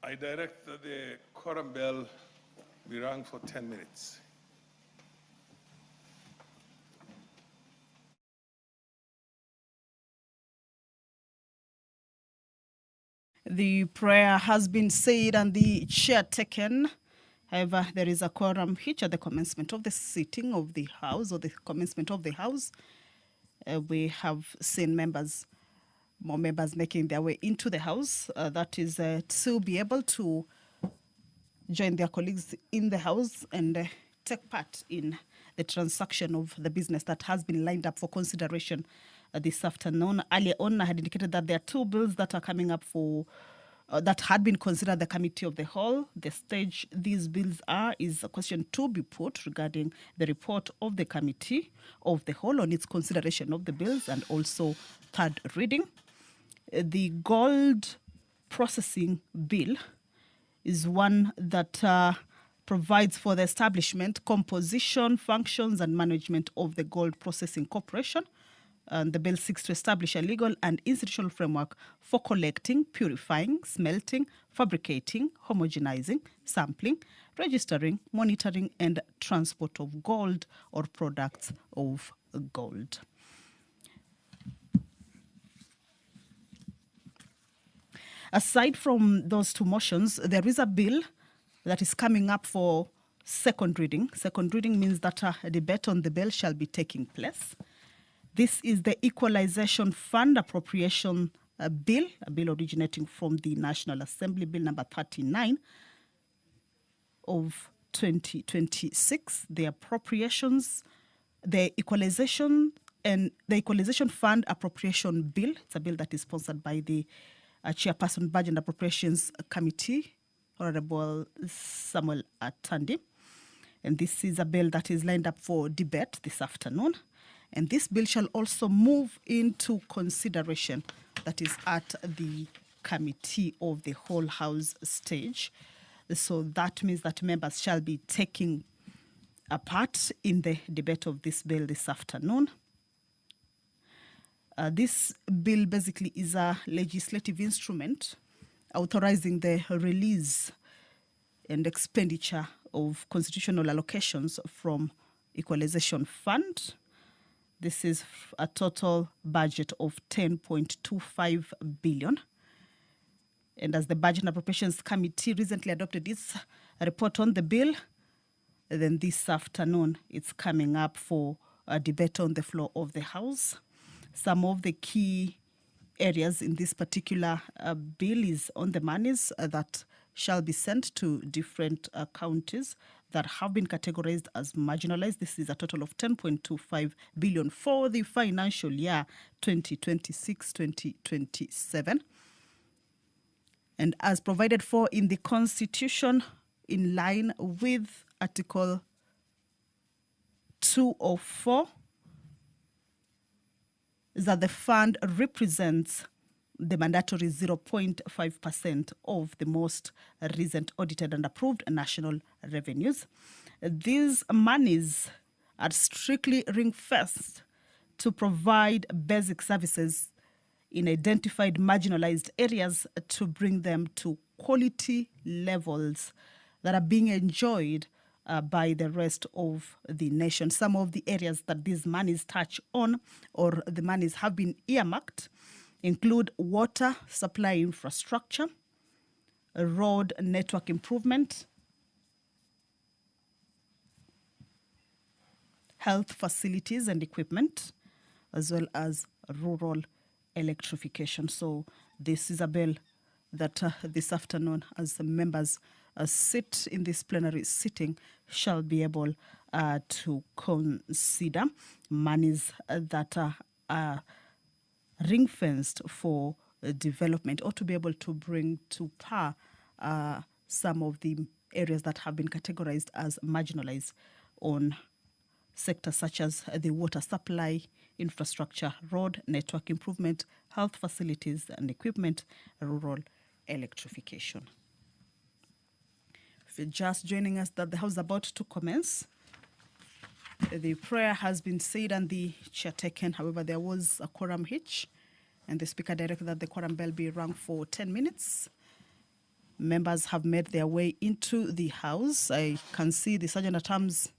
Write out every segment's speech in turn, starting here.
I direct that the quorum bell be rung for 10 minutes. The prayer has been said and the chair taken. However, there is a quorum hitch at the commencement of the sitting of the House or the commencement of the House. We have seen more members making their way into the House. That is to be able to join their colleagues in the House and take part in the transaction of the business that has been lined up for consideration this afternoon. Earlier on, I had indicated that there are two bills that are coming up for that had been considered the committee of the whole. The stage these bills are is a question to be put regarding the report of the committee of the whole on its consideration of the bills and also third reading. The gold processing bill is one that provides for the establishment, composition, functions, and management of the Gold Processing Corporation. The bill seeks to establish a legal and institutional framework for collecting, purifying, smelting, fabricating, homogenizing, sampling, registering, monitoring, and transport of gold or products of gold. Aside from those two motions, there is a bill that is coming up for second reading. Second reading means that a debate on the bill shall be taking place. This is the Equalization Fund Appropriation Bill, a bill originating from the National Assembly, Bill number 39 of 2026. The appropriations, the Equalization Fund Appropriation Bill, it's a bill that is sponsored by the Chairperson Budget and Appropriations Committee, Honorable Samuel Atandi. And this is a bill that is lined up for debate this afternoon. And this bill shall also move into consideration, that is at the committee of the whole House stage. So that means that members shall be taking a part in the debate of this bill this afternoon. This bill basically is a legislative instrument authorizing the release and expenditure of constitutional allocations from Equalization Fund. This is a total budget of 10.25 billion. And as the Budget and Appropriations Committee recently adopted its report on the bill, then this afternoon it's coming up for a debate on the floor of the House. Some of the key areas in this particular bill is on the monies that shall be sent to different counties that have been categorized as marginalized. This is a total of 10.25 billion for the financial year 2026-2027. And as provided for in the Constitution, in line with Article 204, is that the fund represents the mandatory 0.5% of the most recent audited and approved national revenues. These monies are strictly ring-fenced to provide basic services in identified marginalized areas to bring them to quality levels that are being enjoyed by the rest of the nation. Some of the areas that these monies touch on or the monies have been earmarked include water supply infrastructure, road network improvement, health facilities and equipment, as well as rural electrification. So this is a bill that this afternoon, as the members sit in this plenary sitting, shall be able to consider monies that are ring-fenced for development or to be able to bring to par some of the areas that have been categorized as marginalized on sectors such as the water supply, infrastructure, road network improvement, health facilities and equipment, rural electrification. If you're just joining us, that the House is about to commence. The prayer has been said and the chair taken. However, there was a quorum hitch, and the Speaker directed that the quorum bell be rung for 10 minutes. members have made their way into the House. I can see the Sergeant at Arms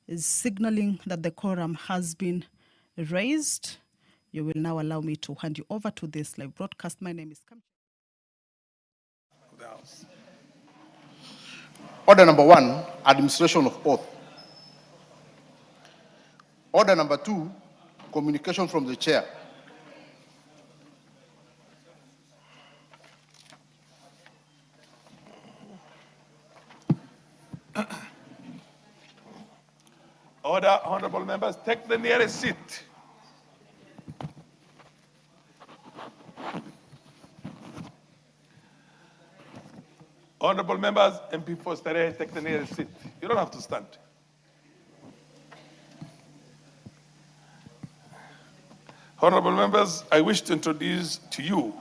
is signaling that the quorum has been raised. You will now allow me to hand you over to this live broadcast. My name is Kam. Order number 1, administration of oath. Order number 2, communication from the chair. Order, honorable members, take the nearest seat. Honorable members, MP for Starehe, take the nearest seat. You don't have to stand. Honorable members, I wish to introduce to you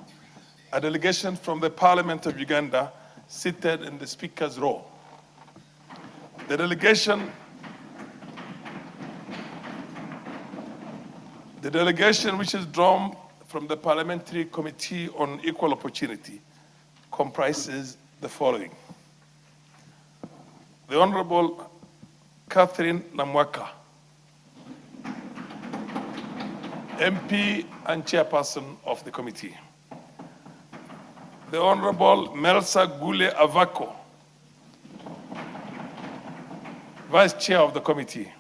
a delegation from the Parliament of Uganda seated in the Speaker's row. The delegation which is drawn from the Parliamentary Committee on Equal Opportunity comprises the following: the Honorable Catherine Namwaka, MP and Chairperson of the committee; the Honorable Melsa Gule Avako, Vice Chair of the committee;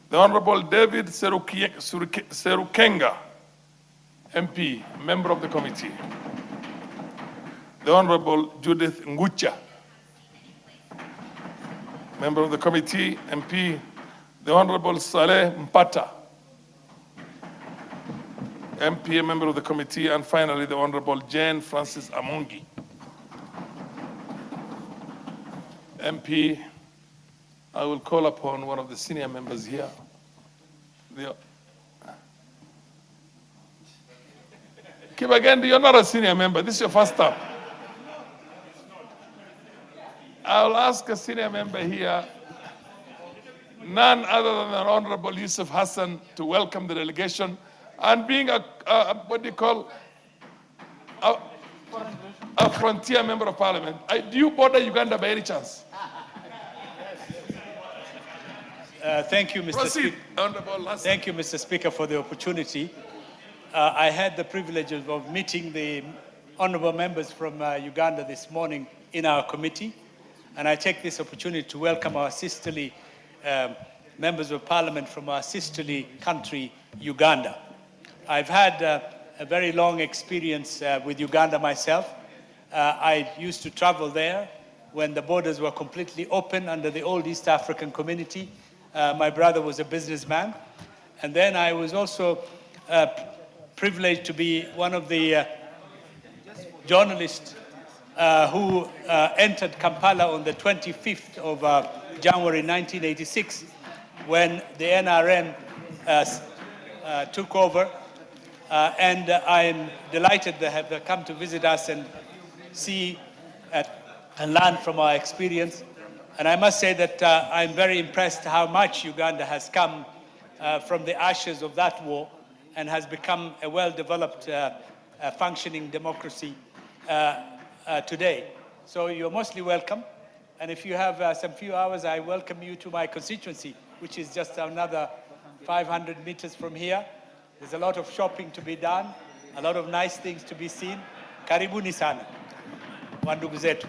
the Honorable David Serukenga, MP, Member of the committee; the Honorable Judith Ngucha, Member of the committee, MP; the Honorable Saleh Mpata, MP, a member of the committee; and finally, the Honorable Jane Francis Amongi, MP. I will call upon one of the senior members here. Kibagandi, you're not a senior member. This is your first time. I'll ask a senior member here, none other than the Honorable Yusuf Hassan, to welcome the delegation. And being a frontier member of parliament, do you border Uganda by any chance? Thank you, Mr. Speaker. Thank you, Mr. Speaker, for the opportunity. I had the privilege of meeting the honorable members from Uganda this morning in our committee, and I take this opportunity to welcome our sisterly members of parliament from our sisterly country, Uganda. I've had a very long experience with Uganda myself. I used to travel there when the borders were completely open under the old East African community. My brother was a businessman. And then I was also privileged to be one of the journalists who entered Kampala on the 25th of January 1986 when the NRM took over. And I'm delighted they have come to visit us and see and learn from our experience. And I must say that I'm very impressed how much Uganda has come from the ashes of that war and has become a well-developed, functioning democracy today. So you're mostly welcome. And if you have some few hours, I welcome you to my constituency, which is just another 500 meters from here. There's a lot of shopping to be done, a lot of nice things to be seen. Karibuni sana. Wandugu zetu.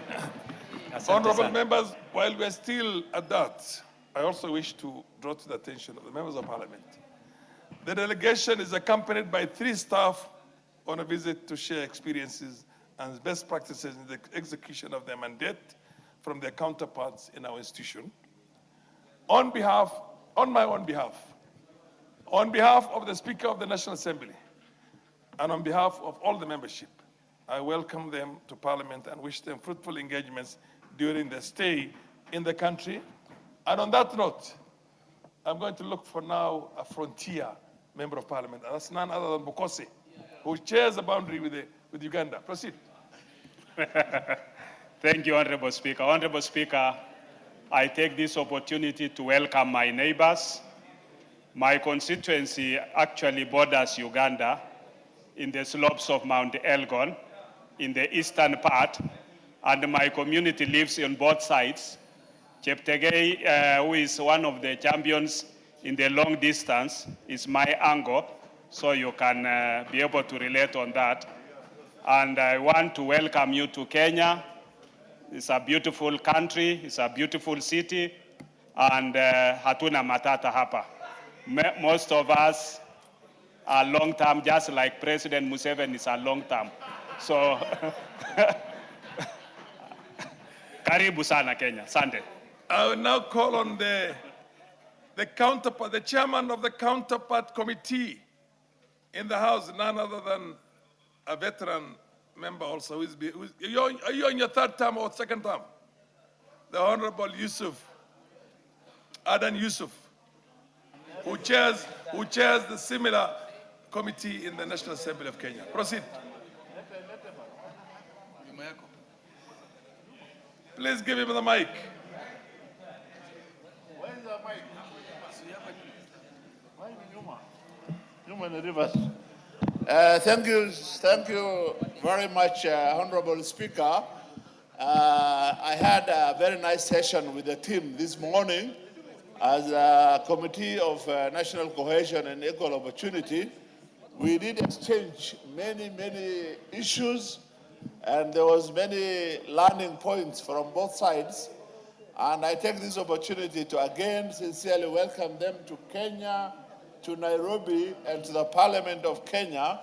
Honorable members, while we're still at that, I also wish to draw to the attention of the members of parliament. The delegation is accompanied by 3 staff on a visit to share experiences and best practices in the execution of their mandate from their counterparts in our institution. On my own behalf, on behalf of the Speaker of the National Assembly, and on behalf of all the membership, I welcome them to Parliament and wish them fruitful engagements during their stay in the country. And on that note, I'm going to look for now a frontier member of Parliament, and that's none other than Bukose, who shares a boundary with Uganda. Proceed. Thank you, Honorable Speaker. Honorable Speaker, I take this opportunity to welcome my neighbors. My constituency actually borders Uganda in the slopes of Mount Elgon in the eastern part, and my community lives on both sides. Cheptegei, who is one of the champions in the long distance, is my uncle, so you can be able to relate on that. And I want to welcome you to Kenya. It's a beautiful country, it's a beautiful city, and hatuna matata hapa. Most of us are long-term, just like President Museveni is a long-term. So, karibu sana Kenya, Sande. I will now call on the counterpart, the chairman of the counterpart committee in the House, none other than a veteran member also. Are you on your third term or second term? The Honorable Adan Yusuf, who chairs the similar committee in the National Assembly of Kenya. Proceed. Please give him the mic. Where is the mic? Thank you very much, Honorable Speaker. I had a very nice session with the team this morning as a Committee of National Cohesion and Equal Opportunity. We did exchange many issues, and there was many learning points from both sides. And I take this opportunity to again sincerely welcome them to Kenya, to Nairobi, and to the Parliament of Kenya.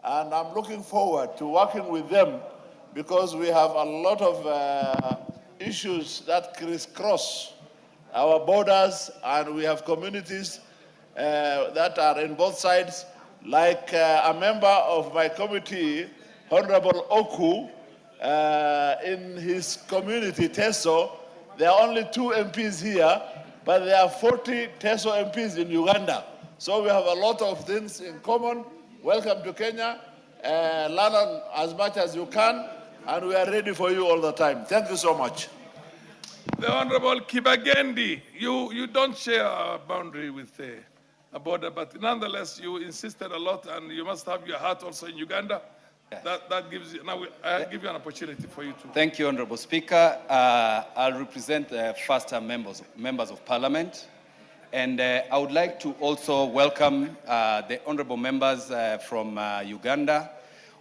And I'm looking forward to working with them because we have a lot of issues that crisscross our borders, and we have communities that are in both sides. Like a member of my committee, Honorable Oku, in his community, Teso, there are only 2 MPs here, but there are 40 Teso MPs in Uganda. So we have a lot of things in common. Welcome to Kenya. Learn as much as you can, and we are ready for you all the time. Thank you so much. The Honorable Kibagendi, you don't share a boundary with a border, but nonetheless, you insisted a lot, and you must have your heart also in Uganda. Yes. That gives you, now I give you an opportunity for you to. Thank you, Honorable Speaker. I'll represent first-time members of Parliament. And I would like to also welcome the honorable members from Uganda.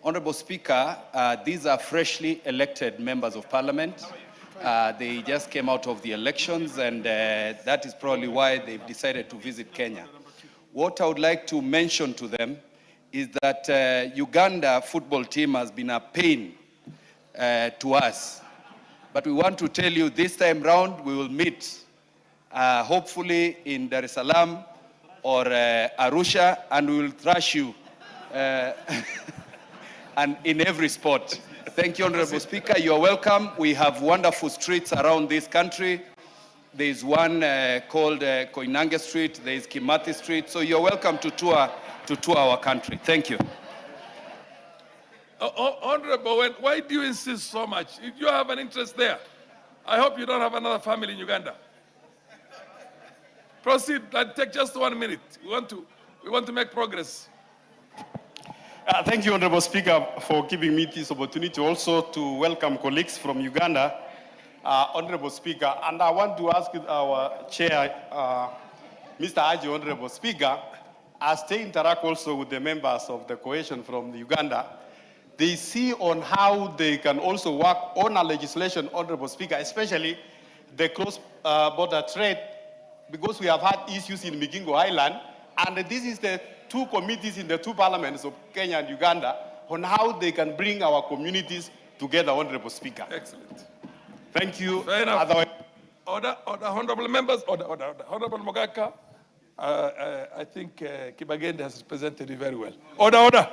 Honorable Speaker, these are freshly elected members of Parliament. They just came out of the elections, and that is probably why they've decided to visit Kenya. What I would like to mention to them is that Uganda football team has been a pain to us. But we want to tell you this time round we will meet hopefully in Dar es Salaam or Arusha, and we will thrash you and in every sport. Thank you, Honorable Speaker. You are welcome. We have wonderful streets around this country. There is one called Koinange Street. There is Kimathi Street. So you're welcome to tour our country. Thank you. Honorable, why do you insist so much? If you have an interest there, I hope you don't have another family in Uganda. Proceed. I'll take just 1 minute. We want to make progress. Thank you, Honorable Speaker, for giving me this opportunity also to welcome colleagues from Uganda. Honorable Speaker, and I want to ask our chair, Mr. Aji, Honorable Speaker, as they interact also with the members of the coalition from Uganda, they see on how they can also work on a legislation, Honorable Speaker, especially the cross-border trade, because we have had issues in Migingo Island, and this is the 2 committees in the 2 parliaments of Kenya and Uganda on how they can bring our communities together, Honorable Speaker. Excellent. Thank you. Fair enough. Order, honorable members, order. Honorable Mogaka, I think Kibagende has presented you very well. Order.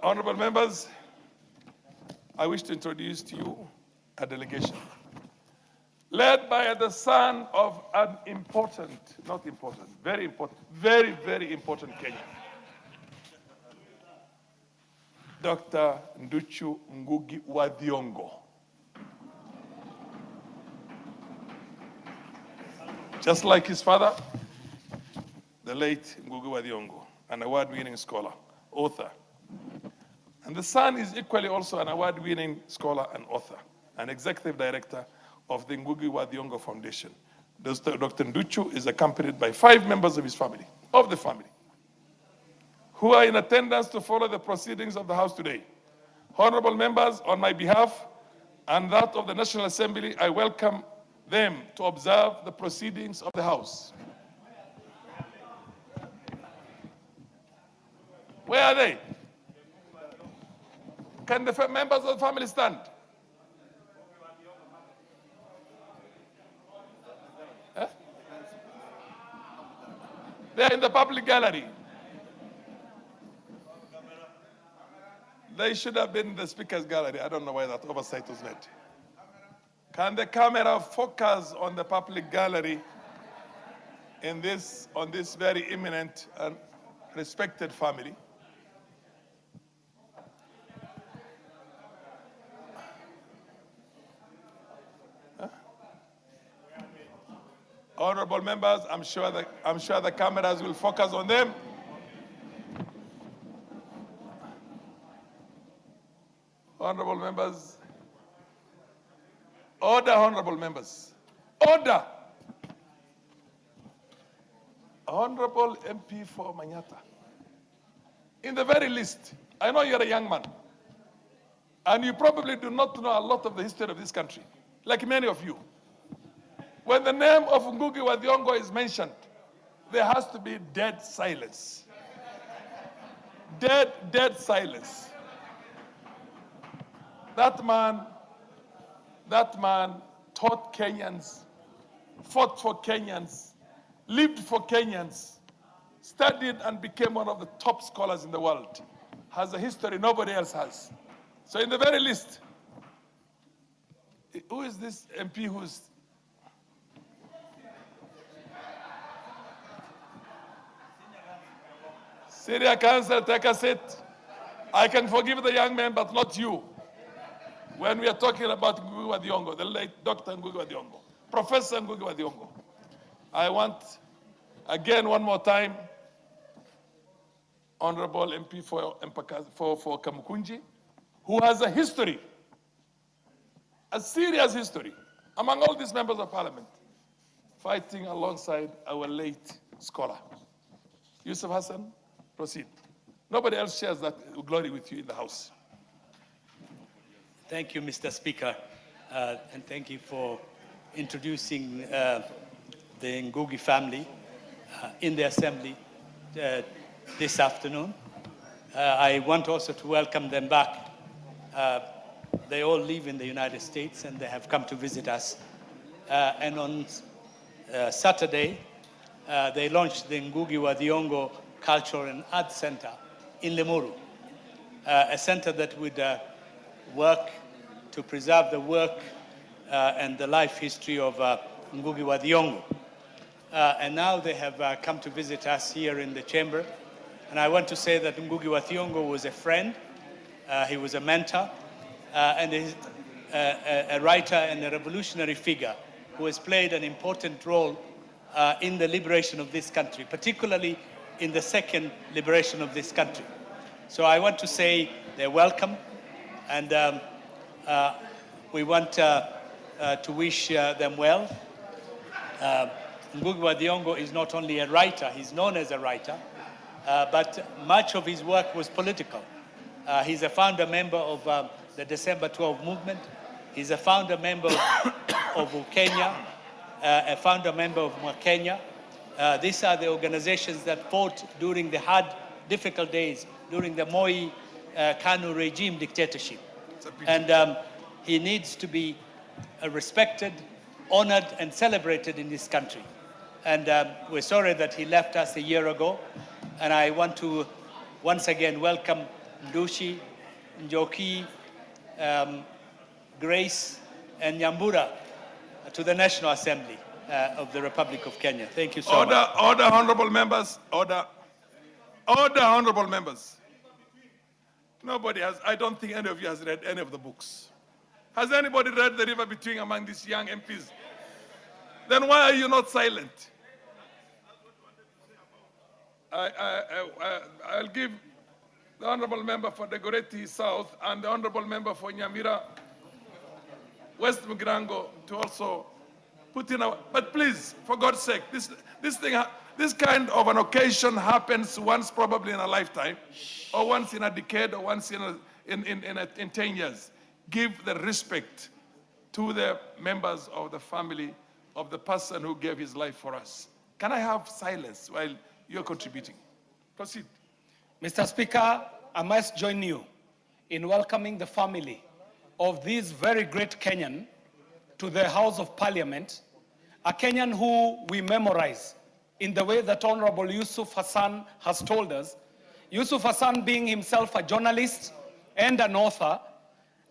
Honorable members, I wish to introduce to you a delegation led by the son of an very important Kenyan, Dr. Nduchu Ngugi wa Thiong'o. Just like his father, the late Ngugi wa Thiong'o, an award-winning scholar, author. And the son is equally also an award-winning scholar and author, and executive director of the Ngugi wa Thiong'o Foundation. Dr. Nduchu is accompanied by 5 members of his family, who are in attendance to follow the proceedings of the House today. Honorable members, on my behalf and that of the National Assembly, I welcome them to observe the proceedings of the House. Where are they? Can the members of the family stand? Huh? They're in the public gallery. They should have been in the speaker's gallery. I don't know why that oversight was made. Can the camera focus on the public gallery on this very eminent and respected family? Huh? Honorable members, I'm sure the cameras will focus on them. Honorable members, order, honorable members, order. Honorable MP for Manyata, in the very least, I know you're a young man, and you probably do not know a lot of the history of this country, like many of you. When the name of Ngugi wa Thiong'o is mentioned, there has to be dead silence. Dead silence. That man taught Kenyans, fought for Kenyans, lived for Kenyans, studied and became one of the top scholars in the world. Has a history nobody else has. So in the very least, who is this MP who's... Senior Counsel, take a seat. I can forgive the young man, but not you. When we are talking about Ngugi wa Thiong'o, the late Dr. Ngugi wa Thiong'o, Professor Ngugi wa Thiong'o, I want, again, one more time, Honorable MP for Kamukunji, who has a history, a serious history, among all these members of parliament, fighting alongside our late scholar. Yusuf Hassan, proceed. Nobody else shares that glory with you in the House. Thank you, Mr. Speaker, and thank you for introducing the Ngugi family in the Assembly this afternoon. I want also to welcome them back. They all live in the United States and they have come to visit us. And on Saturday, they launched the Ngugi wa Thiong'o Cultural and Arts Center in Limuru, a center that would work to preserve the work and the life history of Ngugi wa Thiong'o. And now they have come to visit us here in the chamber. And I want to say that Ngugi wa Thiong'o was a friend, he was a mentor, and a writer and a revolutionary figure who has played an important role in the liberation of this country, particularly in the second liberation of this country. So I want to say they're welcome. And we want to wish them well. Ngugi wa Thiong'o is not only a writer, he's known as a writer, but much of his work was political. He's a founder member of the December 12 movement. He's a founder member of Kenya, a founder member of Kenya. These are the organizations that fought during the hard, difficult days, during the Moi Kanu regime dictatorship. And he needs to be respected, honored, and celebrated in this country. And we're sorry that he left us a year ago. And I want to once again welcome Ndushi, Njoki, Grace, and Nyambura to the National Assembly of the Republic of Kenya. Thank you so much. Order, honorable members. Order, honorable members. Nobody has, I don't think any of you has read any of the books. Has anybody read The River Between among these young MPs? Then why are you not silent? I'll give the honorable member for Dagoretti South and the honorable member for Nyamira West Mugrango to also put in our, but please, for God's sake, this kind of an occasion happens once probably in a lifetime, or once in a decade, or once in 10 years. Give the respect to the members of the family of the person who gave his life for us. Can I have silence while you're contributing? Proceed. Mr. Speaker, I must join you in welcoming the family of this very great Kenyan to the House of Parliament, a Kenyan who we memorize in the way that Honorable Yusuf Hassan has told us. Yusuf Hassan being himself a journalist and an author,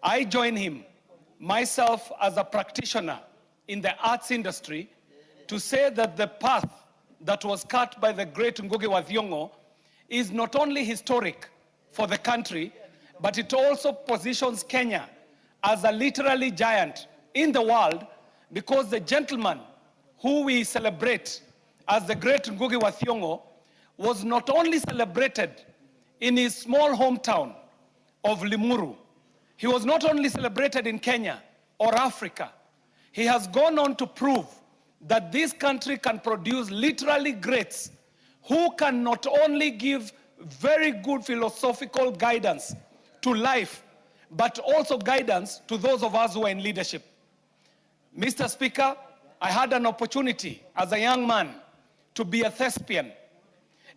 I join him, myself as a practitioner in the arts industry, to say that the path that was cut by the great Ngugi wa Thiong'o is not only historic for the country, but it also positions Kenya as a literary giant in the world, because the gentleman who we celebrate as the great Ngugi wa Thiong'o was not only celebrated in his small hometown of Limuru, he was not only celebrated in Kenya or Africa, he has gone on to prove that this country can produce literally greats who can not only give very good philosophical guidance to life, but also guidance to those of us who are in leadership. Mr. Speaker, I had an opportunity as a young man to be a thespian.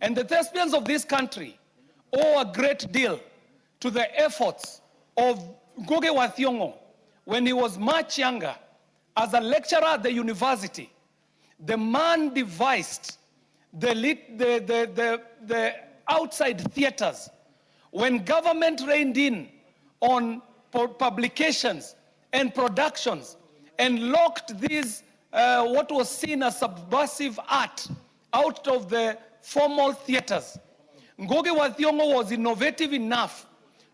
And the thespians of this country owe a great deal to the efforts of Ngugi wa Thiong'o when he was much younger. As a lecturer at the university, the man devised the outside theaters. When government reined in on publications and productions and locked these, what was seen as subversive art out of the formal theaters, Ngugi wa Thiong'o was innovative enough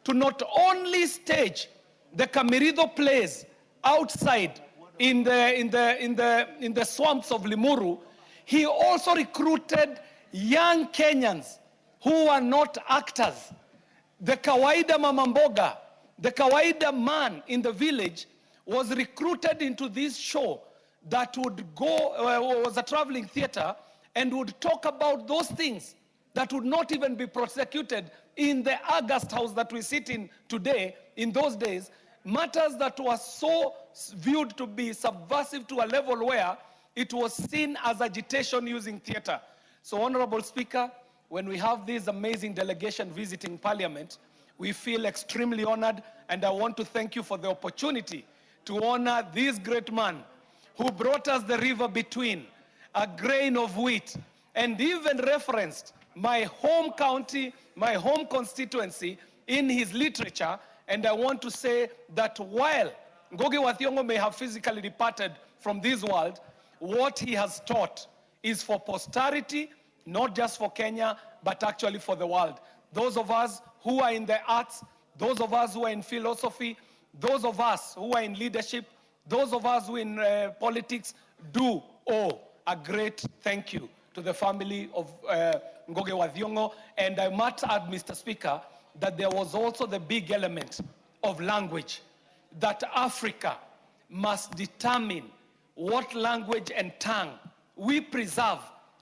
to not only stage the Kamirido plays outside in the swamps of Limuru, he also recruited young Kenyans who were not actors. The kawaida mamamboga, the kawaida man in the village, was recruited into this show that would go, was a traveling theater, and would talk about those things that would not even be prosecuted in the August House that we sit in today. In those days, matters that were so viewed to be subversive to a level where it was seen as agitation using theater. So, Honorable Speaker, when we have this amazing delegation visiting Parliament, we feel extremely honored, and I want to thank you for the opportunity to honor this great man who brought us the river between, a grain of wheat, and even referenced my home county, my home constituency in his literature. And I want to say that while Ngugi wa Thiong'o may have physically departed from this world, what he has taught is for posterity, not just for Kenya, but actually for the world. Those of us who are in the arts, those of us who are in philosophy, those of us who are in leadership, those of us who are in politics, do owe a great thank you to the family of Ngugi wa Thiong'o. And I must add, Mr. Speaker, that there was also the big element of language, that Africa must determine what language and tongue we preserve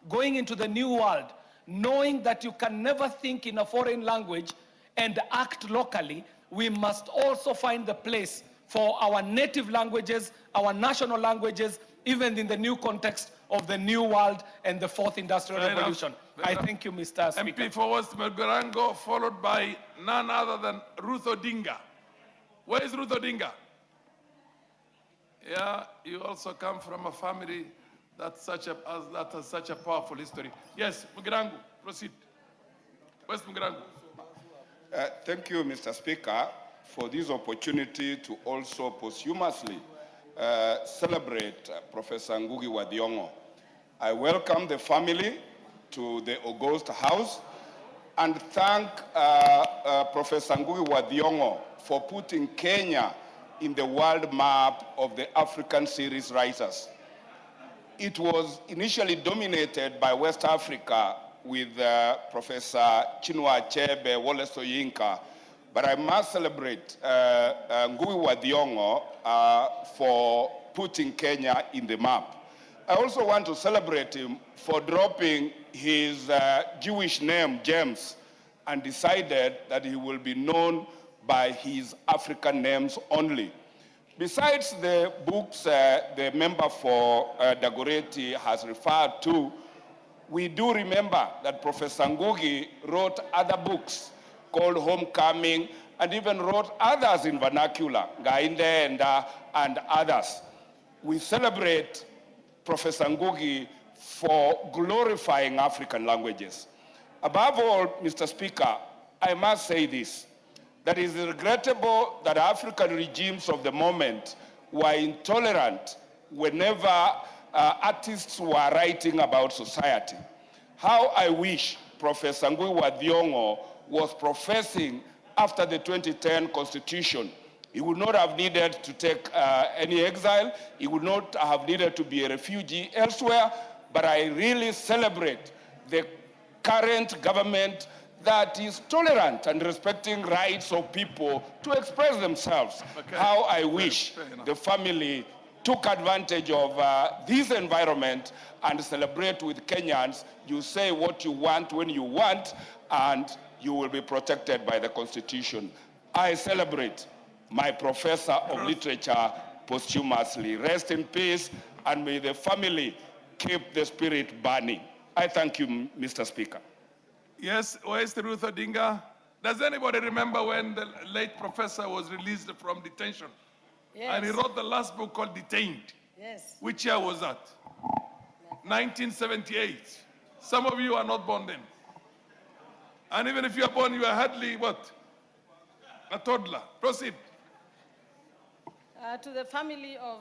going into the new world, knowing that you can never think in a foreign language and act locally. We must also find the place for our native languages, our national languages, even in the new context of the new world and the fourth industrial revolution. I thank you, Mr. Speaker. MP for West Mugirango, followed by none other than Ruth Odinga. Where is Ruth Odinga? Yeah, you also come from a family that has such a powerful history. Yes, Mugirango, proceed. West Mugirango. Thank you, Mr. Speaker, for this opportunity to also posthumously celebrate Professor Ngugi wa Thiong'o. I welcome the family to the August House and thank Professor Ngugi wa Thiong'o for putting Kenya in the world map of the African series writers. It was initially dominated by West Africa with Professor Chinua Achebe, Wallace Soyinka, but I must celebrate Ngugi wa Thiong'o for putting Kenya in the map. I also want to celebrate him for dropping his Jewish name, James, and decided that he will be known by his African names only. Besides the books the member for Dagoretti has referred to, we do remember that Professor Ngugi wrote other books called Homecoming, and even wrote others in vernacular, Gainde and others. We celebrate Professor Ngugi for glorifying African languages. Above all, Mr. Speaker, I must say this, that it is regrettable that African regimes of the moment were intolerant whenever artists were writing about society. How I wish Professor Ngugi wa Thiong'o was professing after the 2010 Constitution. He would not have needed to take any exile. He would not have needed to be a refugee elsewhere. But I really celebrate the current government that is tolerant and respecting rights of people to express themselves. Okay. How I wish the family took advantage of this environment and celebrate with Kenyans. You say what you want when you want, and you will be protected by the Constitution. I celebrate my professor of literature posthumously. Rest in peace, and may the family keep the spirit burning. I thank you, Mr. Speaker. Yes, where's the Ruth Odinga? Does anybody remember when the late professor was released from detention? Yes. And he wrote the last book called Detained. Yes. Which year was that? 1978. Some of you are not born then. And even if you are born, you are hardly what? A toddler. Proceed. To the family of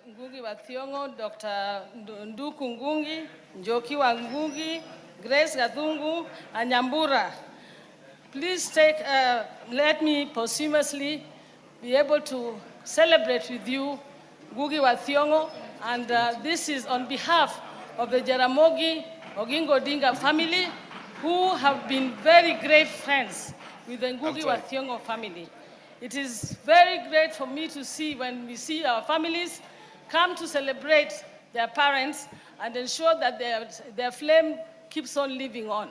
Ngugi wa Thiong'o, Dr. Nduku Ngungi, Njoki wa Ngugi, Grace Gathungu, and Nyambura, please let me posthumously be able to celebrate with you Ngugi wa Thiong'o, and this is on behalf of the Jaramogi Oginga Odinga family, who have been very great friends with the Ngugi wa Thiong'o family. It is very great for me to see when we see our families come to celebrate their parents and ensure that their flame keeps on living on.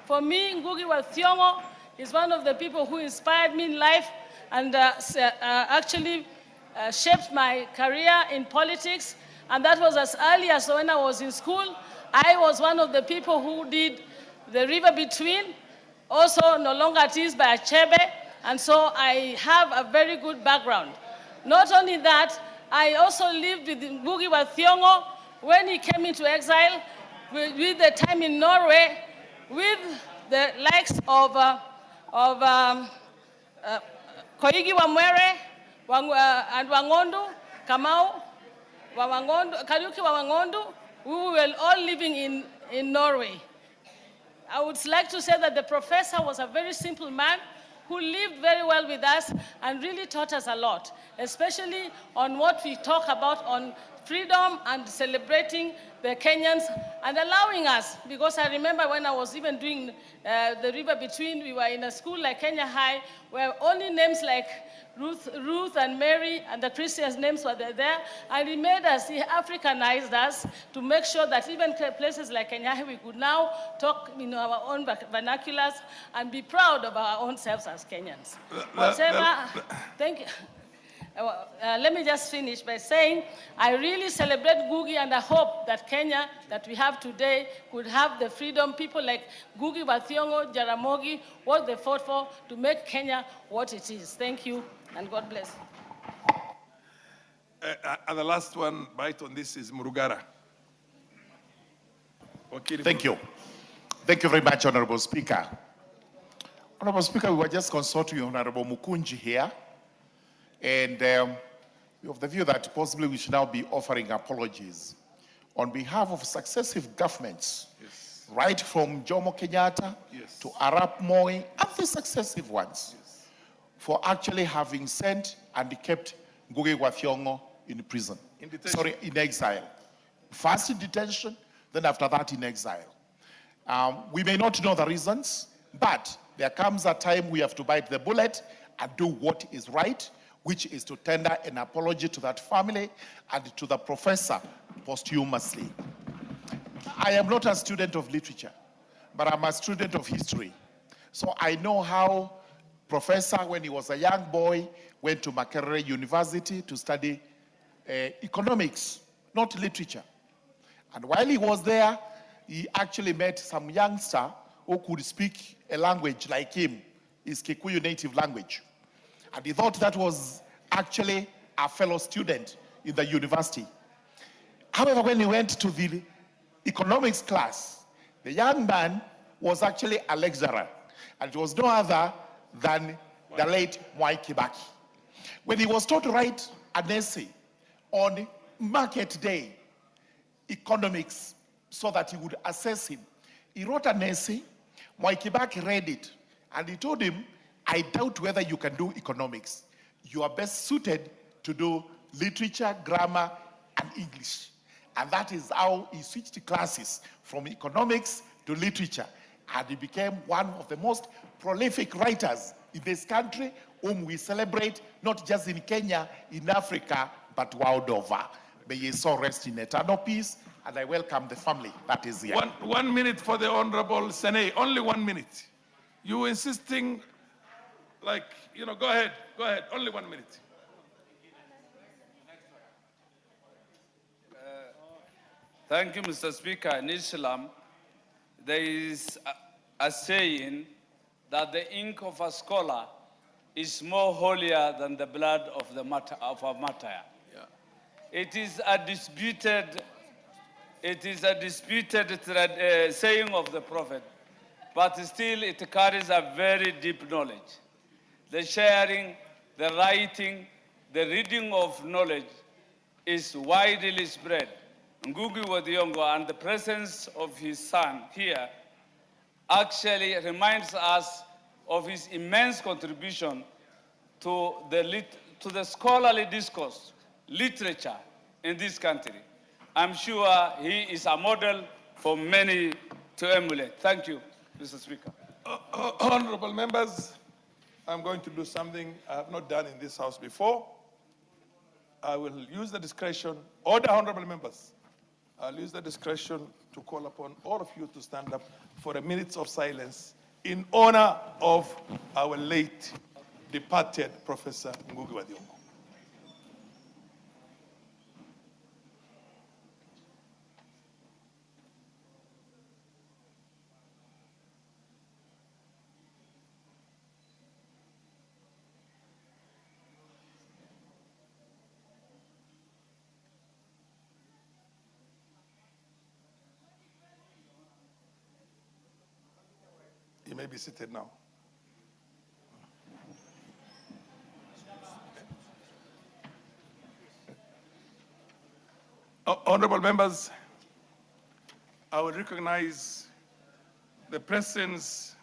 For me, Ngugi wa Thiong'o is one of the people who inspired me in life and actually shaped my career in politics. And that was as early as when I was in school. I was one of the people who did the river between, also no longer it is by Achebe. And so I have a very good background. Not only that, I also lived with Ngugi wa Thiong'o when he came into exile, with the time in Norway, with the likes of Koigi wa Mwere and Wangondu, Kamau, Kariuki wa Wangondu, we were all living in Norway. I would like to say that the professor was a very simple man who lived very well with us and really taught us a lot, especially on what we talk about on freedom and celebrating the Kenyans and allowing us, because I remember when I was even doing the river between, we were in a school like Kenya High, where only names like Ruth and Mary and the Christians' names were there, and he made us, he Africanized us to make sure that even places like Kenya High, we could now talk in our own vernaculars and be proud of our own selves as Kenyans. Thank you. Let me just finish by saying I really celebrate Ngugi, and I hope that Kenya that we have today could have the freedom people like Ngugi wa Thiong'o, Jaramogi, what they fought for to make Kenya what it is. Thank you, and God bless. And the last one bite on this is Murugara. Thank you. Thank you very much, Honorable Speaker. Honorable Speaker, we were just consulting Honorable Mukunji here. And we have the view that possibly we should now be offering apologies on behalf of successive governments, yes, right from Jomo Kenyatta, yes, to Arap Moi, and the successive ones, yes, for actually having sent and kept Ngugi wa Thiong'o in prison. In exile. First in detention, then after that in exile. We may not know the reasons, but there comes a time we have to bite the bullet and do what is right, which is to tender an apology to that family and to the professor posthumously. I am not a student of literature, but I'm a student of history. So I know how Professor, when he was a young boy, went to Makerere University to study economics, not literature. And while he was there, he actually met some youngster who could speak a language like him, his Kikuyu native language. And he thought that was actually a fellow student in the university. However, when he went to the economics class, the young man was actually a lecturer, and it was no other than the late Mwai Kibaki. When he was taught to write an essay on market day economics so that he would assess him, he wrote an essay. Mwai Kibaki read it, and he told him, I doubt whether you can do economics. You are best suited to do literature, grammar, and English. And that is how he switched classes from economics to literature. And he became one of the most prolific writers in this country, whom we celebrate not just in Kenya, in Africa, but world over. May his soul rest in eternal peace, and I welcome the family that is here. 1 minute for the Honorable Sene, only 1 minute. You insisting, like, go ahead, only 1 minute. Thank you, Mr. Speaker. In Islam, there is a saying that the ink of a scholar is more holier than the blood of a martyr. Yeah. It is a disputed saying of the Prophet, but still it carries a very deep knowledge. The sharing, the writing, the reading of knowledge is widely spread. Ngugi wa Thiong'o and the presence of his son here actually reminds us of his immense contribution to the scholarly discourse, literature in this country. I'm sure he is a model for many to emulate. Thank you, Mr. Speaker. Honorable members, I'm going to do something I have not done in this house before. I will use the discretion, order honorable members, I'll use the discretion to call upon all of you to stand up for a minute of silence in honor of our late departed Professor Ngugi wa Thiong'o. You may be seated now. Honorable members, I will recognize the presence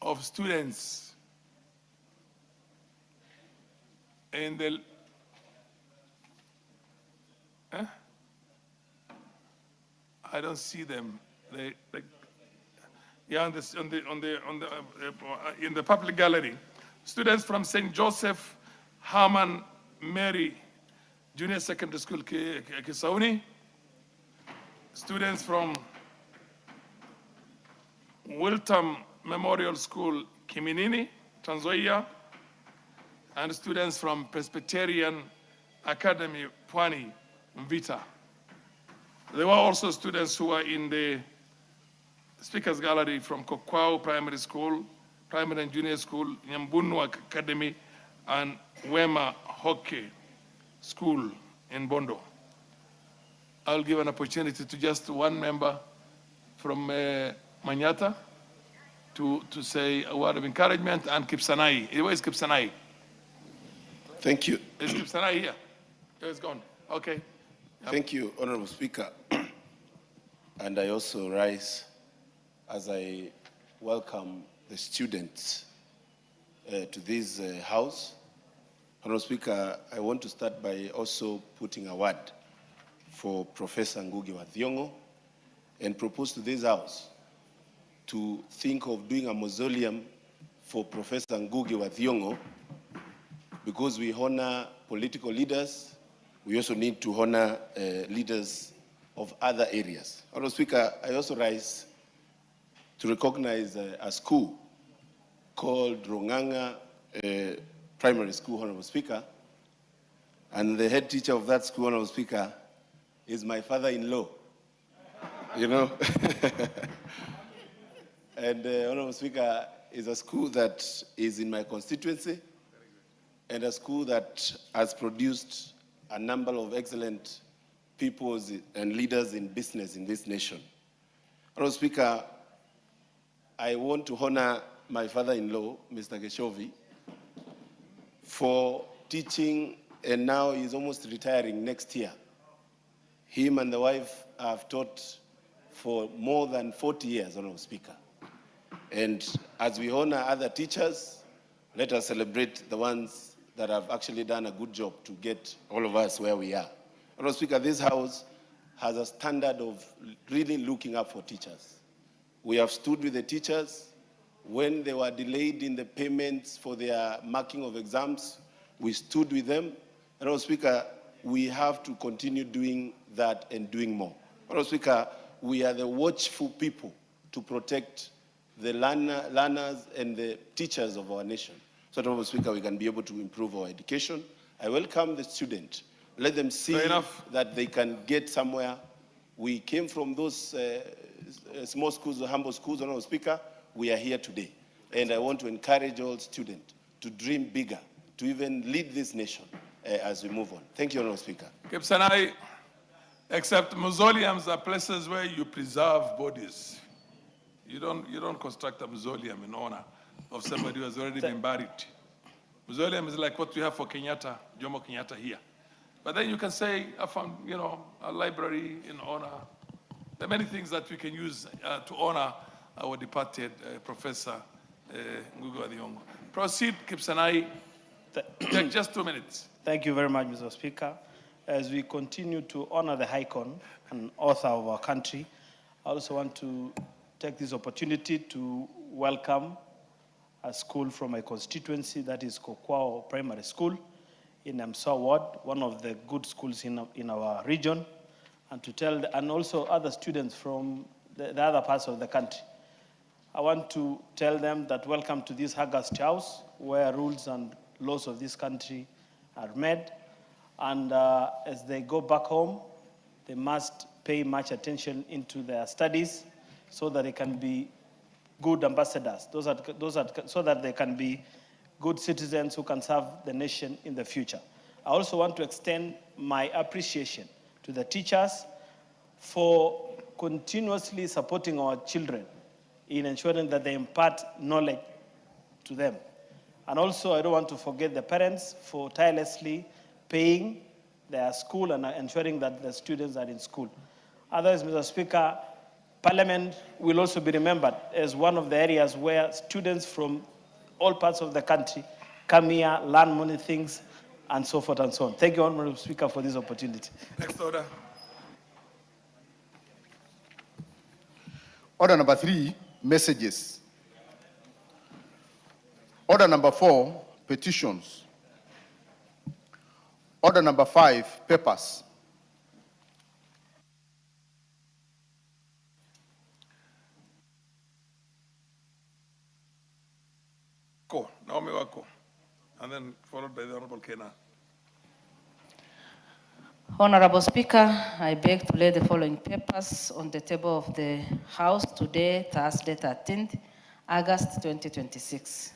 of students in the I don't see them. In the public gallery, students from St. Joseph Herman Mary Junior Secondary School, Kisauni, students from Wiltam Memorial School, Kiminini, Trans Nzoia, and students from Presbyterian Academy, Pwani, Mvita. There were also students who were in the Speakers Gallery from Kokwao Primary School, Primary and Junior School, Nyambunu Academy, and Wema Hockey School in Bondo. I'll give an opportunity to just one member from Manyata to say a word of encouragement, and Kipsanai. Where is Kipsanai? Thank you. Is Kipsanai here? It's gone. Okay. Yep. Thank you, Honorable Speaker. And I also rise as I welcome the students to this house. Honorable Speaker, I want to start by also putting a word for Professor Ngugi wa Thiong'o and propose to this House to think of doing a mausoleum for Professor Ngugi wa Thiong'o. Because we honor political leaders, we also need to honor leaders of other areas. Honorable Speaker, I also rise to recognize a school called Ronganga Primary School, Honorable Speaker. And the head teacher of that school, Honorable Speaker, is my father-in-law. You know? And Honorable Speaker, is a school that is in my constituency and a school that has produced a number of excellent people and leaders in business in this nation. Honorable Speaker, I want to honor my father-in-law, Mr. Geshovi, for teaching, and now he's almost retiring next year. Him and the wife have taught for more than 40 years, Honorable Speaker. And as we honor other teachers, let us celebrate the ones that have actually done a good job to get all of us where we are. Honorable Speaker, this House has a standard of really looking up for teachers. We have stood with the teachers when they were delayed in the payments for their marking of exams. We stood with them. Honorable Speaker, we have to continue doing that and doing more. Honorable Speaker, we are the watchful people to protect the learners and the teachers of our nation. So, Honorable Speaker, we can be able to improve our education. I welcome the student. Let them see that they can get somewhere. We came from those small schools, humble schools, Honorable Speaker. We are here today. And I want to encourage all students to dream bigger, to even lead this nation as we move on. Thank you, Honorable Speaker. Kipsanai, except mausoleums are places where you preserve bodies. You don't construct a mausoleum in honor of somebody who has already been buried. Mausoleum is like what we have for Kenyatta, Jomo Kenyatta here. But then you can say, I found, a library in honor. There are many things that we can use to honor our departed Professor Ngugi wa Thiong'o. Proceed, Kipsanai. Take just 2 minutes. Thank you very much, Mr. Speaker. As we continue to honor the icon and author of our country, I also want to take this opportunity to welcome a school from my constituency, that is Kokwao Primary School in Emsa Ward, one of the good schools in our region, and also other students from the other parts of the country. I want to tell them that welcome to this August House, where rules and laws of this country are made. And as they go back home, they must pay much attention into their studies so that they can be good ambassadors, so that they can be good citizens who can serve the nation in the future. I also want to extend my appreciation to the teachers for continuously supporting our children in ensuring that they impart knowledge to them. And also, I don't want to forget the parents for tirelessly paying their school and ensuring that the students are in school. Otherwise, Mr. Speaker, Parliament will also be remembered as one of the areas where students from all parts of the country come here, learn many things, and so forth and so on. Thank you, Honorable Speaker, for this opportunity. Next order. Order number 3, messages. Order number 4, petitions. Order number 5, papers. Naomi Wako, and then followed by the Honorable Kena. Honorable Speaker, I beg to lay the following papers on the table of the House today, Thursday, 13th August 2026.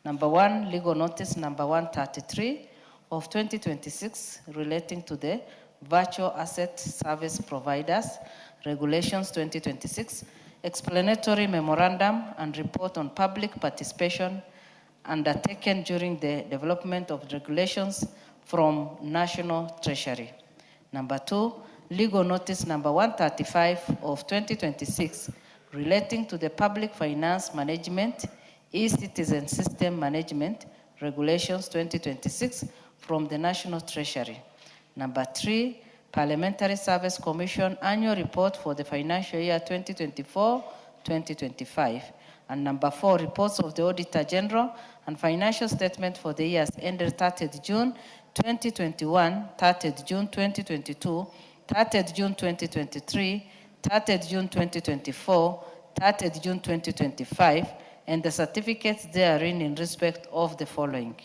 Number 1, legal notice number 133 of 2026 relating to the Virtual Asset Service Providers Regulations 2026, explanatory memorandum and report on public participation undertaken during the development of regulations from National Treasury. Number 2, legal notice number 135 of 2026 relating to the Public Finance Management, E-Citizen System Management Regulations 2026 from the National Treasury. Number 3, Parliamentary Service Commission Annual Report for the financial year 2024-2025. And number 4, reports of the Auditor General and financial statement for the years ended 30th June 2021, 30th June 2022, 30th June 2023, 30th June 2024, 30th June 2025, and the certificates therein in respect of the following.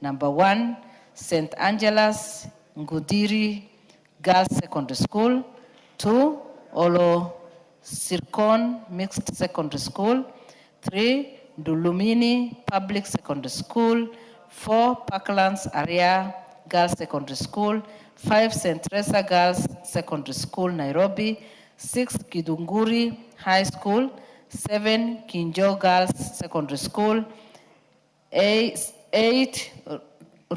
Number 1, St. Angela's Ngudiri Girls Secondary School. 2, Olo Sircon Mixed Secondary School. 3, Dulumini Public Secondary School. 4, Parklands Area Girls Secondary School. 5, St. Teresa Girls Secondary School, Nairobi. 6, Kidunguri High School. 7, Kinjo Girls Secondary School. 8,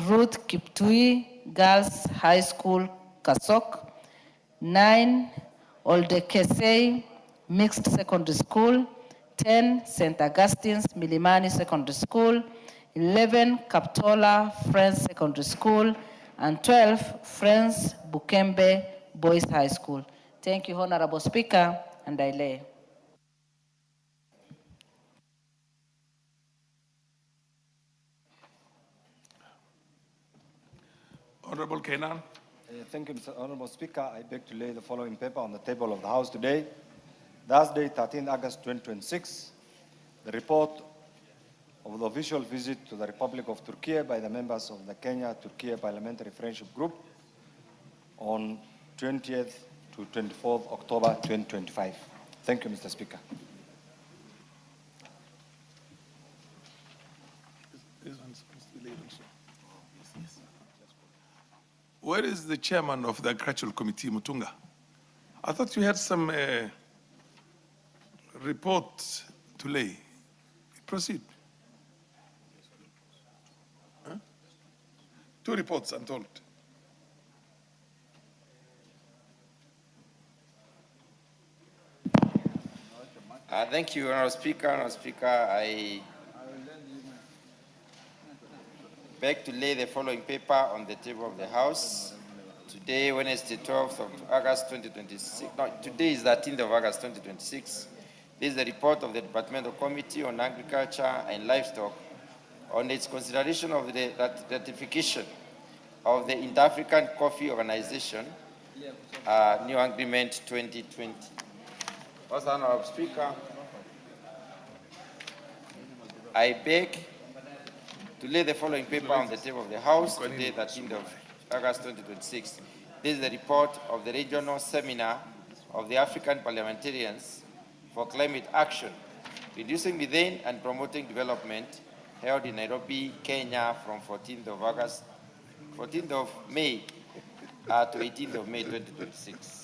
Ruth Kiptui Girls High School, Kasok. 9, Oldekesei Mixed Secondary School. 10, St. Augustine's Milimani Secondary School. 11, Kaptola Friends Secondary School. And 12, Friends Bukembe Boys High School. Thank you, Honorable Speaker, and I lay. Honorable Kenan. Thank you, Mr. Honorable Speaker. I beg to lay the following paper on the table of the House today. Thursday, 13 August 2026, the report of the official visit to the Republic of Turkey by the members of the Kenya-Turkey Parliamentary Friendship Group on 20th to 24th October 2025. Thank you, Mr. Speaker. Where is the chairman of the Agricultural Committee, Mutunga? I thought you had some report to lay. Proceed. Huh? 2 reports, I'm told. Thank you, Honorable Speaker. Honorable Speaker, I beg to lay the following paper on the table of the House. Today, Wednesday, 12th of August 2026. No, today is 13th of August 2026. This is the report of the Departmental Committee on Agriculture and Livestock on its consideration of the ratification of the Inter-African Coffee Organization New Agreement 2020. First, Honorable Speaker, I beg to lay the following paper on the table of the House today, 13th of August 2026. This is the report of the regional seminar of the African parliamentarians for climate action, reducing methane and promoting development, held in Nairobi, Kenya, from 14th of May to 18th of May 2026.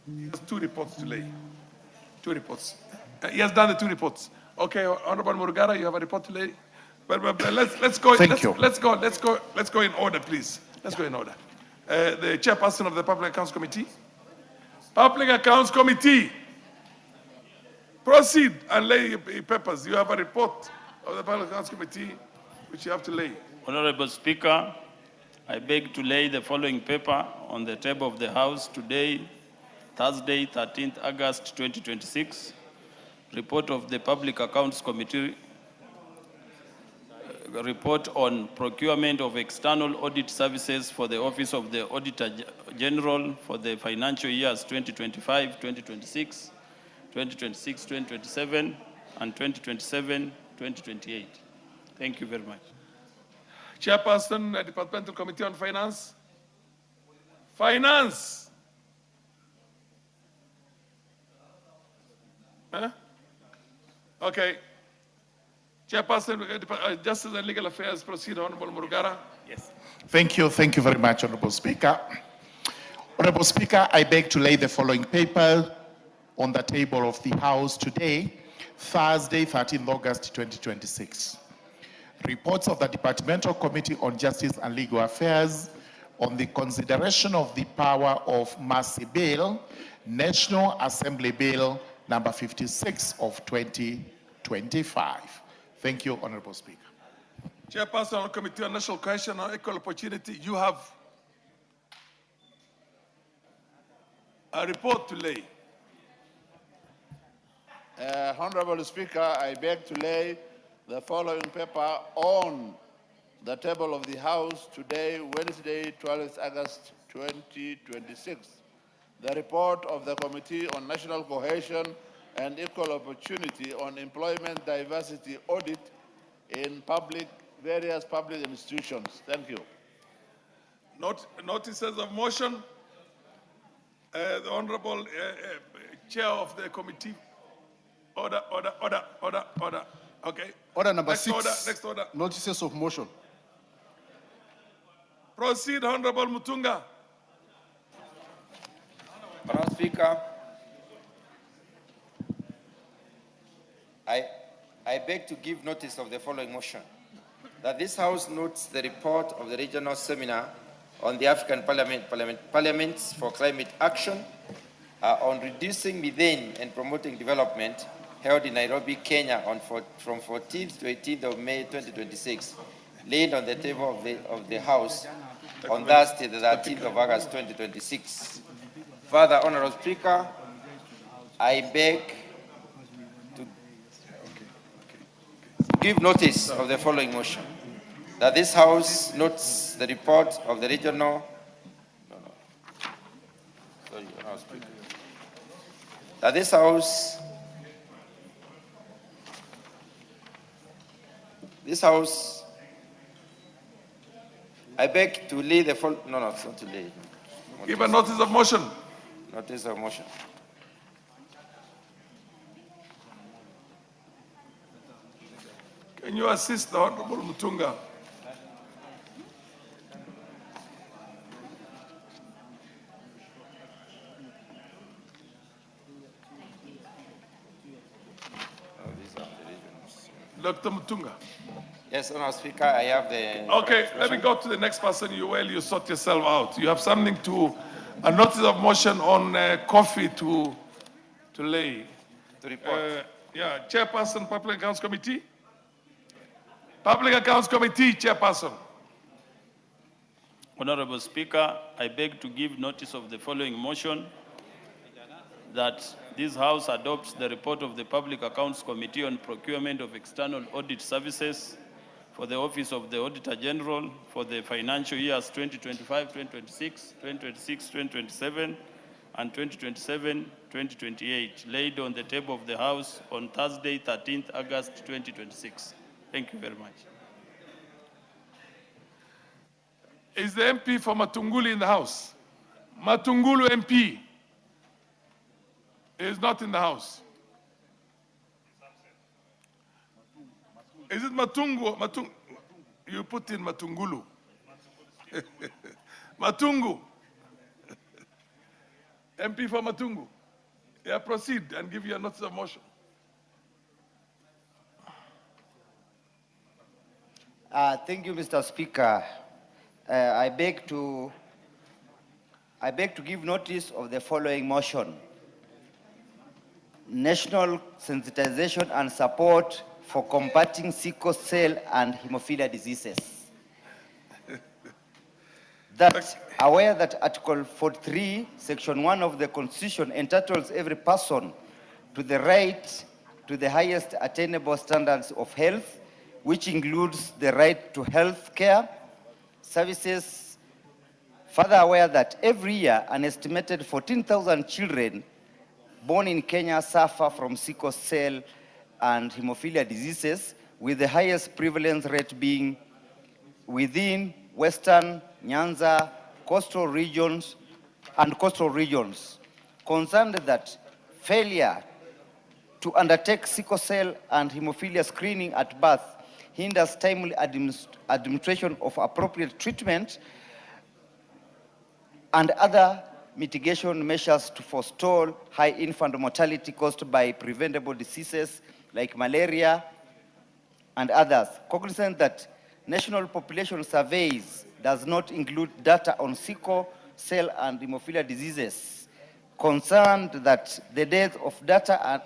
There's 2 reports to lay. 2 reports. He has done the 2 reports. Okay, Honorable Murugara, you have a report to lay. But let's go. Let's go in order, please. Let's go in order. The chairperson of the Public Accounts Committee. Public Accounts Committee. Proceed and lay your papers. You have a report of the Public Accounts Committee which you have to lay. Honorable Speaker, I beg to lay the following paper on the table of the House today, Thursday, 13th August 2026. Report of the Public Accounts Committee, report on procurement of external audit services for the Office of the Auditor General for the financial years 2025, 2026, 2026, 2027, and 2027, 2028. Thank you very much. Chairperson, Departmental Committee on Finance. Finance. Huh? Okay. Chairperson, Justice and Legal Affairs, proceed, Honorable Murugara. Yes. Thank you very much, Honorable Speaker. Honorable Speaker, I beg to lay the following paper on the table of the House today, Thursday, 13th August 2026. Reports of the Departmental Committee on Justice and Legal Affairs on the consideration of the Power of Mercy Bill, National Assembly Bill number 56 of 2025. Thank you, Honorable Speaker. Chairperson of the Committee on National Cohesion and Equal Opportunity, you have a report to lay. Honorable Speaker, I beg to lay the following paper on the table of the House today, Wednesday, 12th August 2026. The report of the Committee on National Cohesion and Equal Opportunity on Employment Diversity Audit in various public institutions. Thank you. Notices of motion. The Honorable Chair of the Committee. Order. Okay. Order number Next 6. Order. Next order. Notices of motion. Proceed, Honorable Mutunga. Madam Speaker, I beg to give notice of the following motion. That this House notes the report of the regional seminar on the African Parliaments for Climate Action on reducing methane and promoting development held in Nairobi, Kenya from 14th to 18th of May 2026, laid on the table of the House on Thursday, the 13th of August 2026. Further, Honorable Speaker, I beg to give notice of the following motion. That this House notes the report of the regional... Sorry, Honorable Speaker. That this House... I beg to lay the following... No, it's not to lay. Give a notice of motion. Notice of motion. Can you assist the Honorable Mutunga? Dr. Mutunga. Yes, Honorable Speaker, I have the... Okay, let me go to the next person. You sort yourself out. You have something to... A notice of motion on coffee to lay. To report. Yeah, Chairperson, Public Accounts Committee. Public Accounts Committee, Chairperson. Honorable Speaker, I beg to give notice of the following motion, that this House adopts the report of the Public Accounts Committee on procurement of external audit services for the Office of the Auditor General for the financial years 2025, 2026, 2026, 2027, and 2027, 2028, laid on the table of the House on Thursday, 13th August 2026. Thank you very much. Is the MP for Matungulu in the House? Matungulu MP is not in the House. Is it Matungu? You put in Matungulu. Matungu. MP for Matungu. Yeah, proceed and give your notice of motion. Thank you, Mr. Speaker. I beg to give notice of the following motion. National sensitization and support for combating sickle cell and hemophilia diseases. That aware that Article 43, Section 1 of the Constitution entitles every person to the right to the highest attainable standards of health, which includes the right to health care services. Further aware that every year an estimated 14,000 children born in Kenya suffer from sickle cell and hemophilia diseases, with the highest prevalence rate being within Western, Nyanza, coastal regions, concerned that failure to undertake sickle cell and hemophilia screening at birth hinders timely administration of appropriate treatment and other mitigation measures to forestall high infant mortality caused by preventable diseases like malaria and others. Cognizant that national population surveys does not include data on sickle cell and hemophilia diseases, concerned that the dearth of data and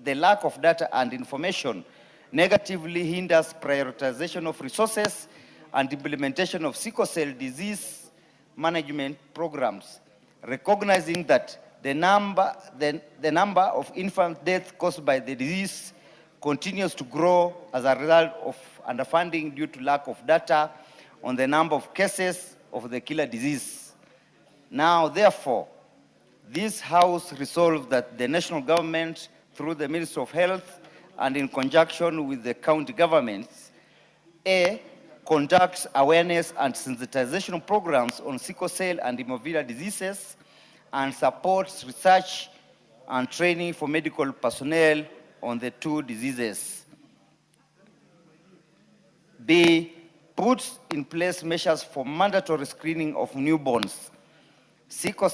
the lack of data and information negatively hinders prioritization of resources and implementation of sickle cell disease management programs, recognizing that the number of infant deaths caused by the disease continues to grow as a result of underfunding due to lack of data on the number of cases of the killer disease. Now, therefore, this House resolved that the national government, through the Ministry of Health and in conjunction with the county governments, conducts awareness and sensitization programs on sickle cell and hemophilia diseases and supports research and training for medical personnel on the two diseases. B, puts in place measures for mandatory screening of newborns, sickle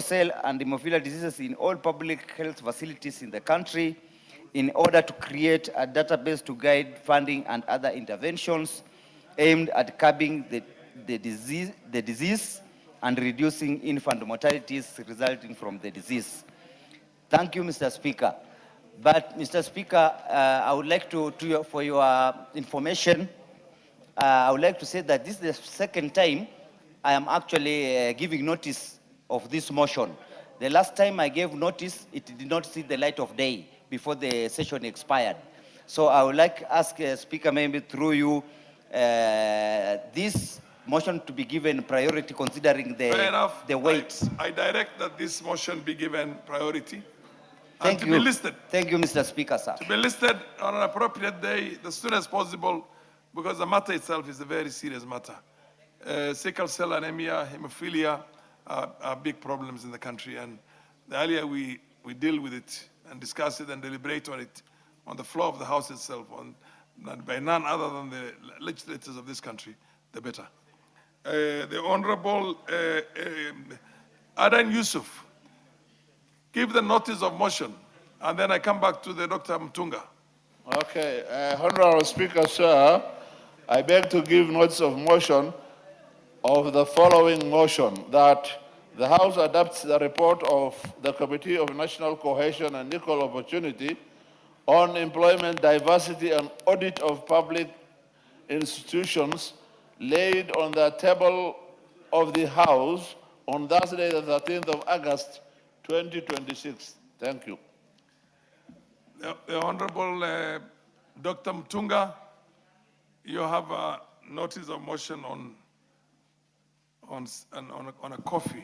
cell and hemophilia diseases in all public health facilities in the country in order to create a database to guide funding and other interventions aimed at curbing the disease and reducing infant mortalities resulting from the disease. Thank you, Mr. Speaker. But, Mr. Speaker, I would like for your information, I would like to say that this is the second time I am actually giving notice of this motion. The last time I gave notice, it did not see the light of day before the session expired. So I would like to ask Speaker, maybe through you, this motion to be given priority considering the weight. I direct that this motion be given priority. Thank and you. To be listed. Thank you, Mr. Speaker, sir. To be listed on an appropriate day, as soon as possible, because the matter itself is a very serious matter. Sickle cell anemia, hemophilia are big problems in the country, and the earlier we deal with it and discuss it and deliberate on it on the floor of the House itself, by none other than the legislators of this country, the better. The Honorable Adan Yusuf, give the notice of motion, and then I come back to the Dr. Mtunga. Okay, Honorable Speaker, sir, I beg to give notice of motion of the following motion, that the House adopts the report of the Committee of National Cohesion and Equal Opportunity on employment, diversity, and audit of public institutions laid on the table of the House on Thursday, the 13th of August, 2026. Thank you. The Honorable Dr. Mtunga, you have a notice of motion on a coffee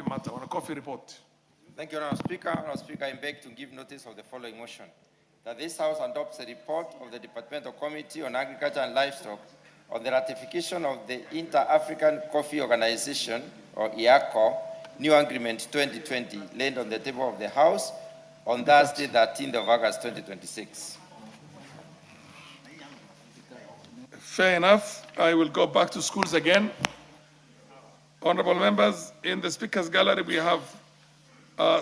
matter, on a coffee report. Thank you, Honourable Speaker. Honourable Speaker, I beg to give notice of the following motion. That this House adopts a report of the Departmental Committee on Agriculture and Livestock on the ratification of the Inter-African Coffee Organization, or IACO, New Agreement 2020, laid on the table of the House on Thursday, 13th of August, 2026. Fair enough. I will go back to schools again. Honorable members, in the Speaker's Gallery, we have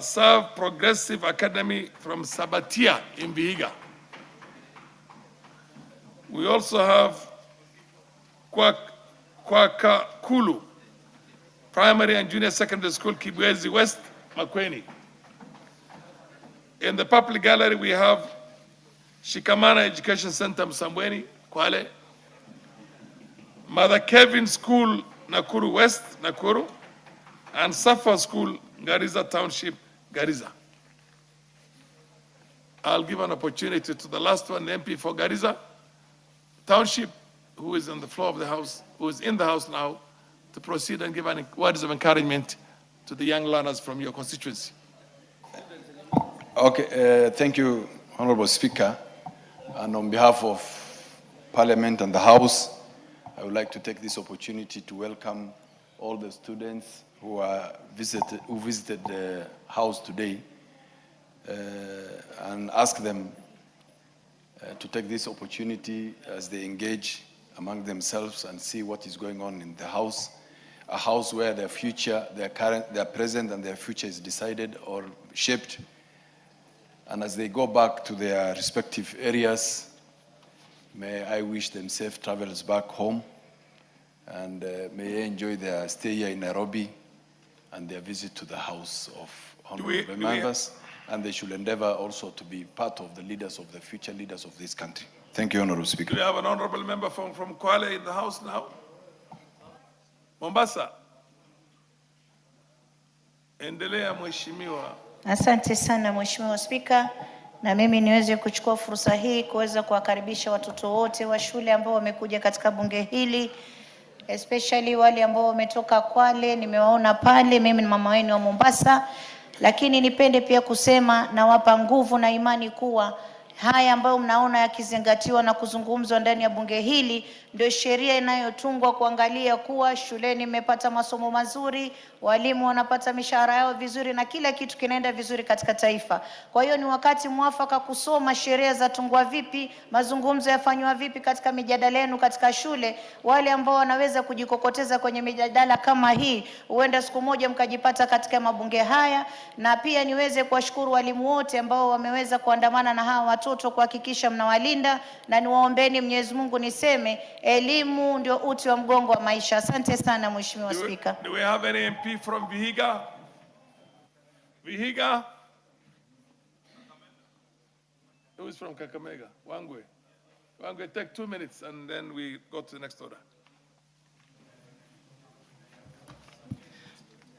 Serve Progressive Academy from Sabatia in Vihiga. We also have Kwakakulu Primary and Junior Secondary School, Kibwezi West, Makwiny. In the public gallery, we have Shikamana Education Center, Msambweni, Kwale. Mother Kevin School, Nakuru West, Nakuru. And Safa School, Garissa Township, Garissa. I'll give an opportunity to the last one, the MP for Garissa Township, who is on the floor of the House, who is in the House now, to proceed and give words of encouragement to the young learners from your constituency. Okay, thank you, Honorable Speaker. And on behalf of Parliament and the House, I would like to take this opportunity to welcome all the students who visited the House today and ask them to take this opportunity as they engage among themselves and see what is going on in the House, a House where their future, their present and their future is decided or shaped. And as they go back to their respective areas, may I wish them safe travels back home, and may they enjoy their stay here in Nairobi and their visit to the House of Honorable Members, and they should endeavor also to be part of the leaders of the future leaders of this country. Thank you, Honorable Speaker. Do we have an honorable member from Kwale in the House now? Mombasa. Endelea mheshimiwa. Asante sana Mheshimiwa Spika, na mimi niweze kuchukua fursa hii kuweza kuwakaribisha watoto wote wa shule ambao wamekuja katika bunge hili, especially wale ambao wametoka Kwale, nimewaona pale, mimi ni mama wenu wa Mombasa, lakini nipende pia kusema na wapa nguvu na imani kuwa haya ambayo mnaona yakizingatiwa na kuzungumzwa ndani ya bunge hili ndio sheria inayotungwa kuangalia kuwa shuleni mmepata masomo mazuri, walimu wanapata mishahara yao vizuri na kila kitu kinaenda vizuri katika taifa. Kwa hiyo ni wakati mwafaka kusoma sheria za tungwa vipi, mazungumzo yafanywa vipi katika mijadala yenu katika shule. Wale ambao wanaweza kujikokoteza kwenye mijadala kama hii, huenda siku moja mkajipata katika mabunge haya. Na pia niweze kuwashukuru walimu wote ambao wameweza kuandamana na hawa watoto kuhakikisha mnawalinda, na niwaombeni Mwenyezi Mungu niseme elimu ndio uti wa mgongo wa maisha. Asante sana Mheshimiwa Spika. Do we have any MP from Vihiga? Vihiga? Who is from Kakamega? Wangwe. Wangwe, take 2 minutes and then we go to the next order.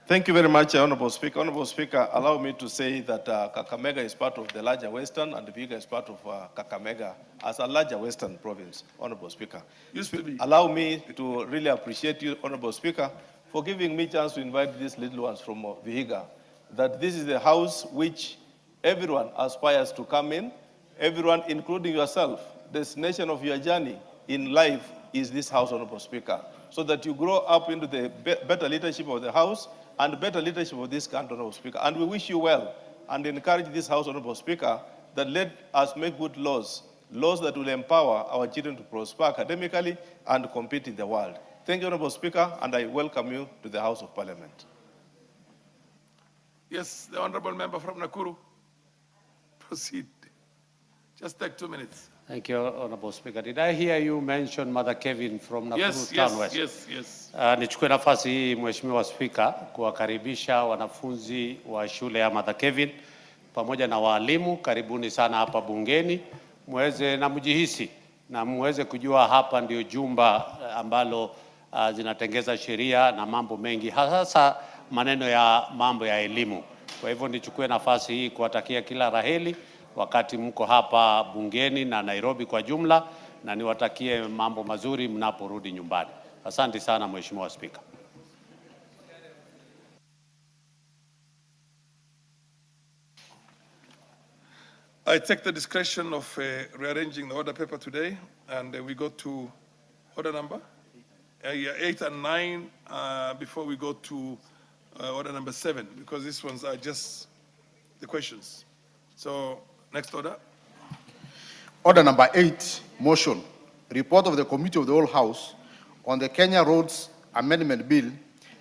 Thank you very much, Honorable Speaker. Honorable Speaker, allow me to say that Kakamega is part of the larger Western and Vihiga is part of Kakamega as a larger Western province, Honorable Speaker. Used to be. Allow me to really appreciate you, Honorable Speaker, for giving me a chance to invite these little ones from Vihiga, that this is the house which everyone aspires to come in, everyone, including yourself. The destination of your journey in life is this house, Honorable Speaker, so that you grow up into the better leadership of the house and better leadership of this country, Honorable Speaker. And we wish you well and encourage this House, Honorable Speaker, that let us make good laws that will empower our children to prosper academically and compete in the world. Thank you, Honorable Speaker, and I welcome you to the House of Parliament. Yes, the honorable member from Nakuru. Proceed. Just take 2 minutes. Thank you, Honorable Speaker. Did I hear you mention Mother Kevin from Nakuru Town West? Yes. Nichukue nafasi hii Mheshimiwa Spika kuwakaribisha wanafunzi wa shule ya Mother Kevin pamoja na walimu. Karibuni sana hapa bungeni, muweze na mjihisi na muweze kujua hapa ndio jumba ambalo zinatengeza sheria na mambo mengi, hasa maneno ya mambo ya elimu. Kwa hivyo nichukue nafasi hii kuwatakia kila raheli wakati mko hapa bungeni na Nairobi kwa jumla, na niwatakie mambo mazuri mnaporudi nyumbani. Asante sana Mheshimiwa Spika. I take the discretion of rearranging the order paper today, and we go to order number 8 and 9 before we go to order number 7, because these ones are just the questions. So, next order. Order number 8, motion. Report of the Committee of the Whole House on the Kenya Roads Amendment Bill,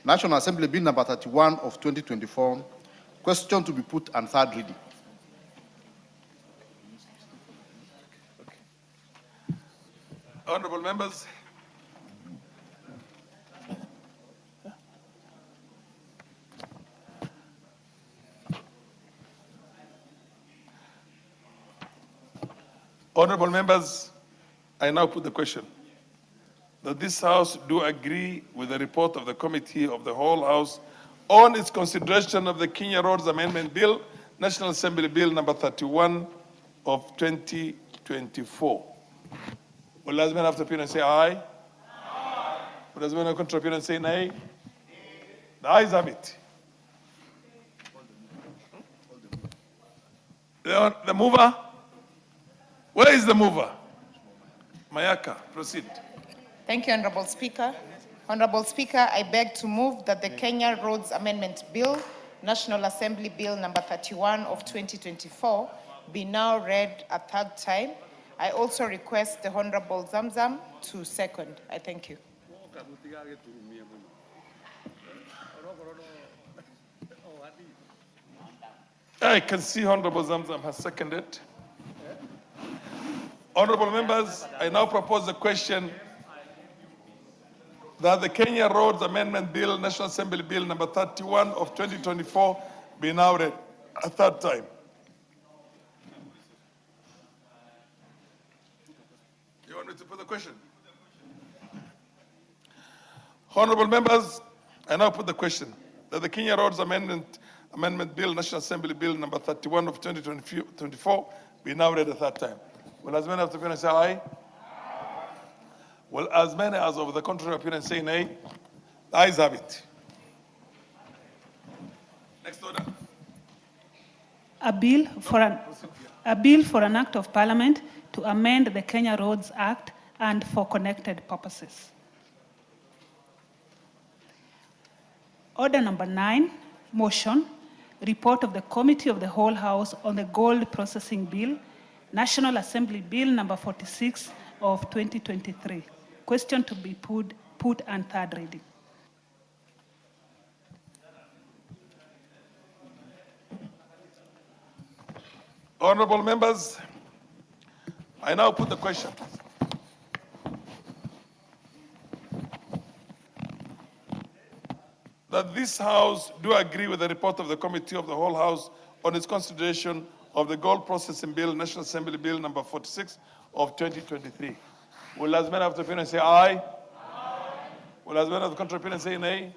National Assembly Bill number 31 of 2024, question to be put on third reading. Honorable members. Honorable members, I now put the question that this House do agree with the report of the Committee of the Whole House on its consideration of the Kenya Roads Amendment Bill, National Assembly Bill number 31 of 2024. Will last man have to appear and say aye? Aye. Will last man have to appear and say nay? The ayes have it. The mover? Where is the mover? Mayaka, proceed. Thank you, Honorable Speaker. Honorable Speaker, I beg to move that the Kenya Roads Amendment Bill, National Assembly Bill number 31 of 2024, be now read a third time. I also request the Honorable Zamzam to second. I thank you. I can see Honorable Zamzam has seconded. Honorable members, I now propose the question that the Kenya Roads Amendment Bill, National Assembly Bill number 31 of 2024 be now read a third time. You want me to put the question? Honorable members, I now put the question that the Kenya Roads Amendment Bill, National Assembly Bill number 31 of 2024 be now read a third time. Will as many of the opinion say aye? Will as many as of the contrary opinion say nay? The ayes have it. Next order. A bill for an act of parliament to amend the Kenya Roads Act and for connected purposes. Order number 9, motion, report of the Committee of the Whole House on the Gold Processing Bill, National Assembly Bill number 46 of 2023. Question to be put and third reading. Honorable members, I now put the question. That this House do agree with the report of the Committee of the Whole House on its consideration of the Gold Processing Bill, National Assembly Bill number 46 of 2023. Will as many of the opinion say aye? Aye. Will as many of the contrary opinion say nay?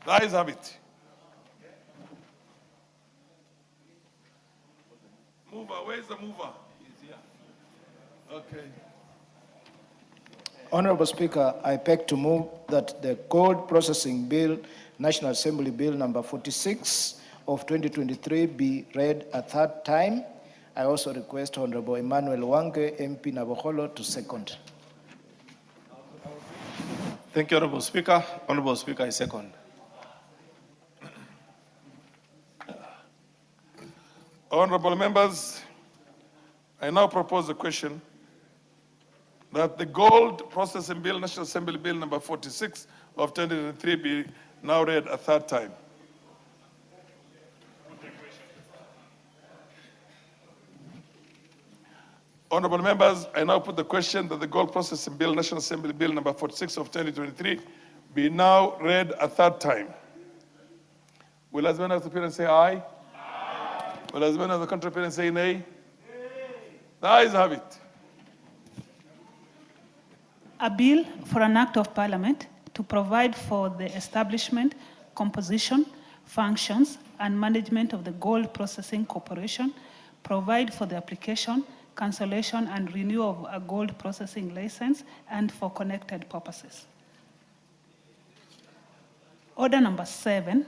The ayes have it. Mover, where's the mover? He's here. Okay. Honorable Speaker, I beg to move that the Gold Processing Bill, National Assembly Bill number 46 of 2023 be read a third time. I also request Honorable Emmanuel Wange, MP Navakholo, to second. Thank you, Honorable Speaker. Honorable Speaker, I second. Honorable members, I now propose the question that the Gold Processing Bill, National Assembly Bill number 46 of 2023 be now read a third time. Honorable members, I now put the question that the Gold Processing Bill, National Assembly Bill number 46 of 2023 be now read a third time. Will as many of the parents say aye? Aye. Will as many of the contrary parents say nay? Nay. The ayes have it. A bill for an act of parliament to provide for the establishment, composition, functions, and management of the Gold Processing Corporation, provide for the application, cancellation, and renewal of a gold processing license, and for connected purposes. Order number 7,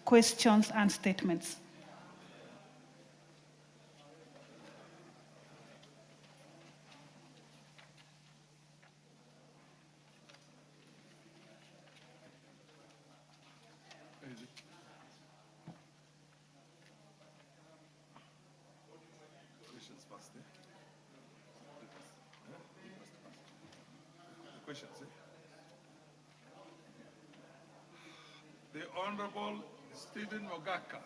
questions and statements. The Honorable Stephen Mogaka.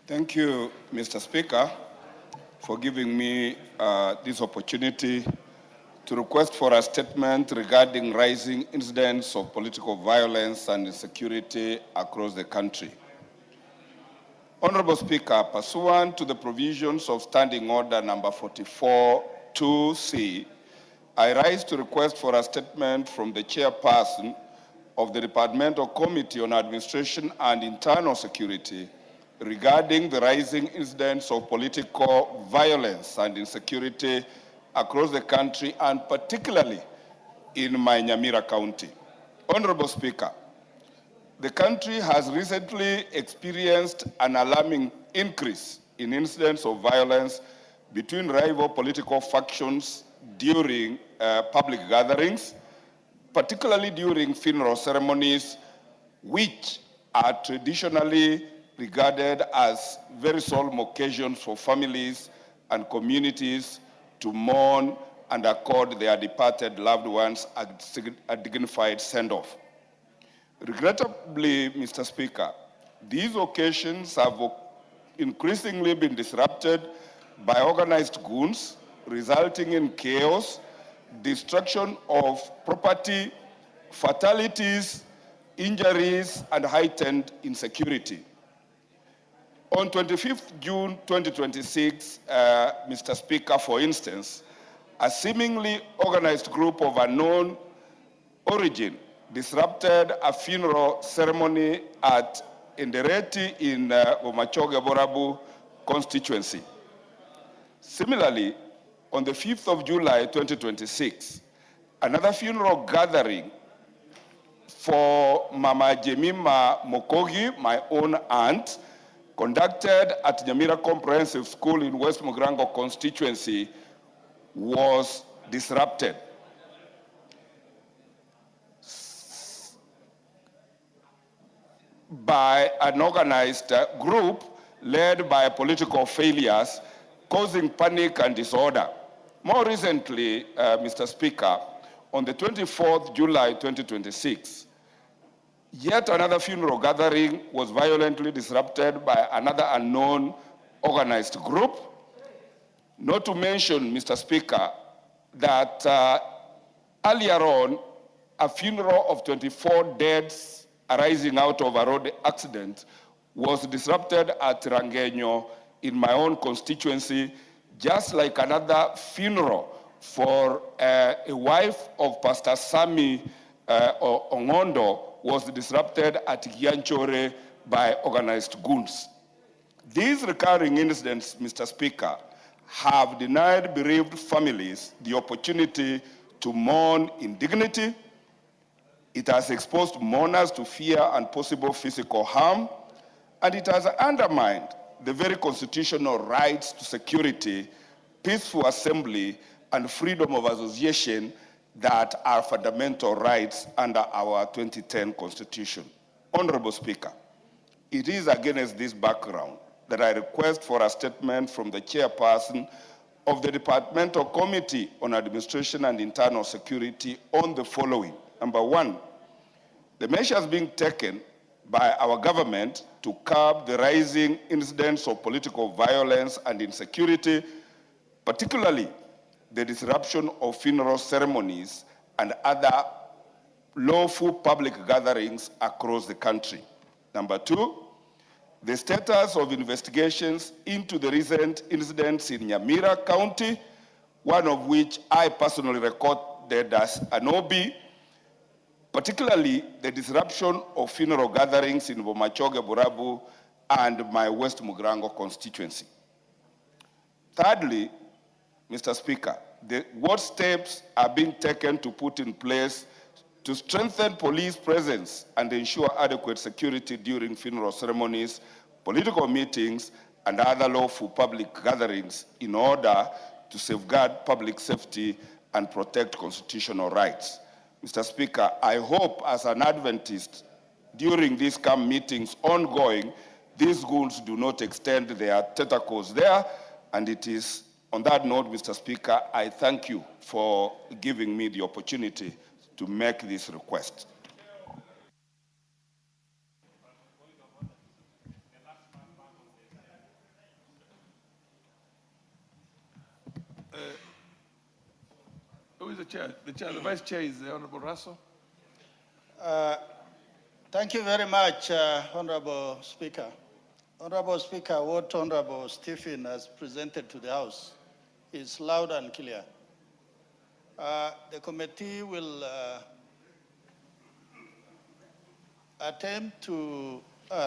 Thank you, Mr. Speaker, for giving me this opportunity to request for a statement regarding rising incidents of political violence and insecurity across the country. Honorable Speaker, pursuant to the provisions of Standing Order number 44-2C, I rise to request for a statement from the chairperson of the Departmental Committee on Administration and Internal Security regarding the rising incidents of political violence and insecurity across the country, and particularly in my Nyamira County. Honorable Speaker, the country has recently experienced an alarming increase in incidents of violence between rival political factions during public gatherings, particularly during funeral ceremonies, which are traditionally regarded as very solemn occasions for families and communities to mourn and accord their departed loved ones a dignified send-off. Regrettably, Mr. Speaker, these occasions have increasingly been disrupted by organized goons resulting in chaos, destruction of property, fatalities, injuries, and heightened insecurity. On 25th June 2026, Mr. Speaker, for instance, a seemingly organized group of unknown origin disrupted a funeral ceremony at Indereti in Bomachoge Borabu constituency. Similarly, on the 5th of July 2026, another funeral gathering for Mama Jemima Mokogi, my own aunt, conducted at Nyamira Comprehensive School in West Mugrango constituency was disrupted. By an organized group led by political failures, causing panic and disorder. More recently, Mr. Speaker, on the 24th July 2026, yet another funeral gathering was violently disrupted by another unknown organized group. Not to mention, Mr. Speaker, that earlier on, a funeral of 24 deaths arising out of a road accident was disrupted at Rangenyo in my own constituency, just like another funeral for a wife of Pastor Sami Ongondo was disrupted at Gianchore by organized goons. These recurring incidents, Mr. Speaker, have denied bereaved families the opportunity to mourn in dignity. It has exposed mourners to fear and possible physical harm, and it has undermined the very constitutional rights to security, peaceful assembly, and freedom of association that are fundamental rights under our 2010 Constitution. Honorable Speaker, it is against this background that I request for a statement from the chairperson of the Departmental Committee on Administration and Internal Security on the following. Number one, the measures being taken by our government to curb the rising incidents of political violence and insecurity, particularly the disruption of funeral ceremonies and other lawful public gatherings across the country. Number two, the status of investigations into the recent incidents in Nyamira County, one of which I personally recorded as an OB, particularly the disruption of funeral gatherings in Bomachoge, Borabu, and my West Mugrango constituency. Thirdly, Mr. Speaker, what steps are being taken to put in place to strengthen police presence and ensure adequate security during funeral ceremonies, political meetings, and other lawful public gatherings in order to safeguard public safety and protect constitutional rights? Mr. Speaker, I hope as an Adventist, during these camp meetings ongoing, these goons do not extend their tentacles there. And it is on that note, Mr. Speaker, I thank you for giving me the opportunity to make this request. Who is the chair? The vice chair is the Honorable Russell. Thank you very much, Honorable Speaker. Honorable Speaker, what Honorable Stephen has presented to the House is loud and clear. The committee will attempt to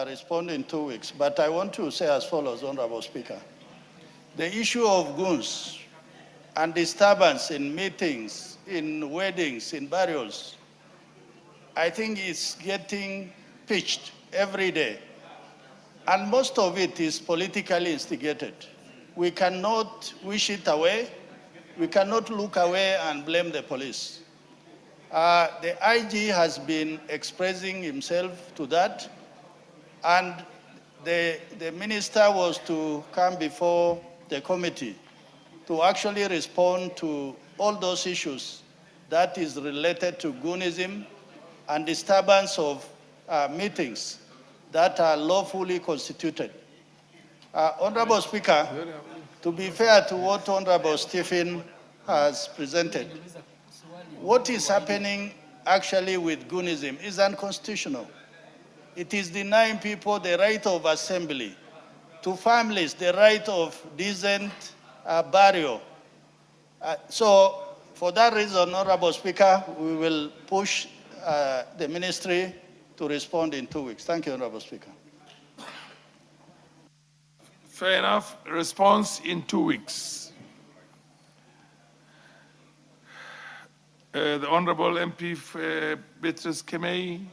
respond in 2 weeks, but I want to say as follows, Honorable Speaker. The issue of goons and disturbance in meetings, in weddings, in burials, I think is getting pitched every day. And most of it is politically instigated. We cannot wish it away. We cannot look away and blame the police. The IG has been expressing himself to that, and the minister was to come before the committee to actually respond to all those issues that is related to goonism and disturbance of meetings that are lawfully constituted. Honorable Speaker, to be fair to what Honorable Stephen has presented, what is happening actually with Goonism is unconstitutional. It is denying people the right of assembly, to families the right of decent burial. So for that reason, Honorable Speaker, we will push the ministry to respond in 2 weeks. Thank you, Honorable Speaker. Fair enough. Response in 2 weeks. The Honorable MP Beatrice Kemei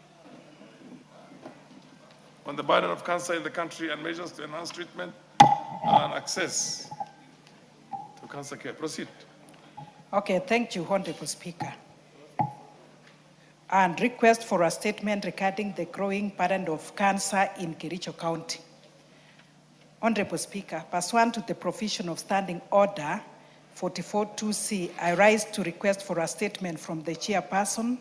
on the burden of cancer in the country and measures to enhance treatment and access to cancer care. Proceed. Okay, thank you, Honorable Speaker. And request for a statement regarding the growing burden of cancer in Kericho County. Honorable Speaker, pursuant to the provision of Standing Order 44.2c, I rise to request for a statement from the chairperson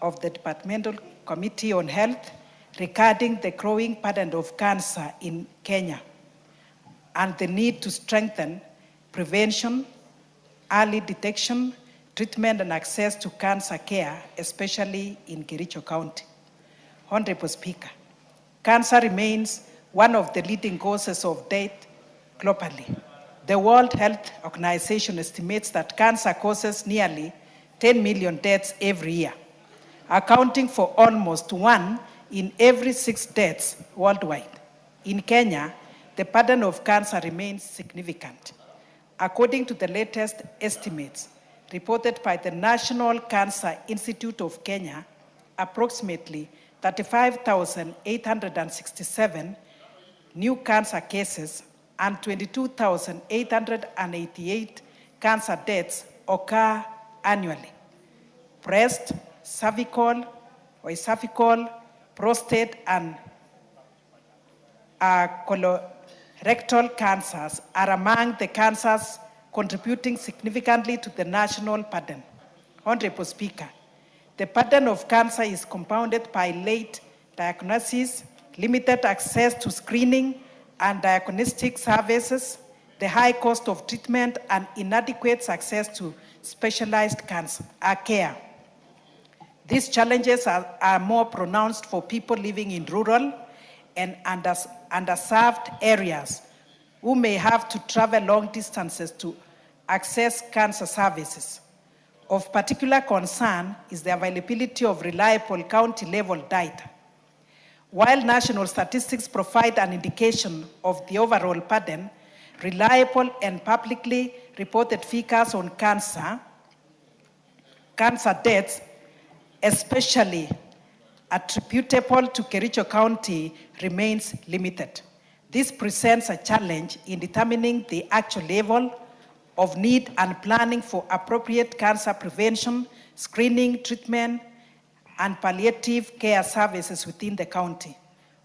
of the Departmental Committee on Health regarding the growing burden of cancer in Kenya and the need to strengthen prevention, early detection, treatment and access to cancer care, especially in Kericho County. Honorable Speaker, cancer remains one of the leading causes of death globally. The World Health Organization estimates that cancer causes nearly 10 million deaths every year, accounting for almost 1 in every 6 deaths worldwide. In Kenya, the burden of cancer remains significant. According to the latest estimates reported by the National Cancer Institute of Kenya, approximately 35,867 new cancer cases and 22,888 cancer deaths occur annually. Breast, cervical, esophageal, prostate, and colorectal cancers are among the cancers contributing significantly to the national burden. Honorable Speaker, the burden of cancer is compounded by late diagnosis, limited access to screening and diagnostic services, the high cost of treatment, and inadequate access to specialized cancer care. These challenges are more pronounced for people living in rural and underserved areas who may have to travel long distances to access cancer services. Of particular concern is the availability of reliable county-level data. While national statistics provide an indication of the overall burden, reliable and publicly reported figures on cancer deaths, especially attributable to Kericho County, remains limited. This presents a challenge in determining the actual level of need and planning for appropriate cancer prevention, screening, treatment, and palliative care services within the county.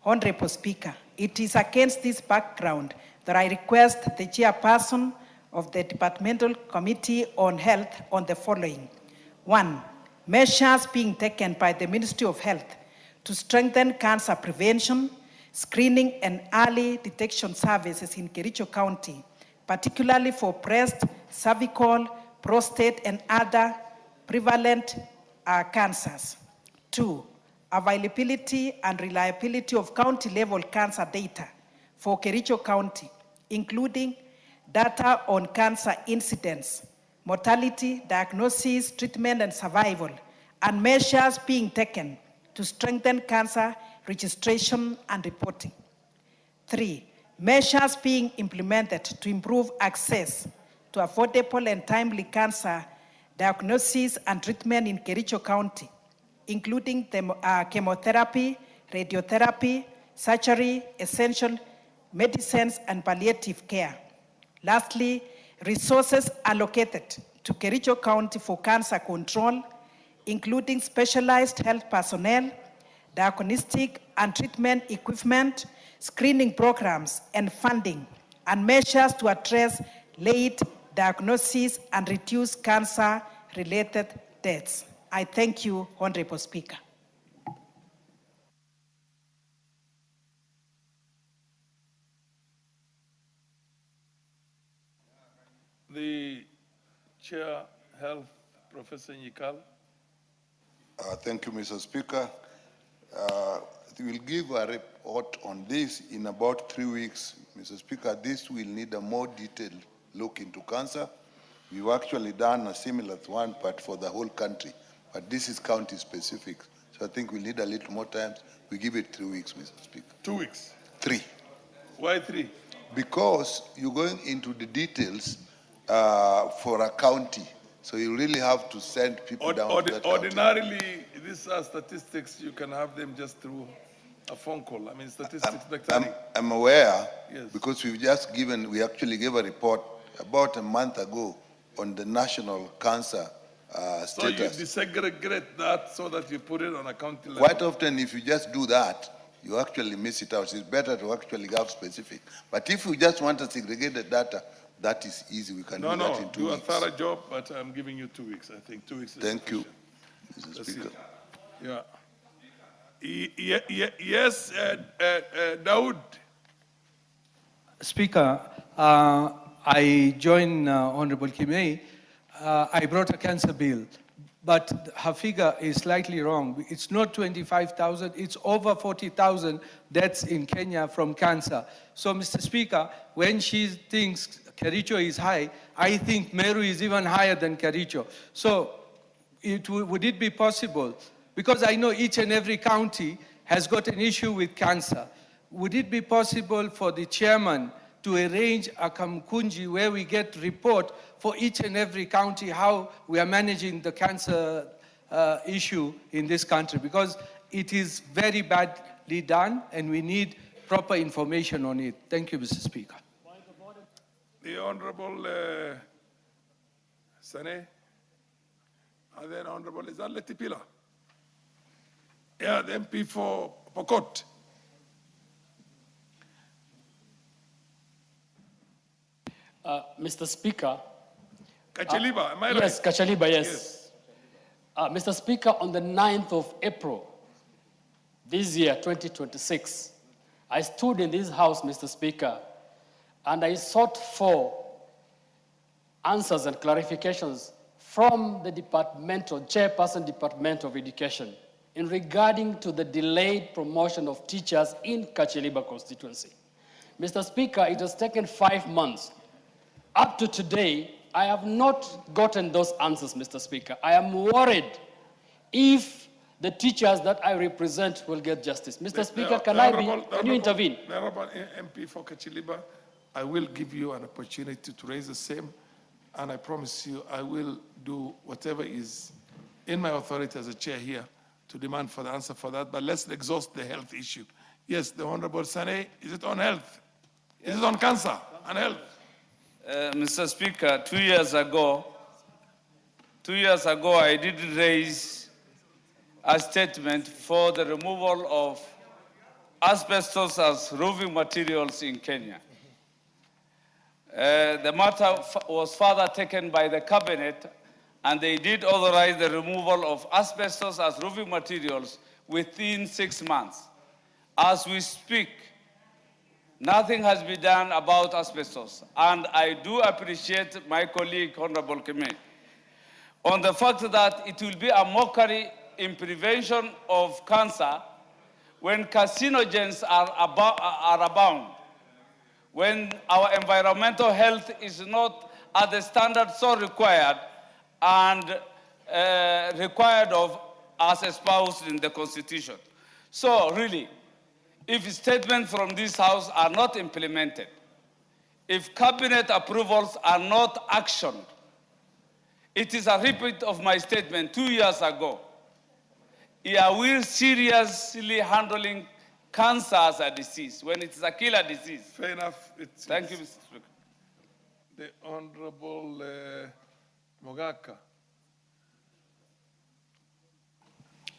Honorable Speaker, it is against this background that I request the chairperson of the Departmental Committee on Health on the following. 1, measures being taken by the Ministry of Health to strengthen cancer prevention, screening, and early detection services in Kericho County, particularly for breast, cervical, prostate, and other prevalent cancers. 2, availability and reliability of county-level cancer data for Kericho County, including data on cancer incidence, mortality, diagnosis, treatment, and survival, and measures being taken to strengthen cancer registration and reporting. 3, measures being implemented to improve access to affordable and timely cancer diagnosis and treatment in Kericho County, including chemotherapy, radiotherapy, surgery, essential medicines, and palliative care. Lastly, resources allocated to Kericho County for cancer control, including specialized health personnel, diagnostic and treatment equipment, screening programs, and funding, and measures to address late diagnosis and reduce cancer-related deaths. I thank you, Honorable Speaker. the Chair, Health, Professor Nyikal. Thank you, Mr. Speaker. We will give a report on this in about 3 weeks. Mr. Speaker, this will need a more detailed look into cancer. We've actually done a similar one, but for the whole country. But this is county specific. So I think we'll need a little more time. We give it 3 weeks, Mr. Speaker. 2 weeks? 3. Why 3? Because you're going into the details for a county. So you really have to send people down to that county. Ordinarily, these are statistics, you can have them just through a phone call. I mean, statistics. I'm aware, Yes. because we actually gave a report about a month ago on the national cancer status. So you disaggregate that so that you put it on a county level. Quite often, if you just do that, you actually miss it out. It's better to actually have specific. But if you just want to segregate the data, that is easy. We can do that in 2 weeks. Do a thorough job, but I'm giving you 2 weeks. I think 2 weeks is Thank you, sufficient. Mr. Speaker. Yeah. Yes, Daoud. Speaker, I join Honorable Kimei. I brought a cancer bill, but her figure is slightly wrong. It's not 25,000, it's over 40,000 deaths in Kenya from cancer. So, Mr. Speaker, when she thinks Kericho is high, I think Meru is even higher than Kericho. So, would it be possible, because I know each and every county has got an issue with cancer, would it be possible for the chairman to arrange a Kamkunji where we get report for each and every county how we are managing the cancer issue in this country? Because it is very badly done and we need proper information on it. Thank you, Mr. Speaker. The Honorable Sane, and then Honorable Izan Letipila. Yeah, the MP for Pokot. Mr. Speaker. Kachaliba, am I right? Yes, Kachaliba, yes. Mr. Speaker, on the 9th of April, this year, 2026, I stood in this house, Mr. Speaker, and I sought for answers and clarifications from the chairperson Department of Education in regarding to the delayed promotion of teachers in Kachaliba constituency. Mr. Speaker, it has taken 5 months. Up to today, I have not gotten those answers, Mr. Speaker. I am worried if the teachers that I represent will get justice. Mr. Speaker, can you intervene? The Honorable MP for Kachaliba, I will give you an opportunity to raise the same, and I promise you I will do whatever is in my authority as a chair here to demand for the answer for that, but let's exhaust the health issue. Yes, the Honorable Sane, is it on health? Is it on cancer and health? Mr. Speaker, 2 years ago, I did raise a statement for the removal of asbestos as roofing materials in Kenya. The matter was further taken by the cabinet, and they did authorize the removal of asbestos as roofing materials within 6 months. As we speak, nothing has been done about asbestos, and I do appreciate my colleague, Honorable Kimei, on the fact that it will be a mockery in prevention of cancer when carcinogens are abound, when our environmental health is not at the standard so required and required of as espoused in the Constitution. So really, if statements from this House are not implemented, if cabinet approvals are not actioned, it is a repeat of my statement 2 years ago. Are we seriously handling cancer as a disease when it is a killer disease? Fair enough. Thank you, Mr. Speaker. The Honorable Mogaka.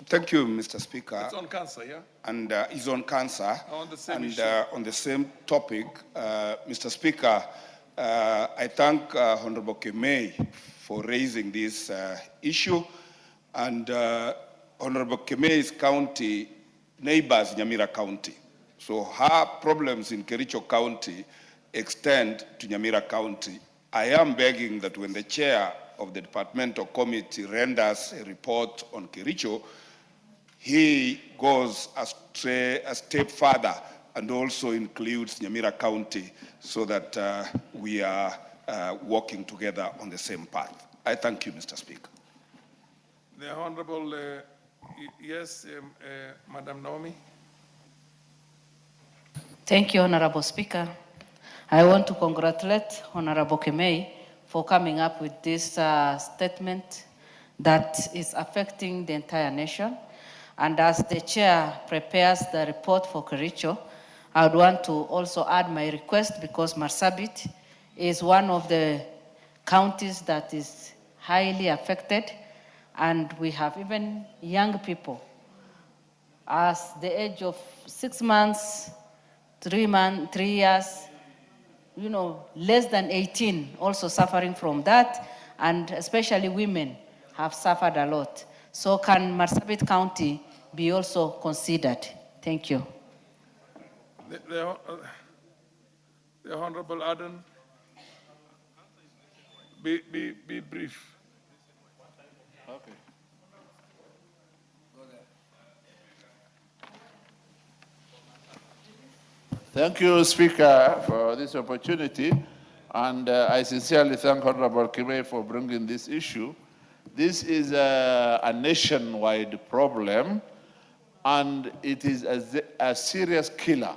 Thank you, Mr. Speaker. It's on cancer, yeah? And it's on cancer. On the same and issue. On the same topic, Mr. Speaker, I thank Honorable Kimei for raising this issue. And Honorable Kimei's county neighbors Nyamira County. So her problems in Kericho County extend to Nyamira County I am begging that when the chair of the departmental committee renders a report on Kericho, he goes a step further and also includes Nyamira County so that we are working together on the same path. I thank you, Mr. Speaker. The Honorable, yes, Madam Naomi. Thank you, Honorable Speaker. I want to congratulate Honorable Kimei for coming up with this statement that is affecting the entire nation. And as the chair prepares the report for Kericho, I would want to also add my request because Marsabit is one of the counties that is highly affected, and we have even young people as the age of 6 months, 3 years, less than 18 also suffering from that, and especially women have suffered a lot. So can Marsabit County be also considered? Thank you. The Honorable Aden, be brief. Okay. Thank you, Speaker, for this opportunity. And I sincerely thank Honorable Kimei for bringing this issue. This is a nationwide problem, and it is a serious killer.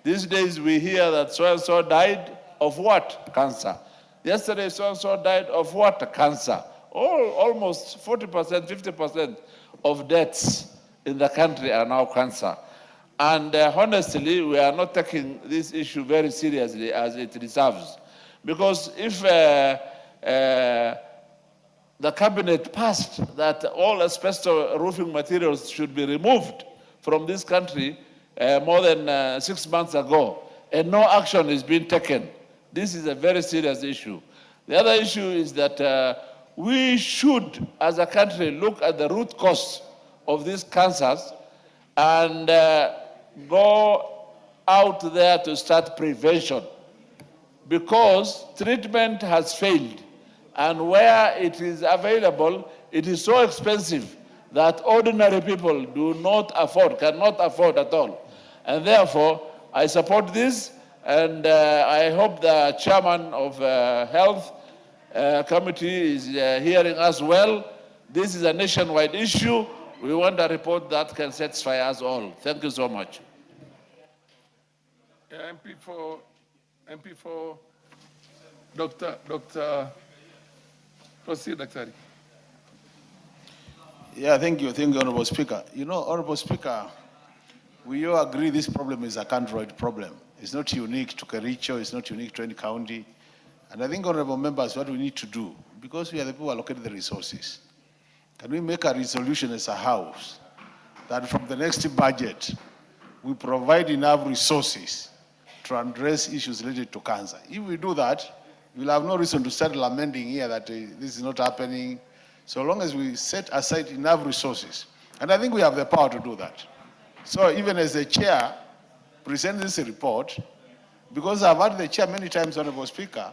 These days we hear that so-and-so died of what? Cancer. Yesterday so-and-so died of what? Cancer. Almost 40%, 50% of deaths in the country are now cancer. And honestly, we are not taking this issue very seriously as it deserves. Because if the cabinet passed that all asbestos roofing materials should be removed from this country more than 6 months ago, and no action is being taken, this is a very serious issue. The other issue is that we should, as a country, look at the root cause of these cancers and go out there to start prevention, because treatment has failed, and where it is available, it is so expensive that ordinary people cannot afford at all. And therefore, I support this, and I hope the chairman of Health Committee is hearing us well. This is a nationwide issue. We want a report that can satisfy us all. Thank you so much. MP for Dr. Proceed, Dr. Yeah, thank you, Honorable Speaker. Honorable Speaker, we all agree this problem is a countrywide problem. It's not unique to Kericho, it's not unique to any county. And I think, Honorable Members, what we need to do, because we are the people who allocate the resources, can we make a resolution as a house that from the next budget, we provide enough resources to address issues related to cancer? If we do that, we'll have no reason to start lamenting here that this is not happening, so long as we set aside enough resources. And I think we have the power to do that. So even as the chair presents this report, because I've had the chair many times, Honorable Speaker,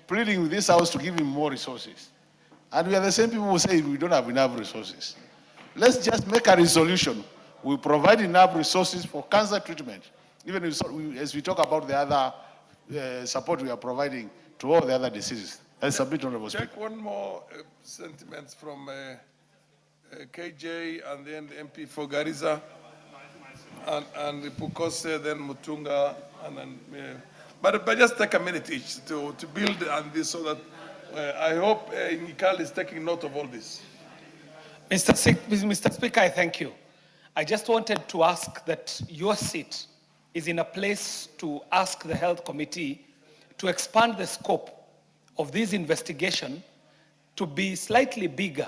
pleading with this house to give him more resources. And we are the same people who say we don't have enough resources. Let's just make a resolution. We provide enough resources for cancer treatment, even as we talk about the other support we are providing to all the other diseases. I submit, Honorable Speaker. Take one more sentiment from KJ, and then the MP for Garissa, and Pukose, then Mutunga, and then. But just take a minute each to build on this, so that I hope Nikal is taking note of all this. Mr. Speaker, I thank you. I just wanted to ask that your seat is in a place to ask the Health Committee to expand the scope of this investigation to be slightly bigger,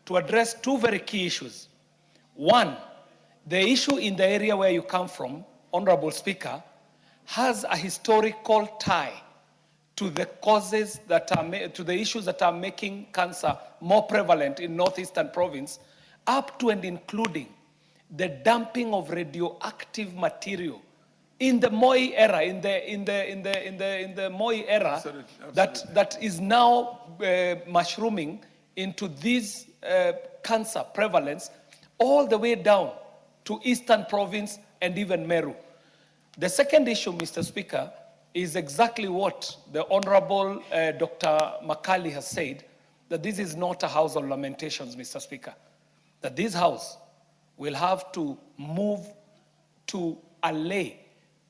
to address two very key issues. One, the issue in the area where you come from, Honorable Speaker, has a historical tie to the causes that are, to the issues that are making cancer more prevalent in Northeastern Province, up to and including the dumping of radioactive material in the Moi era, in the Moi era, Absolutely, that is now mushrooming into this cancer prevalence all the way down to Eastern Province and even Meru. The second issue, Mr. Speaker, is exactly what the Honorable Dr. Makali has said, that this is not a house of lamentations, Mr. Speaker. That this house will have to move to allay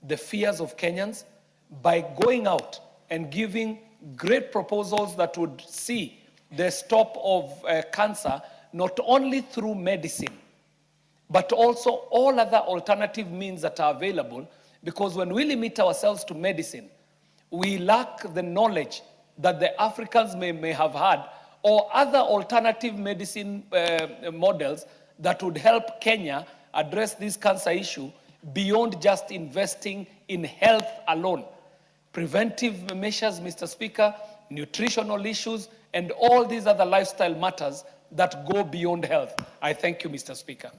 the fears of Kenyans by going out and giving great proposals that would see the stop of cancer not only through medicine, but also all other alternative means that are available, because when we limit ourselves to medicine, we lack the knowledge that the Africans may have had, or other alternative medicine models that would help Kenya address this cancer issue beyond just investing in health alone. Preventive measures, Mr. Speaker, nutritional issues, and all these other lifestyle matters that go beyond health. I thank you, Mr. Speaker.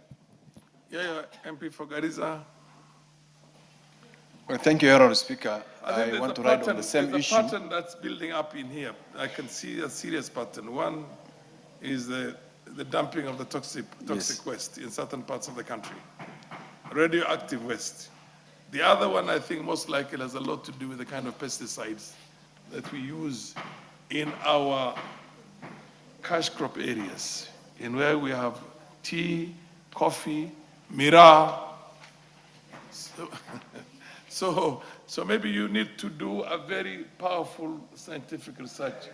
Yeah, MP for Garissa. Well, thank you, Honorable Speaker. I want to write on the same issue. There's a pattern that's building up in here. I can see a serious pattern. One is the dumping of the toxic waste in certain parts of the country, radioactive waste. The other one, I think, most likely has a lot to do with the kind of pesticides that we use in our cash crop areas, in where we have tea, coffee, miraa. So maybe you need to do a very powerful scientific research.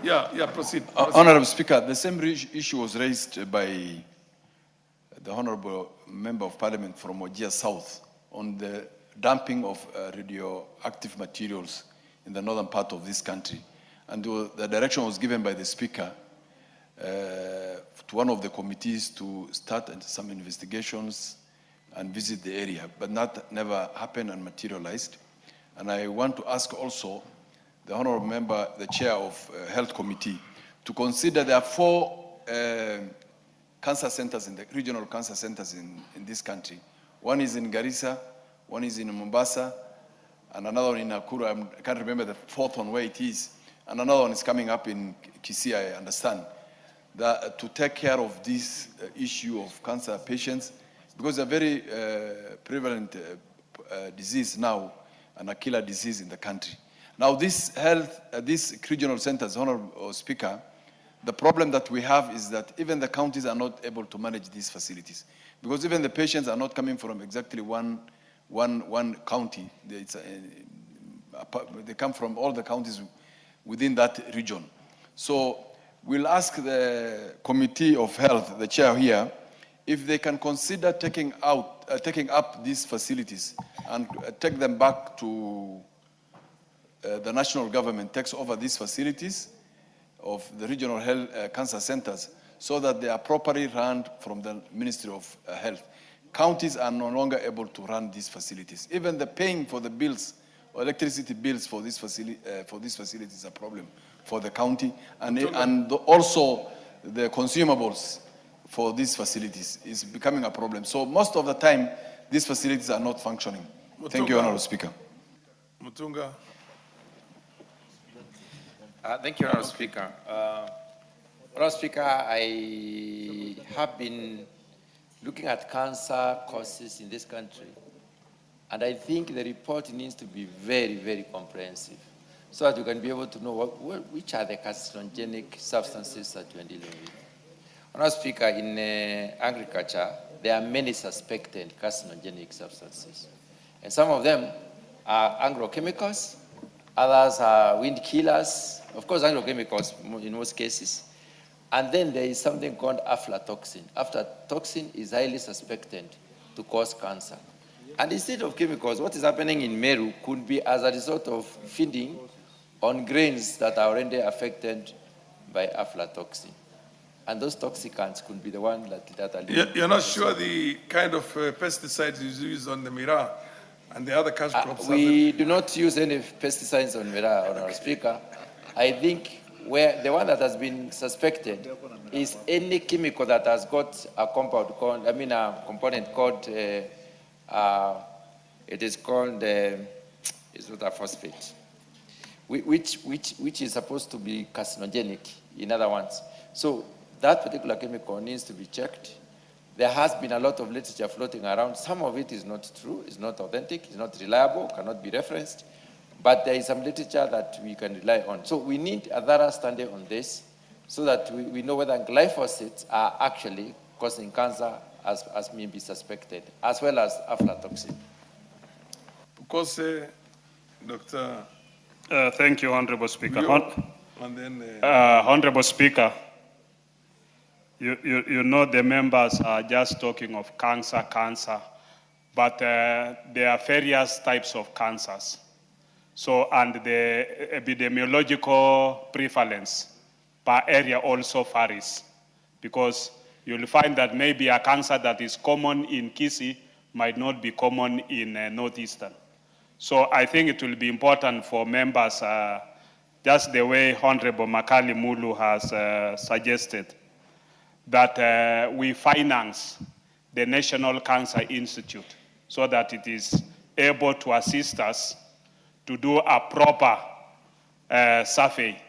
Yeah, proceed. Honorable Speaker, the same issue was raised by the Honorable Member of Parliament from Wajir South on the dumping of radioactive materials in the northern part of this country. And the direction was given by the Speaker to one of the committees to start some investigations and visit the area, but never happened and materialized. And I want to ask also the Honorable Member, the Chair of Health Committee, to consider there are 4 cancer centers, regional cancer centers in this country. One is in Garissa, one is in Mombasa, and another one in Nakuru. I can't remember the 4th one where it is. And another one is coming up in Kisii, I understand, that to take care of this issue of cancer patients, because it's a very prevalent disease now, and a killer disease in the country. Now, these regional centers, Honorable Speaker, the problem that we have is that even the counties are not able to manage these facilities, because even the patients are not coming from exactly one county. They come from all the counties within that region. So we'll ask the Committee of Health, the chair here, if they can consider taking up these facilities and take them back to the national government, takes over these facilities of the regional health cancer centers, so that they are properly run from the Ministry of Health. Counties are no longer able to run these facilities. Even the paying for the bills, or electricity bills for these facilities is a problem for the county, and also the consumables for these facilities is becoming a problem. So most of the time, these facilities are not functioning. Thank you, Honorable Speaker. Mutunga. Thank you, Honorable Speaker. Honorable Speaker, I have been looking at cancer causes in this country, and I think the report needs to be very, very comprehensive, so that you can be able to know which are the carcinogenic substances that you are dealing with. Honorable Speaker, in agriculture, there are many suspected carcinogenic substances, and some of them are agrochemicals, others are wind killers, of course agrochemicals in most cases, and then there is something called aflatoxin. Aflatoxin is highly suspected to cause cancer. And instead of chemicals, what is happening in Meru could be as a result of feeding on grains that are already affected by aflatoxin. And those toxicants could be the ones that are leading. You're not sure the kind of pesticides you use on the miraa and the other cash crops? We do not use any pesticides on miraa, Honorable Speaker. I think the one that has been suspected is any chemical that has got a component called It is called, it's not a phosphate, which is supposed to be carcinogenic, in other words. So that particular chemical needs to be checked. There has been a lot of literature floating around. Some of it is not true, it's not authentic, it's not reliable, cannot be referenced. But there is some literature that we can rely on. So we need a thorough study on this so that we know whether glyphosates are actually causing cancer as may be suspected, as well as aflatoxin. Because, Dr. Thank you, Honorable Speaker. And then, Honorable Speaker, you know the members are just talking of cancer, but there are various types of cancers. So, and the epidemiological prevalence per area also varies, because you'll find that maybe a cancer that is common in Kisii might not be common in Northeastern. So I think it will be important for members, just the way Honorable Makali Mulu has suggested, that we finance the National Cancer Institute so that it is able to assist us to do a proper survey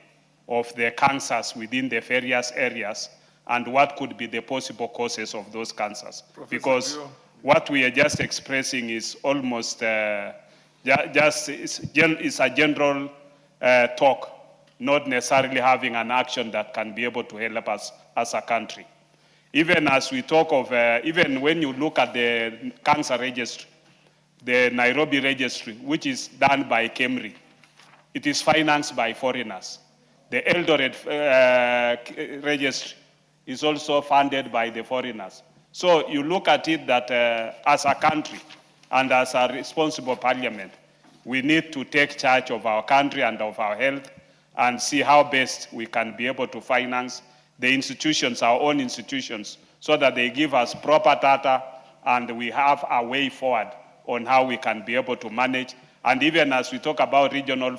of the cancers within the various areas and what could be the possible causes of those cancers. Professor Because Bio. what we are just expressing is almost it's a general talk, not necessarily having an action that can be able to help us as a country. Even as we talk of, even when you look at the cancer registry, the Nairobi registry, which is done by KEMRI, it is financed by foreigners. The Eldoret registry is also funded by the foreigners. So you look at it that as a country and as a responsible parliament, we need to take charge of our country and of our health and see how best we can be able to finance the institutions, our own institutions, so that they give us proper data and we have a way forward on how we can be able to manage. And even as we talk about regional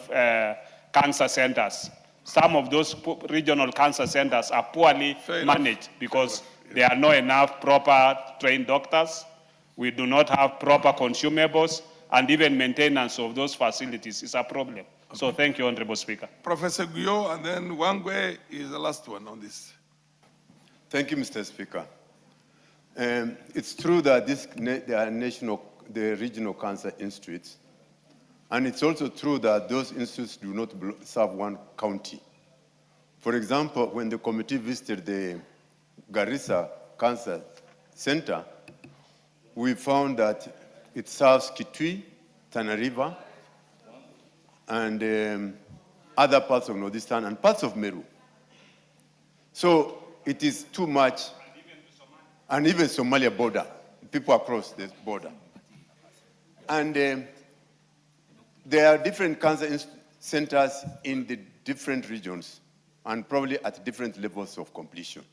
cancer centers, some of those regional cancer centers are poorly managed because there are not enough proper trained doctors. We do not have proper consumables, and even maintenance of those facilities is a problem. So thank you, Honorable Speaker. Professor Guyo, and then Wangwe is the last one on this. Thank you, Mr. Speaker. It's true that there are the regional cancer institutes, and it's also true that those institutes do not serve one county. For example, when the committee visited the Garissa Cancer Center, we found that it serves Kitui, Tana River, and other parts of Northeastern and parts of Meru. So it is too much, and even Somalia border, people across the border. And there are different cancer centers in the different regions and probably at different levels of completion.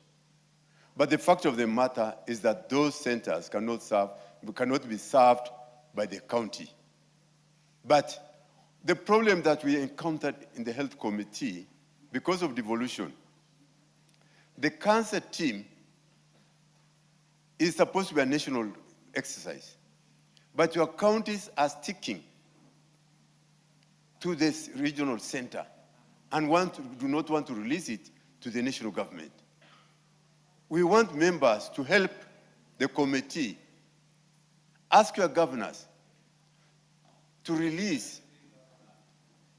But the fact of the matter is that those centers cannot be served by the county. But the problem that we encountered in the health committee, because of devolution, the cancer team is supposed to be a national exercise. But your counties are sticking to this regional center and do not want to release it to the national government. We want members to help the committee. Ask your governors to release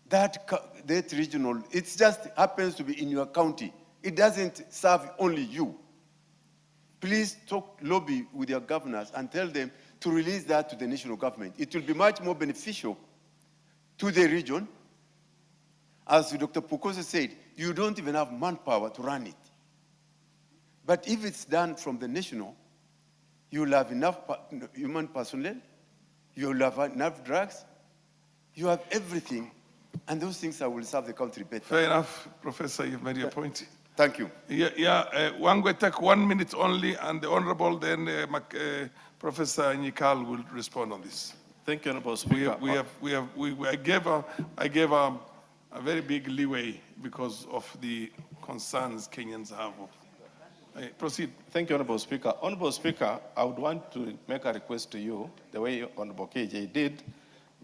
that regional. It just happens to be in your county. It doesn't serve only you. Please lobby with your governors and tell them to release that to the national government. It will be much more beneficial to the region. As Dr. Pukosa said, you don't even have manpower to run it. But if it's done from the national, you'll have enough human personnel, you'll have enough drugs, you have everything, and those things will serve the country better. Fair enough, Professor, you've made your point. Thank you. Wangwe, take 1 minute only, and the Honorable, then Professor Nyikal will respond on this. Thank you, Honorable Speaker. I gave a very big leeway because of the concerns Kenyans have of Proceed. Thank you, Honorable Speaker. Honorable Speaker, I would want to make a request to you, the way Honorable KJ did,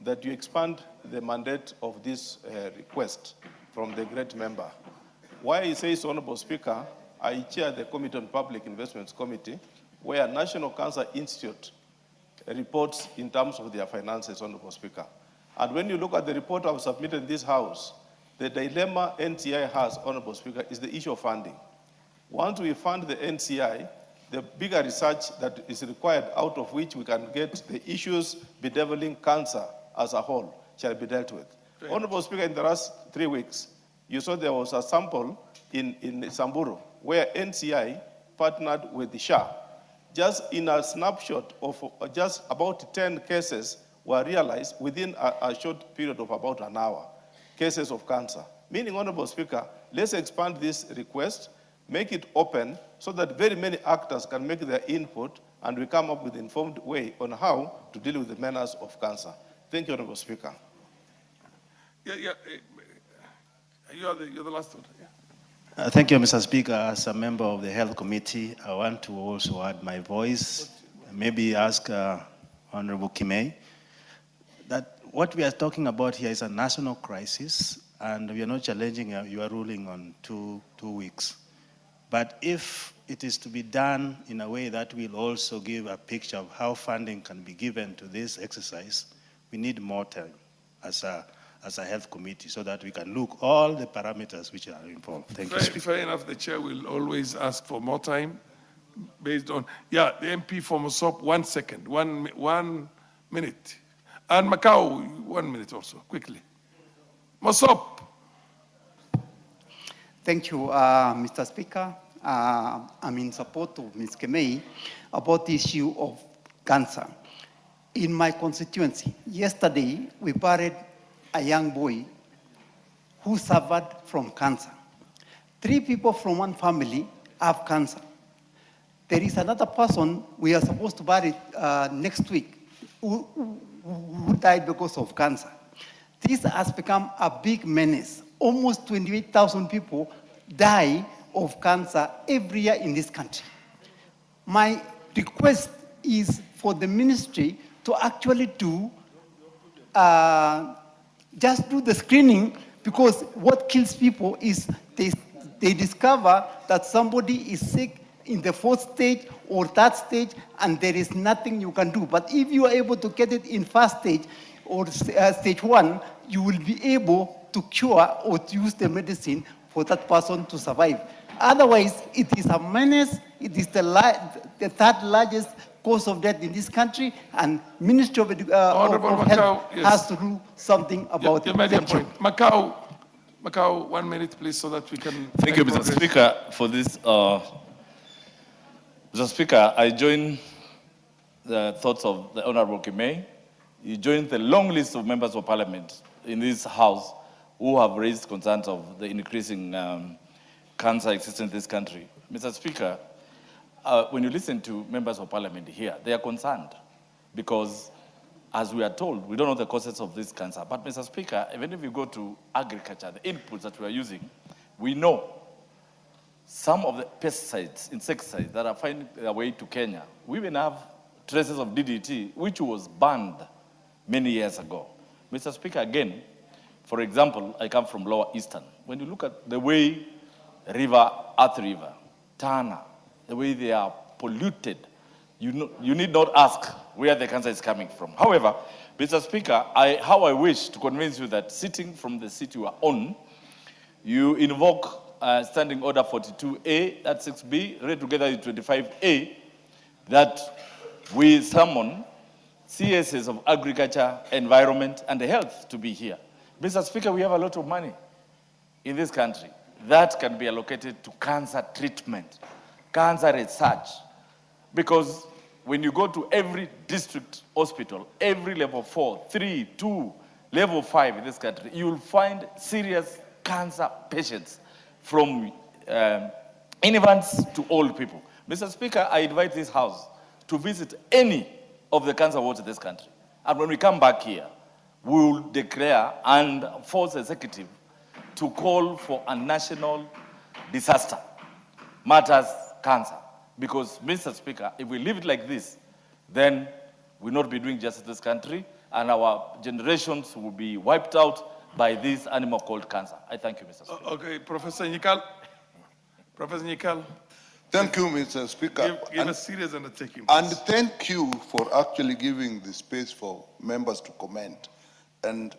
that you expand the mandate of this request from the great member. Why he says, Honorable Speaker, I chair the Committee on Public Investments Committee, where National Cancer Institute reports in terms of their finances, Honorable Speaker. And when you look at the report I've submitted in this House, the dilemma NCI has, Honorable Speaker, is the issue of funding. Once we fund the NCI, the bigger research that is required, out of which we can get the issues bedeviling cancer as a whole, shall be dealt with. Honorable Speaker, in the last 3 weeks, you saw there was a sample in Samburu where NCI partnered with the SHA. Just in a snapshot of just about 10 cases were realized within a short period of about an hour, cases of cancer. Meaning, Honorable Speaker, let's expand this request, make it open so that very many actors can make their input and we come up with an informed way on how to deal with the menace of cancer. Thank you, Honorable Speaker. You're the last one. Yeah. Thank you, Mr. Speaker. As a member of the Health Committee, I want to also add my voice, maybe ask Honorable Kimei, that what we are talking about here is a national crisis, and we are not challenging your ruling on two weeks. But if it is to be done in a way that will also give a picture of how funding can be given to this exercise, we need more time as a health committee so that we can look all the parameters which are involved. Thank you, Speaker. Fair enough, the chair will always ask for more time based on, the MP for Mosop, 1 second, 1 minute. And Macau, 1 minute also, quickly. Mosop. Thank you, Mr. Speaker. I'm in support of Ms. Kemei about the issue of cancer. In my constituency, yesterday we buried a young boy who suffered from cancer. 3 people from one family have cancer. There is another person we are supposed to bury next week who died because of cancer. This has become a big menace. Almost 28,000 people die of cancer every year in this country. My request is for the ministry to actually just do the screening, because what kills people is they discover that somebody is sick in the 4th stage or 3rd stage and there is nothing you can do. But if you are able to get it in 1st stage or stage 1, you will be able to cure or to use the medicine for that person to survive. Otherwise, it is a menace. It is the 3rd largest cause of death in this country, and Ministry of Health has to do something about it. Thank you. Macau, 1 minute, please, so that we can... Thank you, Mr. Speaker, for this. Mr. Speaker, I join the thoughts of the Honorable Kimei. You join the long list of members of parliament in this House who have raised concerns of the increasing cancer existing in this country. Mr. Speaker, when you listen to members of parliament here, they are concerned because, as we are told, we don't know the causes of this cancer. But, Mr. Speaker, even if you go to agriculture, the inputs that we are using, we know some of the pesticides, insecticides that are finding their way to Kenya, we even have traces of DDT, which was banned many years ago. Mr. Speaker, again, for example, I come from Lower Eastern. When you look at the way Earth River, Tana, the way they are polluted, you need not ask where the cancer is coming from. However, Mr. Speaker, how I wish to convince you that sitting from the seat you are on, you invoke Standing Order 42A, that's 6B, read together with 25A, that we summon CSs of agriculture, environment, and health to be here. Mr. Speaker, we have a lot of money in this country that can be allocated to cancer treatment, cancer research, because when you go to every district hospital, every level 4, 3, 2, level 5 in this country, you will find serious cancer patients from infants to old people. Mr. Speaker, I invite this House to visit any of the cancer wards in this country. And when we come back here, we will declare and force the executive to call for a national disaster. Matters cancer. Because, Mr. Speaker, if we leave it like this, then we'll not be doing justice to this country, and our generations will be wiped out by this animal called cancer. I thank you, Mr. Speaker. Okay, Professor Nyikal. Professor Nyikal. Thank you, Mr. Speaker. Give a serious undertaking. And thank you for actually giving the space for members to comment. And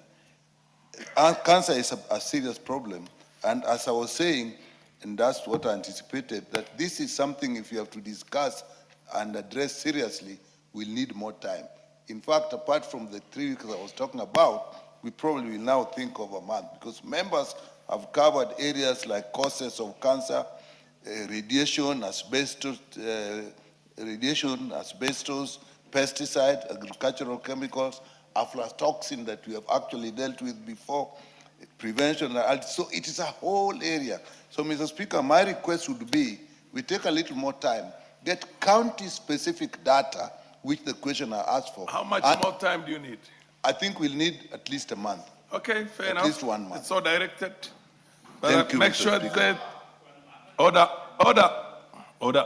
cancer is a serious problem. And as I was saying, and that's what I anticipated, that this is something if you have to discuss and address seriously, we'll need more time. In fact, apart from the 3 weeks I was talking about, we probably will now think of a month, because members have covered areas like causes of cancer, radiation, asbestos, pesticide, agricultural chemicals, aflatoxin that we have actually dealt with before, prevention. So it is a whole area. So, Mr. Speaker, my request would be, we take a little more time, get county-specific data, which the questioner asked for. How much more time do you need? I think we'll need at least a month. Okay, fair enough. At least 1 month. It's so directed. But Thank you, make Mr. sure Speaker. that order.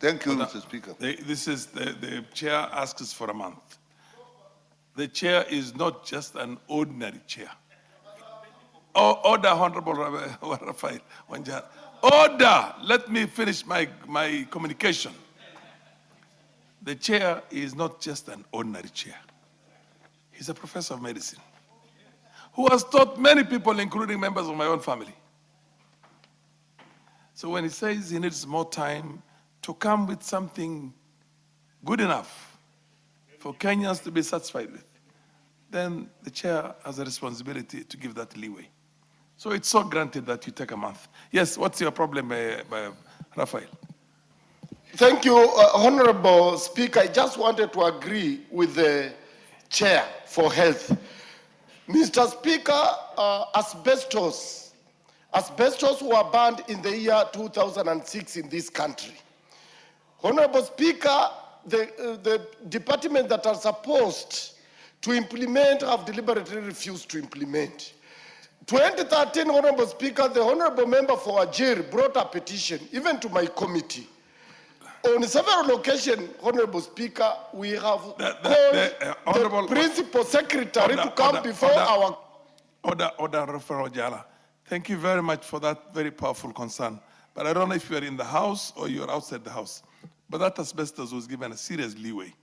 Thank you, Mr. Speaker. This is the chair asks for a month. The chair is not just an ordinary chair. Order, Honorable Rafael. Order. Let me finish my communication. The chair is not just an ordinary chair. He's a professor of medicine who has taught many people, including members of my own family. So when he says he needs more time to come with something good enough for Kenyans to be satisfied with, then the chair has a responsibility to give that leeway. So it's so granted that you take a month. Yes, what's your problem, Rafael? Thank you, Honorable Speaker. I just wanted to agree with the Chair for Health. Mr. Speaker, asbestos were banned in the year 2006 in this country. Honorable Speaker, the department that are supposed to implement have deliberately refused to implement. 2013, Honorable Speaker, the Honorable Member for Ajir brought a petition, even to my committee. On several occasions, Honorable Speaker, we have called the Principal Secretary to come before our... Order, Rafael Ojala. Thank you very much for that very powerful concern. But I don't know if you're in the House or you're outside the House. But that asbestos was given a serious leeway.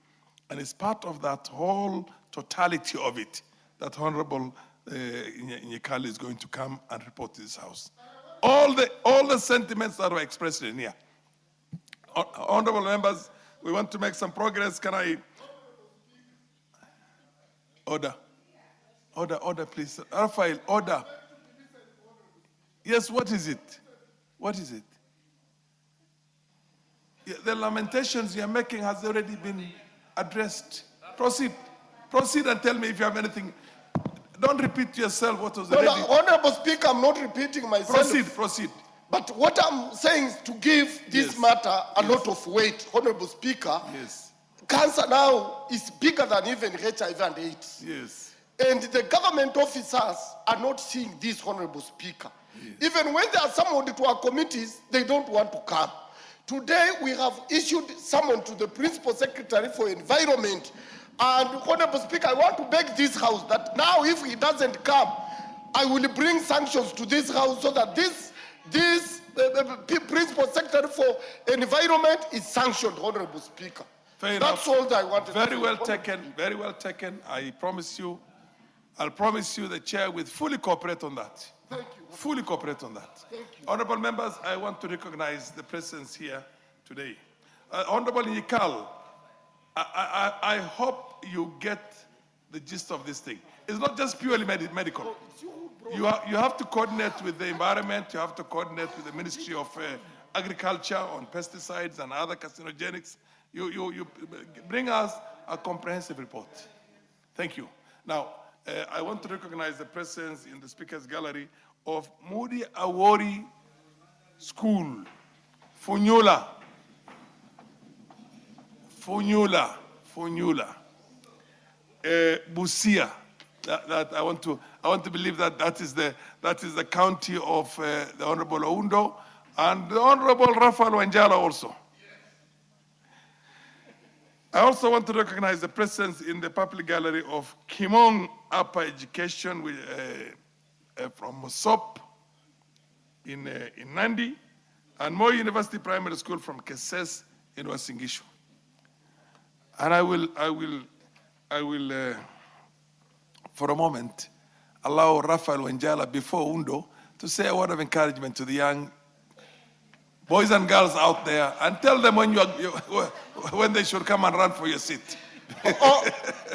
And it's part of that whole totality of it that Honorable Nyikal is going to come and report to this House. All the sentiments that were expressed in here. Honorable members, we want to make some progress. Can I? Order, please. Rafael, order. Yes, what is it? What is it? Yeah, the lamentations you're making has already been addressed. Proceed and tell me if you have anything. Don't repeat yourself what was already. Honorable Speaker, I'm not repeating myself. Proceed. But what I'm saying is to give this matter a lot of weight, Honorable Speaker. Yes. Cancer now is bigger than even HIV and AIDS. Yes. And the government officers are not seeing this, Honorable Speaker. Yes. Even when they are summoned to our committees, they don't want to come. Today, we have issued summons to the Principal Secretary for Environment. And Honorable Speaker, I want to beg this House that now if he doesn't come, I will bring sanctions to this House so that this Principal Secretary for Environment is sanctioned, Honorable Speaker. That's all that I wanted to say. Very well taken. I'll promise you the chair will fully cooperate on that. Thank you. Fully cooperate on that. Thank you. Honorable members, I want to recognize the presence here today. Honorable Nyikal, I hope you get the gist of this thing. It's not just purely medical. You have to coordinate with the environment. You have to coordinate with the Ministry of Agriculture on pesticides and other carcinogenics. You bring us a comprehensive report. Thank you. Now, I want to recognize the presence in the Speaker's Gallery of Moody Awori School, Funyula. Busia. That I want to believe that is the county of the Honorable Oundo, And the Honorable Raphael Wanjala also. I also want to recognize the presence in the public gallery of Kimong Upper Education from Mosop in Nandi, and Moi University Primary School from Keses in Uasin Gishu. And I will, for a moment, allow Raphael Wanjala before Undo to say a word of encouragement to the young boys and girls out there, and tell them when they should come and run for your seat.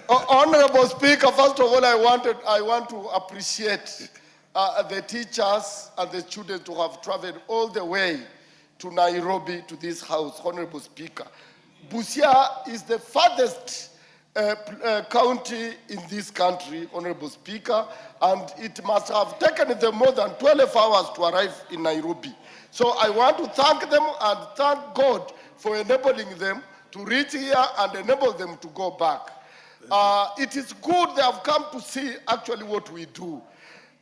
Honorable Speaker, first of all, I want to appreciate the teachers and the students who have traveled all the way to Nairobi to this house. Honorable Speaker, Busia is the farthest county in this country, Honorable Speaker, and it must have taken them more than 12 hours to arrive in Nairobi. So I want to thank them and thank God for enabling them to reach here and enable them to go back. It is good they have come to see actually what we do.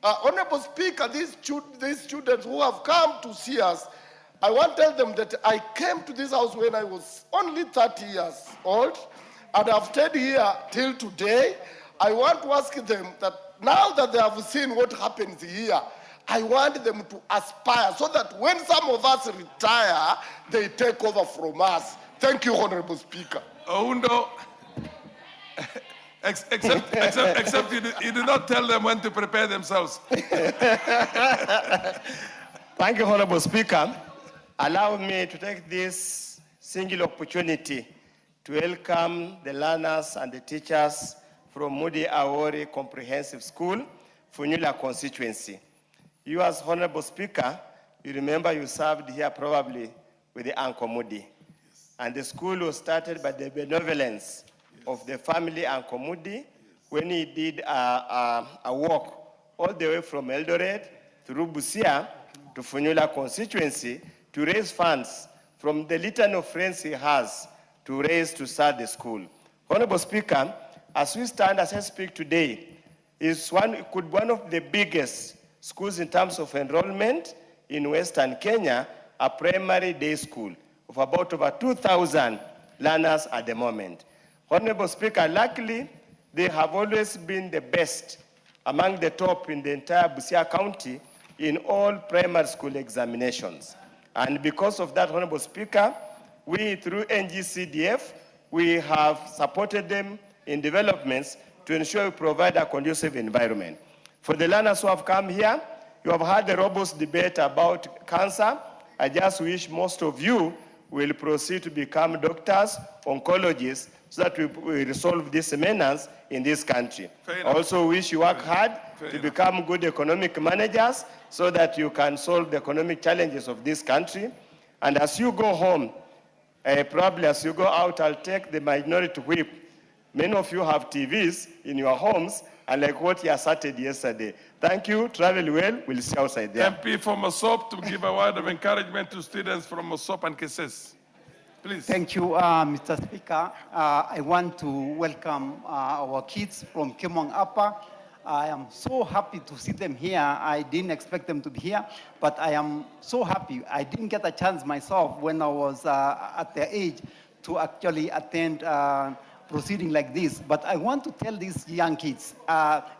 Honorable Speaker, these students who have come to see us, I want to tell them that I came to this house when I was only 30 years old, and I've stayed here till today. I want to ask them that now that they have seen what happens here, I want them to aspire so that when some of us retire, they take over from us. Thank you, Honorable Speaker. Oundo, except you did not tell them when to prepare themselves. Thank you, Honorable Speaker. Allow me to take this single opportunity to welcome the learners and the teachers from Mudi Awori Comprehensive School, Funyula constituency. You as Honorable Speaker, you remember you served here probably with the Uncle Mudi. And the school was started by the benevolence of the family Uncle Mudi when he did a walk all the way from Eldoret through Busia to Funyula constituency to raise funds from the litany of friends he has to raise to start the school. Honorable Speaker, as we stand, as I speak today, could be one of the biggest schools in terms of enrollment in Western Kenya, a primary day school of about over 2,000 learners at the moment. Honorable Speaker, luckily, they have always been the best among the top in the entire Busia County in all primary school examinations. And because of that, Honorable Speaker, we, through NGCDF, we have supported them in developments to ensure we provide a conducive environment. For the learners who have come here, you have had a robust debate about cancer. I just wish most of you will proceed to become doctors, oncologists, so that we resolve this menace in this country. I also wish you work hard to become good economic managers so that you can solve the economic challenges of this country. And as you go home, probably as you go out, I'll take the minority whip. Many of you have TVs in your homes, and like what you asserted yesterday. Thank you, travel well, we'll see you outside there. MP from Mosop to give a word of encouragement to students from Mosop and Keses. Please. Thank you, Mr. Speaker. I want to welcome our kids from Kimong Upper. I am so happy to see them here. I didn't expect them to be here, but I am so happy. I didn't get a chance myself when I was at their age to actually attend proceeding like this. But I want to tell these young kids,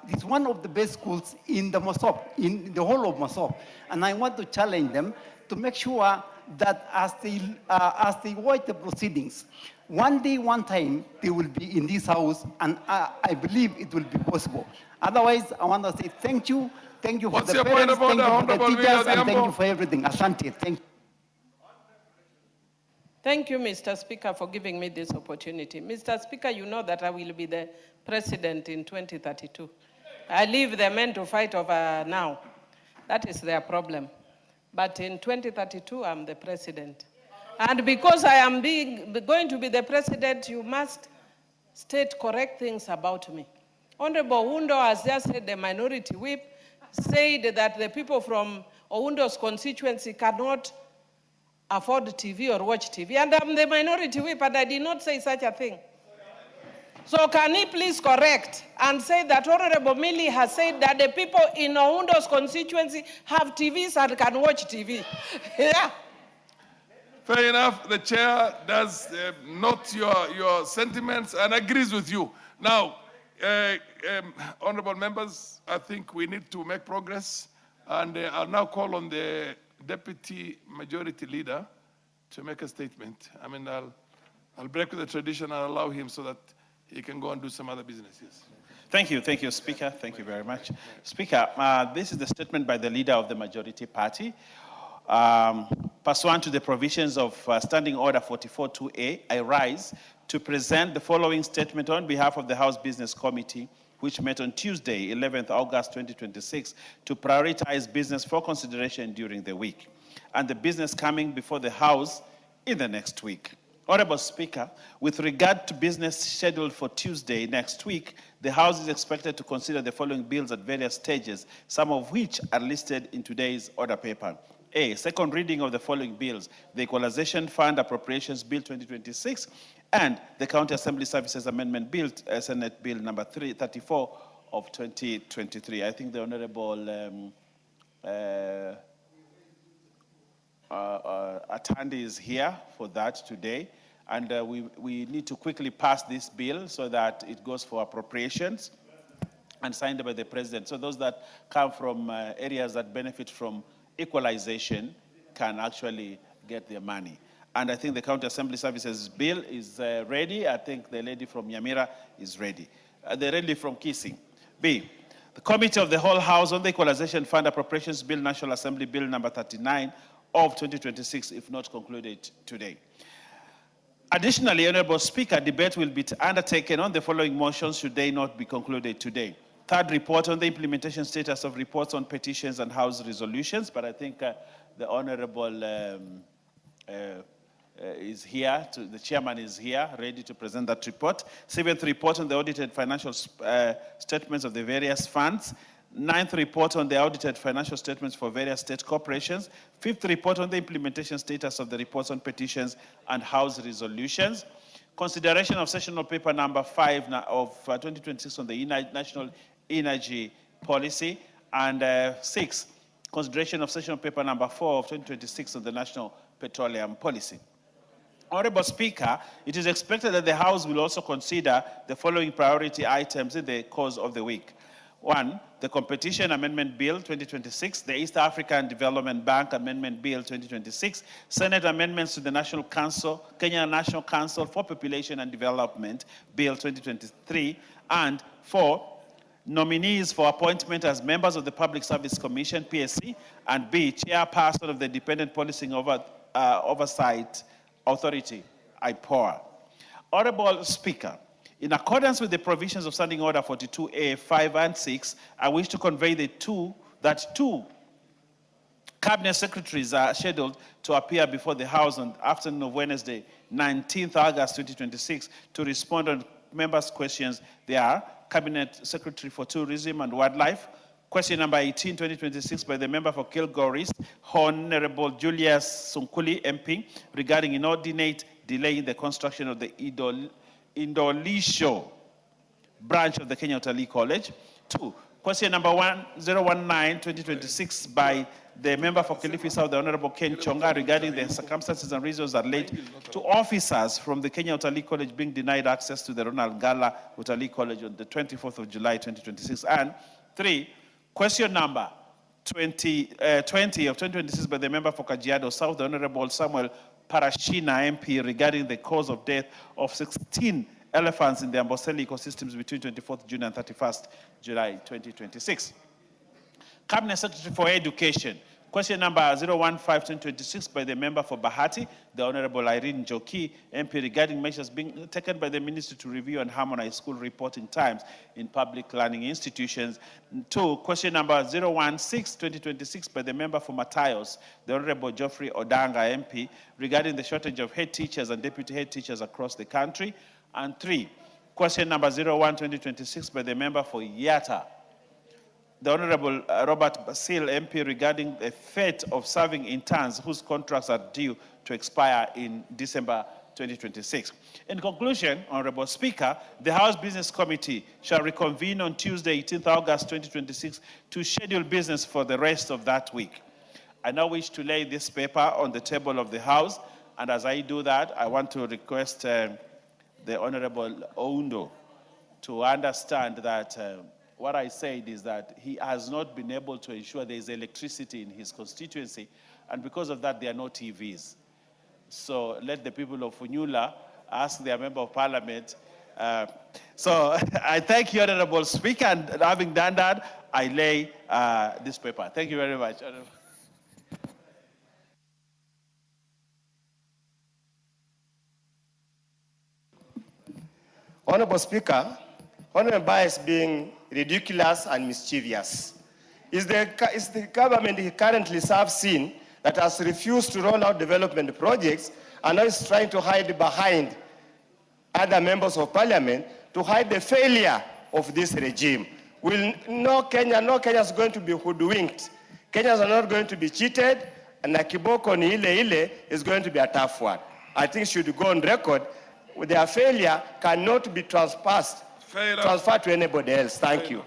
it's one of the best schools in the Mosop, in the whole of Mosop. And I want to challenge them to make sure that as they watch the proceedings, one day, one time, they will be in this house, and I believe it will be possible. Otherwise, I want to say thank you for the parents, thank you for the teachers, and thank you for everything. Asante, thank you. Thank you, Mr. Speaker, for giving me this opportunity. Mr. Speaker, you know that I will be the president in 2032. I leave the men to fight over now. That is their problem. But in 2032, I'm the president. And because I am going to be the president, you must state correct things about me. Honorable Oundo has just said, the minority whip said that the people from Oundo's constituency cannot afford TV or watch TV. And I'm the minority whip, and I did not say such a thing. So can he please correct and say that Honorable Millie has said that the people in Oundo's constituency have TVs and can watch TV? Yeah. Fair enough. The chair does note your sentiments and agrees with you. Now, honorable members, I think we need to make progress. And I'll now call on the Deputy Majority Leader to make a statement. I mean, I'll break with the tradition and allow him so that he can go and do some other businesses. Thank you, Speaker. Thank you very much. Speaker, this is the statement by the leader of the majority party. Pursuant to the provisions of Standing Order 44.2a, I rise to present the following statement on behalf of the House Business Committee, which met on Tuesday, 11th August 2026, to prioritize business for consideration during the week, and the business coming before the House in the next week. Honorable Speaker, with regard to business scheduled for Tuesday next week, the House is expected to consider the following bills at various stages, some of which are listed in today's order paper. A, second reading of the following bills: the Equalization Fund Appropriations Bill 2026 and the County Assembly Services Amendment Bill, Senate Bill number 34 of 2023. I think the Honorable attendee is here for that today. And we need to quickly pass this bill so that it goes for appropriations and signed by the President. So those that come from areas that benefit from equalization can actually get their money. And I think the County Assembly Services Bill is ready. I think the lady from Nyamira is ready. The lady from Kissing. B, the Committee of the Whole House on the Equalization Fund Appropriations Bill, National Assembly Bill number 39 of 2026, if not concluded today. Additionally, Honorable Speaker, debate will be undertaken on the following motions should they not be concluded today. Third, report on the implementation status of reports on petitions and House resolutions, but I think the Honorable is here, the chairman is here, ready to present that report. Seventh, report on the audited financial statements of the various funds. Ninth, report on the audited financial statements for various state corporations. Fifth, report on the implementation status of the reports on petitions and House resolutions. Consideration of sessional paper number 5 of 2026 on the national energy policy. And 6, consideration of sessional paper number 4 of 2026 on the national petroleum policy. Honorable Speaker, it is expected that the House will also consider the following priority items in the course of the week. 1, the Competition Amendment Bill 2026, the East African Development Bank Amendment Bill 2026, Senate amendments to the National Council, Kenya National Council for Population and Development Bill 2023, and 4, nominees for appointment as members of the Public Service Commission, PSC, and B, chairperson of the Independent Policing Oversight Authority, IPOA. Honorable Speaker, in accordance with the provisions of Standing Order 42A, 5 and 6, I wish to convey that two cabinet secretaries are scheduled to appear before the House on the afternoon of Wednesday, 19th August 2026, to respond on members' questions. They are Cabinet Secretary for Tourism and Wildlife, question number 18, 2026, by the member for Kilgore East, Honorable Julius Sunkuli, MP, regarding inordinate delay in the construction of the Indolisho branch of the Kenya Utalii College. 2, question number 1019, 2026, by the member for Kilifi South, the Honorable Ken Chonga, regarding the circumstances and reasons that led to officers from the Kenya Utalii College being denied access to the Ronald Gala Utalii College on the 24th of July, 2026. And 3, question number 20 of 2026, by the member for Kajiado South, the Honorable Samuel Parashina, MP, regarding the cause of death of 16 elephants in the Amboseli ecosystems between 24th June and 31st July 2026. Cabinet Secretary for Education, question number 015-2026, by the member for Bahati, the Honorable Irene Joki, MP, regarding measures being taken by the Ministry to review and harmonize school reporting times in public learning institutions. 2, question number 016-2026, by the member for Matayos, the Honorable Geoffrey Odanga, MP, regarding the shortage of head teachers and deputy head teachers across the country. And 3, question number 01-2026, by the member for Yatta, the Honorable Robert Basil, MP, regarding the fate of serving interns whose contracts are due to expire in December 2026. In conclusion, Honorable Speaker, the House Business Committee shall reconvene on Tuesday, 18th August 2026 to schedule business for the rest of that week. I now wish to lay this paper on the table of the House, and as I do that, I want to request the Honorable Oundo to understand that what I said is that he has not been able to ensure there is electricity in his constituency, and because of that, there are no TVs. So let the people of Funyula ask their member of parliament. So I thank you, Honorable Speaker, and having done that, I lay this paper. Thank you very much. Honorable Speaker, Honorable Ba is being ridiculous and mischievous. Is the government he currently serves seen that has refused to roll out development projects and now is trying to hide behind other members of parliament to hide the failure of this regime? No Kenya is going to be hoodwinked. Kenyans are not going to be cheated, and Nakiboko ni ile is going to be a tough one. I think should go on record. Their failure cannot be transferred to anybody else. Thank you.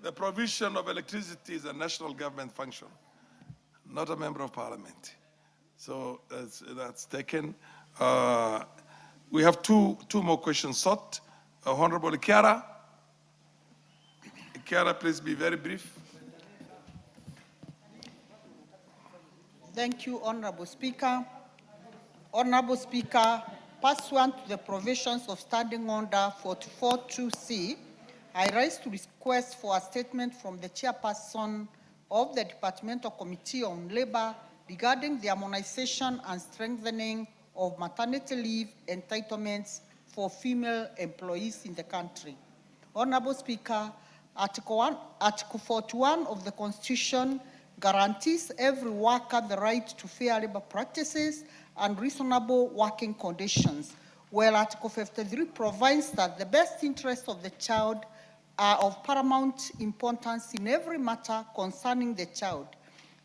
The provision of electricity is a national government function, not a member of parliament. So that's taken. We have two more questions sought. Honorable Kiara. Kiara, please be very brief. Thank you, Honorable Speaker. Honorable Speaker, pursuant to the provisions of Standing Order 44.2c, I rise to request for a statement from the chairperson of the Departmental Committee on Labor regarding the harmonization and strengthening of maternity leave entitlements for female employees in the country. Honorable Speaker, Article 41 of the Constitution guarantees every worker the right to fair labor practices and reasonable working conditions, while Article 53 provides that the best interests of the child are of paramount importance in every matter concerning the child.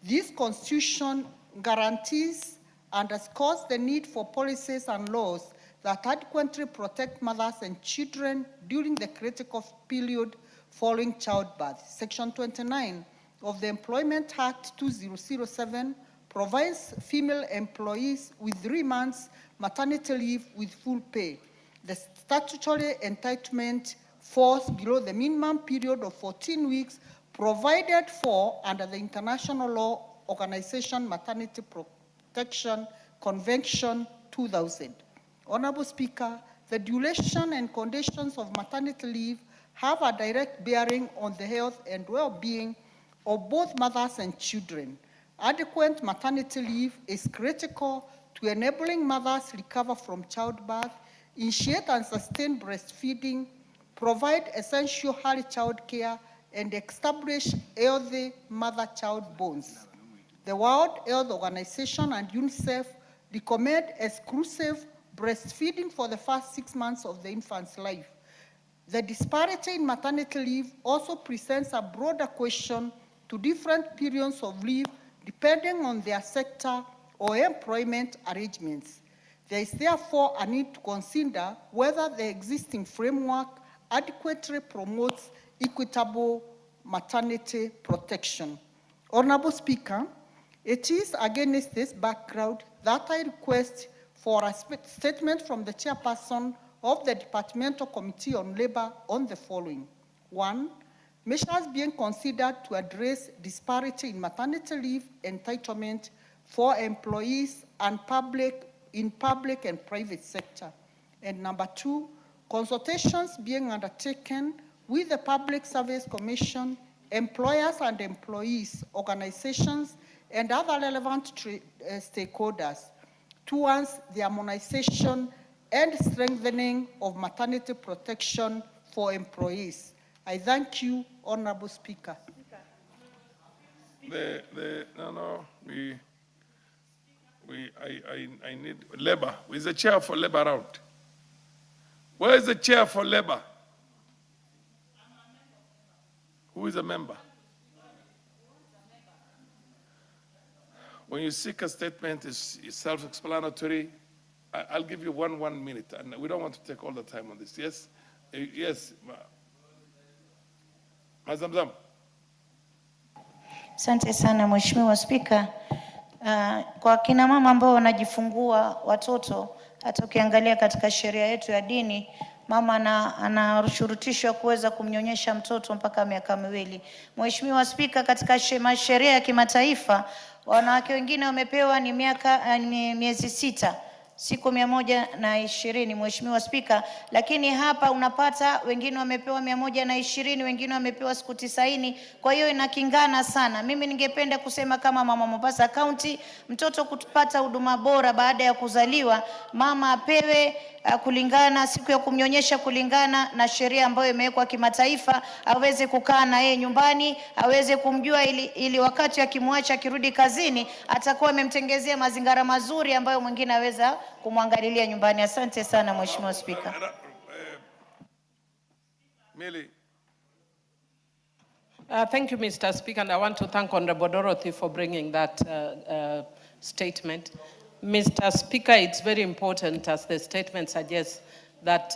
This Constitution guarantees and underscores the need for policies and laws that adequately protect mothers and children during the critical period following childbirth. Section 29 of the Employment Act 2007 provides female employees with 3 months maternity leave with full pay. The statutory entitlement falls below the minimum period of 14 weeks provided for under the International Law Organization Maternity Protection Convention 2000. Honorable Speaker, the duration and conditions of maternity leave have a direct bearing on the health and well-being of both mothers and children. Adequate maternity leave is critical to enabling mothers recover from childbirth, initiate and sustain breastfeeding, provide essential early child care, and establish healthy mother-child bonds. The World Health Organization and UNICEF recommend exclusive breastfeeding for the first 6 months of the infant's life. The disparity in maternity leave also presents a broader question to different periods of leave depending on their sector or employment arrangements. There is therefore a need to consider whether the existing framework adequately promotes equitable maternity protection. Honorable Speaker, it is against this background that I request for a statement from the chairperson of the Departmental Committee on Labor on the following. 1, measures being considered to address disparity in maternity leave entitlement for employees and in public and private sector. And number 2, consultations being undertaken with the Public Service Commission, employers and employees, organizations, and other relevant stakeholders towards the harmonization and strengthening of maternity protection for employees. I thank you, Honorable Speaker. I need labor. Is the chair for labor out? Where is the chair for labor? Who is a member? When you seek a statement, it's self-explanatory. I'll give you 1 minute, and we don't want to take all the time on this. Yes? Yes. Mazamzam. Asante sana Mheshimiwa Spika. Kwa kina mama ambao wanajifungua watoto, hata ukiangalia katika sheria yetu ya dini, mama anashurutishwa kuweza kumnyonyesha mtoto mpaka miaka 2. Mheshimiwa Spika, katika sheria ya kimataifa, wanawake wengine wamepewa ni miezi 6. Siku 120, Mheshimiwa Spika, lakini hapa unapata wengine wamepewa 120, wengine wamepewa siku 90, kwa hiyo inakingana sana. Mimi ningependa kusema kama mama Mombasa County, mtoto kupata huduma bora baada ya kuzaliwa, mama apewe kulingana siku ya kumnyonyesha kulingana na sheria ambayo imewekwa kimataifa, aweze kukaa na yeye nyumbani, aweze kumjua ili wakati akimwacha akirudi kazini atakuwa amemtengezea mazingira mazuri ambayo mwingine aweza kumwangalilia nyumbani. Asante sana Mheshimiwa Spika. Thank you, Mr. Speaker, and I want to thank Honorable Dorothy for bringing that statement. Mr. Speaker, it's very important, as the statement suggests, that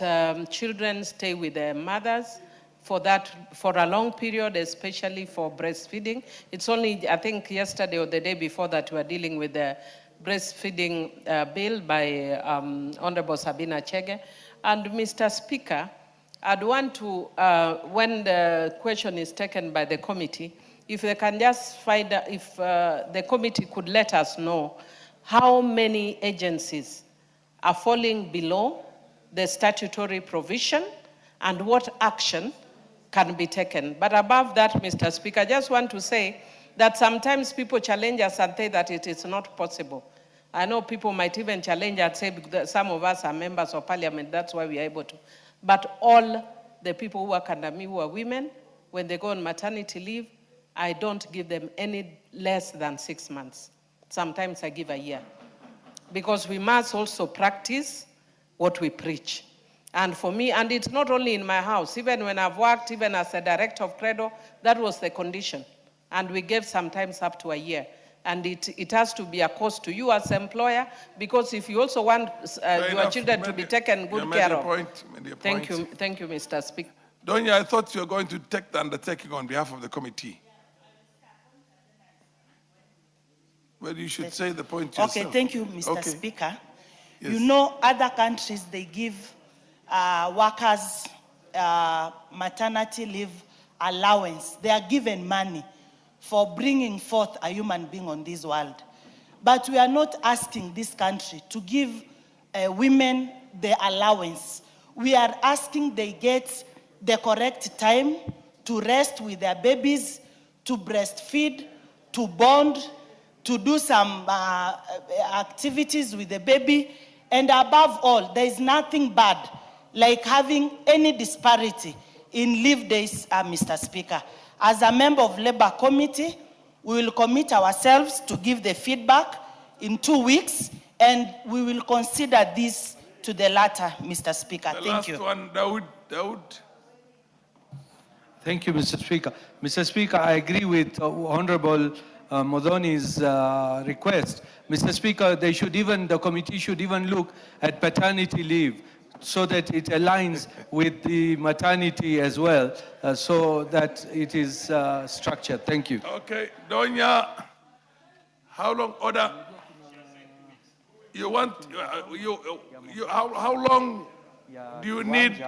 children stay with their mothers for a long period, especially for breastfeeding. It's only, I think, yesterday or the day before that we were dealing with the breastfeeding bill by Honorable Sabina Chege. And Mr. Speaker, I'd want to, when the question is taken by the committee, if they can just find, if the committee could let us know how many agencies are falling below the statutory provision and what action can be taken. But above that, Mr. Speaker, I just want to say that sometimes people challenge us and say that it is not possible. I know people might even challenge and say that some of us are members of parliament, that's why we are able to. But all the people who work under me who are women, when they go on maternity leave, I don't give them any less than 6 months. Sometimes I give a year. Because we must also practice what we preach. And for me, and it's not only in my house, even when I've worked, even as a director of Credo, that was the condition. And we gave sometimes up to a year. And it has to be a cost to you as employer, because if you also want your children to be taken good care of. Thank you, Mr. Speaker. Donya, I thought you were going to take the undertaking on behalf of the committee. Well, you should say the point yourself. Okay, thank you, Mr. Speaker. Yes. You know, other countries, they give workers maternity leave allowance. They are given money for bringing forth a human being on this world. But we are not asking this country to give women the allowance. We are asking they get the correct time to rest with their babies, to breastfeed, to bond, to do some activities with the baby. And above all, there is nothing bad like having any disparity in leave days, Mr. Speaker. As a member of Labour Committee, we will commit ourselves to give the feedback in 2 weeks, and we will consider this to the latter, Mr. Speaker. Thank you. The last one, Dawood. Thank you, Mr. Speaker. Mr. Speaker, I agree with Honorable Modoni's request. Mr. Speaker, the committee should even look at paternity leave so that it aligns with the maternity as well, so that it is structured. Thank you. Okay, Donya, how long order? You want, how long do you need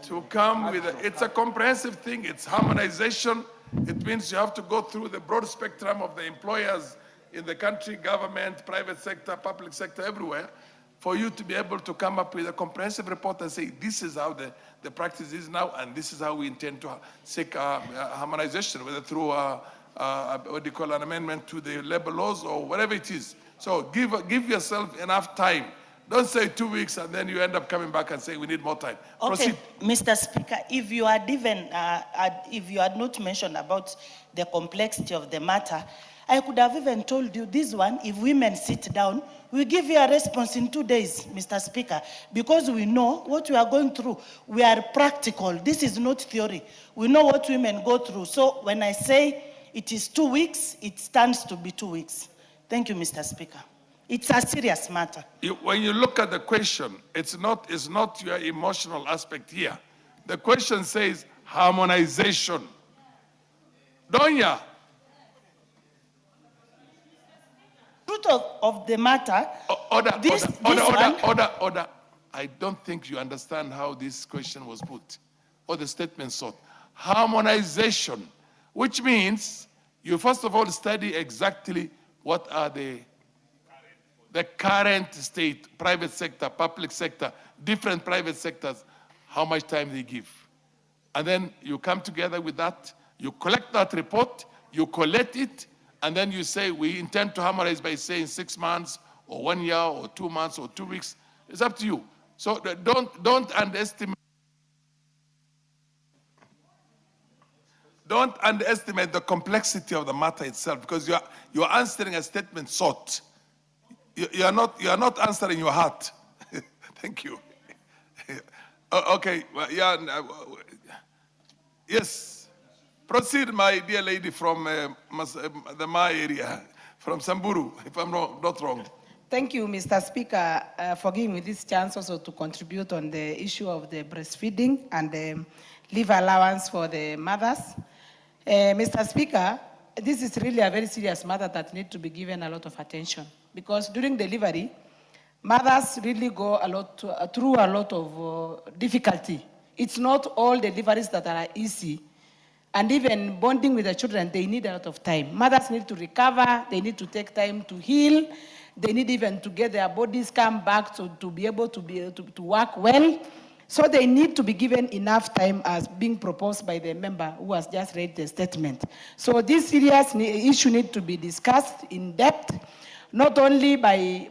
to come with it's a comprehensive thing, it's harmonization. It means you have to go through the broad spectrum of the employers in the country, government, private sector, public sector, everywhere, for you to be able to come up with a comprehensive report and say, this is how the practice is now, and this is how we intend to seek harmonization, whether through what do you call an amendment to the labor laws or whatever it is. So give yourself enough time. Don't say 2 weeks and then you end up coming back and say we need more time. Okay, Proceed. Mr. Speaker, if you had not mentioned about the complexity of the matter, I could have even told you this one, if women sit down, we'll give you a response in 2 days, Mr. Speaker, because we know what we are going through. We are practical. This is not theory. We know what women go through. So when I say it is 2 weeks, it stands to be 2 weeks. Thank you, Mr. Speaker. It's a serious matter. When you look at the question, it's not your emotional aspect here. The question says harmonization. Don't ya? Truth of the matter, Order. one- I don't think you understand how this question was put, or the statement sought. Harmonization, which means you first of all study exactly what are the current state, private sector, public sector, different private sectors, how much time they give. And then you come together with that, you collect that report, you collect it, and then you say, we intend to harmonize by saying 6 months, or 1 year, or 2 months, or 2 weeks. It's up to you. So don't underestimate. Don't underestimate the complexity of the matter itself, because you're answering a statement sought. You are not answering your heart. Thank you. Okay. Well, yeah. Yes. Proceed, my dear lady from the Ma area, from Samburu, if I'm not wrong. Thank you, Mr. Speaker, for giving me this chance also to contribute on the issue of the breastfeeding and the leave allowance for the mothers. Mr. Speaker, this is really a very serious matter that needs to be given a lot of attention, because during delivery, mothers really go through a lot of difficulty. It's not all deliveries that are easy. And even bonding with the children, they need a lot of time. Mothers need to recover, they need to take time to heal, they need even to get their bodies come back to be able to work well. So they need to be given enough time as being proposed by the member who has just read the statement. So this serious issue needs to be discussed in depth, not only by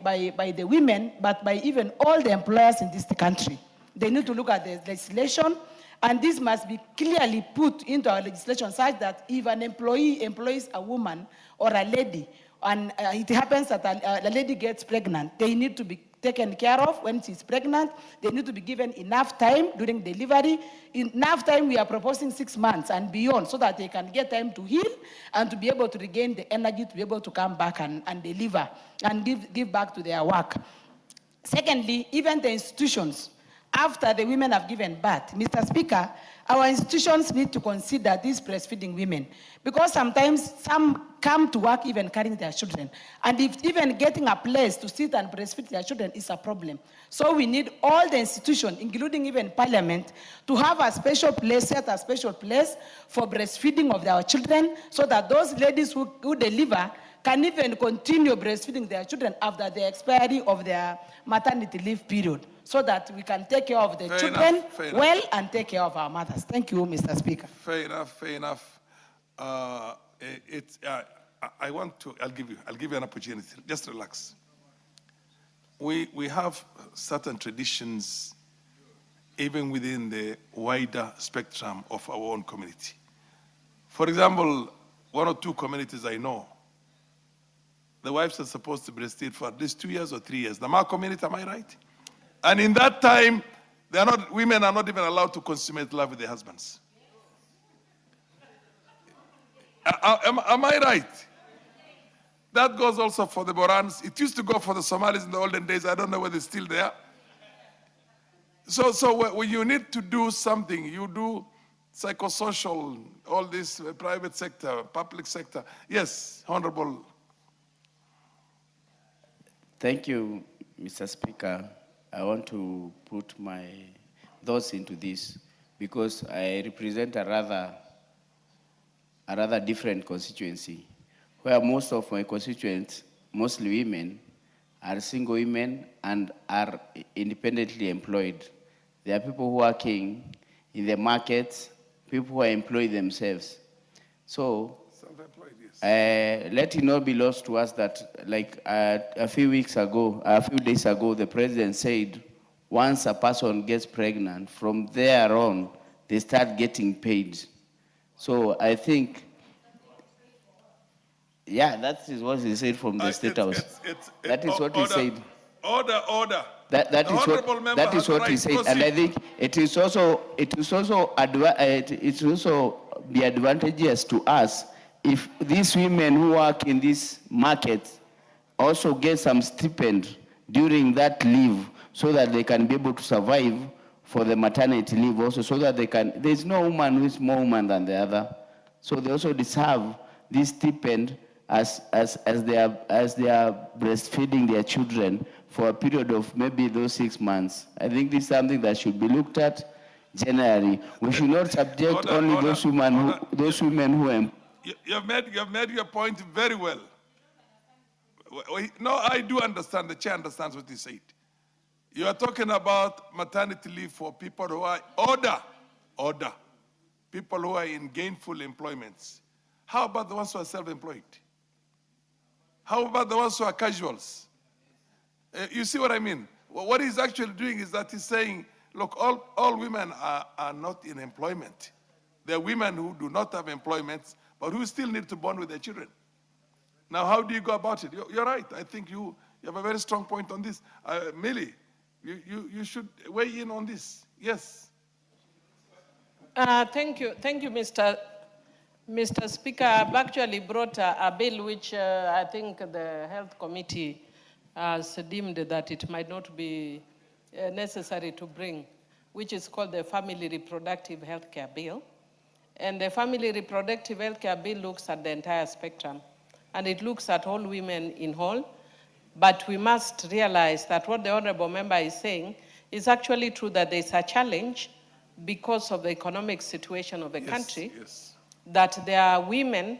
the women, but by even all the employers in this country. They need to look at the legislation, and this must be clearly put into our legislation such that if an employee employs a woman or a lady, and it happens that a lady gets pregnant, they need to be taken care of when she's pregnant. They need to be given enough time during delivery. Enough time, we are proposing 6 months and beyond, so that they can get time to heal and to be able to regain the energy to be able to come back and deliver and give back to their work. Secondly, even the institutions, after the women have given birth, Mr. Speaker, our institutions need to consider these breastfeeding women, because sometimes some come to work even carrying their children. And if even getting a place to sit and breastfeed their children is a problem. So we need all the institutions, including even Parliament, to have a special place, set a special place for breastfeeding of our children, so that those ladies who deliver can even continue breastfeeding their children after the expiry of their maternity leave period, so that we can take care of the children well and take care of our mothers. Thank you, Mr. Speaker. Fair enough. I'll give you an opportunity. Just relax. We have certain traditions even within the wider spectrum of our own community. For example, 1 or 2 communities I know, the wives are supposed to breastfeed for at least 2 years or 3 years. The Ma community, am I right? And in that time, women are not even allowed to consummate love with their husbands. Am I right? That goes also for the Borans. It used to go for the Somalis in the olden days. I don't know whether it's still there. So when you need to do something, you do psychosocial, all this private sector, public sector. Yes, Honorable. Thank you, Mr. Speaker. I want to put my thoughts into this, because I represent a rather different constituency, where most of my constituents, mostly women, are single women and are independently employed. There are people working in the markets, people who are employed themselves. So let it not be lost to us that, like a few days ago, the president said, once a person gets pregnant, from there on, they start getting paid. So I think, yeah, that is what he said from the State House. That is what he said. Order. That is what he said, and I think it is also be advantageous to us if these women who work in these markets also get some stipend during that leave so that they can be able to survive for the maternity leave also, so that they can, there's no woman who is more woman than the other. So they also deserve this stipend as they are breastfeeding their children for a period of maybe those 6 months. I think this is something that should be looked at generally. We should not subject only those women who are. You have made your point very well. No, I do understand. The chair understands what he said. You are talking about maternity leave for people who are order, people who are in gainful employments. How about the ones who are self-employed? How about the ones who are casuals? You see what I mean? What he's actually doing is that he's saying, look, all women are not in employment. There are women who do not have employment, but who still need to bond with their children. Now, how do you go about it? You're right. I think you have a very strong point on this. Millie, you should weigh in on this. Yes. Thank you, Mr. Speaker. I've actually brought a bill which I think the Health Committee has deemed that it might not be necessary to bring, which is called the Family Reproductive Health Care Bill. And the Family Reproductive Health Care Bill looks at the entire spectrum, and it looks at all women in whole. But we must realize that what the honorable member is saying is actually true, that there's a challenge because of the economic situation of the country, that there are women,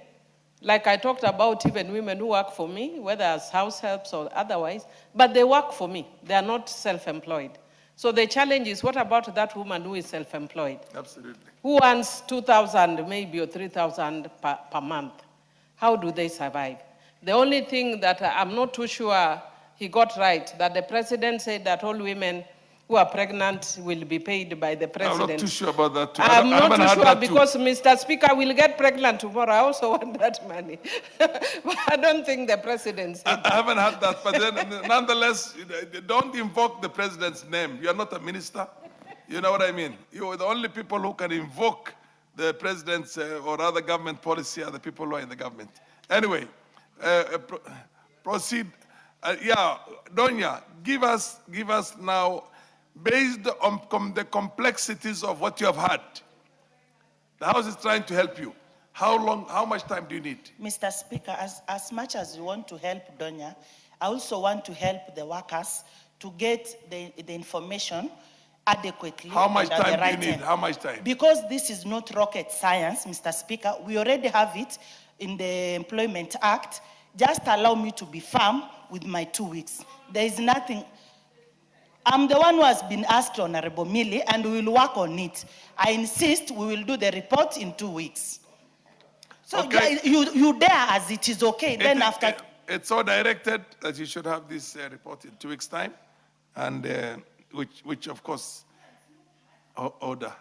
like I talked about, even women who work for me, whether as house helps or otherwise, but they work for me. They are not self-employed. So the challenge is, what about that woman who is self-employed? Absolutely. Who earns 2,000 maybe or 3,000 per month? How do they survive? The only thing that I'm not too sure he got right, that the president said that all women who are pregnant will be paid by the president. I'm not too sure about that too. I'm not too sure because Mr. Speaker will get pregnant tomorrow. I also want that money. But I don't think the president said I haven't had that, but then nonetheless, don't invoke the president's name. You're not a minister. You know what I mean? You're the only people who can invoke the president's or other government policy are the people who are in the government. Anyway, proceed. Yeah, Donya, give us now, based on the complexities of what you have had. The House is trying to help you. How much time do you need? Mr. Speaker, as much as you want to help Donya, I also want to help the workers to get the information adequately. How much time do you need? How much time? Because this is not rocket science, Mr. Speaker. We already have it in the Employment Act. Just allow me to be firm with my 2 weeks. There is nothing. I'm the one who has been asked, Honorable Millie, and we will work on it. I insist we will do the report in 2 weeks. So okay. you dare as it is okay. Then after. It's so directed that you should have this report in 2 weeks' time, and which of course, order.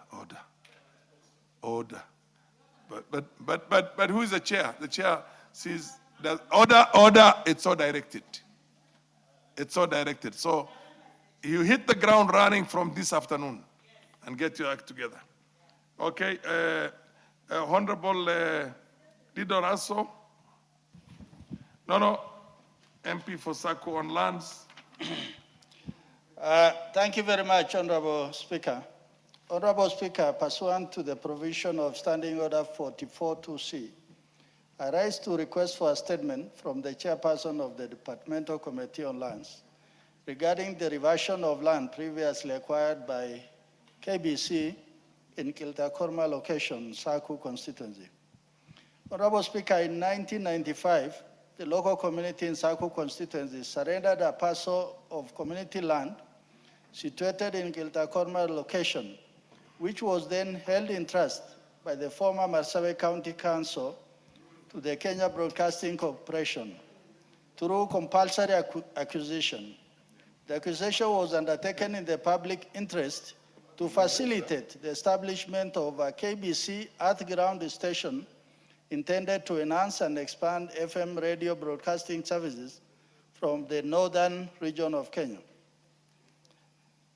But who is the chair? The chair sees that order. It's so directed. It's so directed. So you hit the ground running from this afternoon and get your act together. Okay, Honorable Didoraso. No, MP for Saku on lands. Thank you very much, Honorable Speaker. Honorable Speaker, pursuant to the provision of Standing Order 44-2C, I rise to request for a statement from the chairperson of the Departmental Committee on Lands regarding the reversion of land previously acquired by KBC in Kiltakorma location, Saku constituency. Honorable Speaker, in 1995, the local community in Saku constituency surrendered a parcel of community land situated in Kiltakorma location, which was then held in trust by the former Marsabit County Council to the Kenya Broadcasting Corporation through compulsory acquisition. The acquisition was undertaken in the public interest to facilitate the establishment of a KBC earth-ground station intended to enhance and expand FM radio broadcasting services from the northern region of Kenya.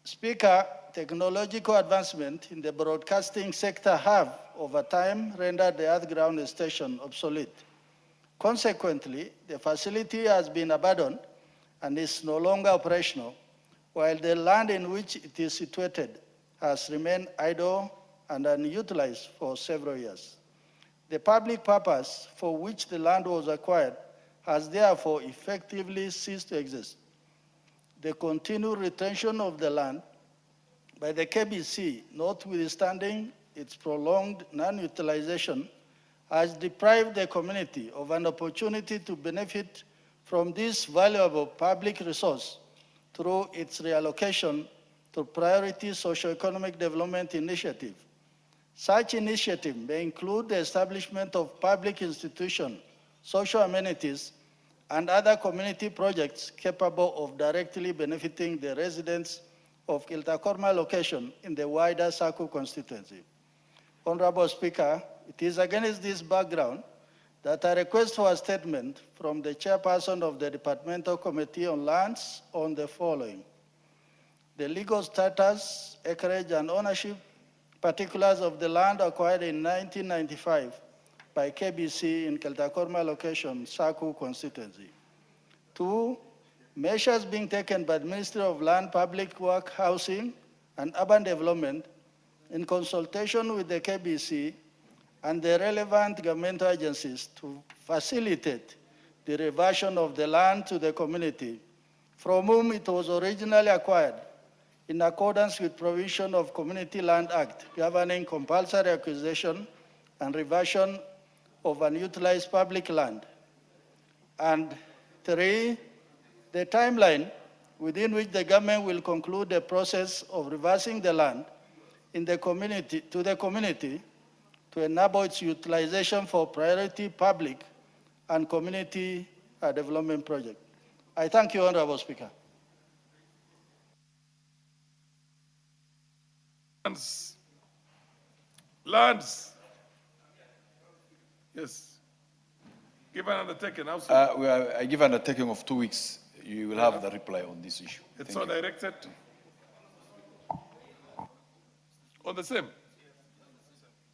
Speaker, technological advancement in the broadcasting sector have, over time, rendered the earth-ground station obsolete. Consequently, the facility has been abandoned and is no longer operational, while the land in which it is situated has remained idle and unutilized for several years. The public purpose for which the land was acquired has therefore effectively ceased to exist. The continued retention of the land by the KBC, notwithstanding its prolonged non-utilization, has deprived the community of an opportunity to benefit from this valuable public resource through its reallocation to priority socio-economic development initiative. Such initiative may include the establishment of public institutions, social amenities, and other community projects capable of directly benefiting the residents of Kiltakorma location in the wider Saku constituency. Honorable Speaker, it is against this background that I request for a statement from the chairperson of the Departmental Committee on Lands on the following: the legal status, acreage, and ownership particulars of the land acquired in 1995 by KBC in Kiltakorma location, Saku constituency. 2, measures being taken by the Ministry of Land, Public Work, Housing, and Urban Development in consultation with the KBC and the relevant governmental agencies to facilitate the reversion of the land to the community from whom it was originally acquired in accordance with provision of Community Land Act governing compulsory acquisition and reversion of unutilized public land. And 3, the timeline within which the government will conclude the process of reversing the land in the community, to enable its utilization for priority public and community development project. I thank you, Honorable Speaker. Lands. Yes. Give an undertaking. I give an undertaking of 2 weeks. You will have the reply on this issue. It's all directed on the same.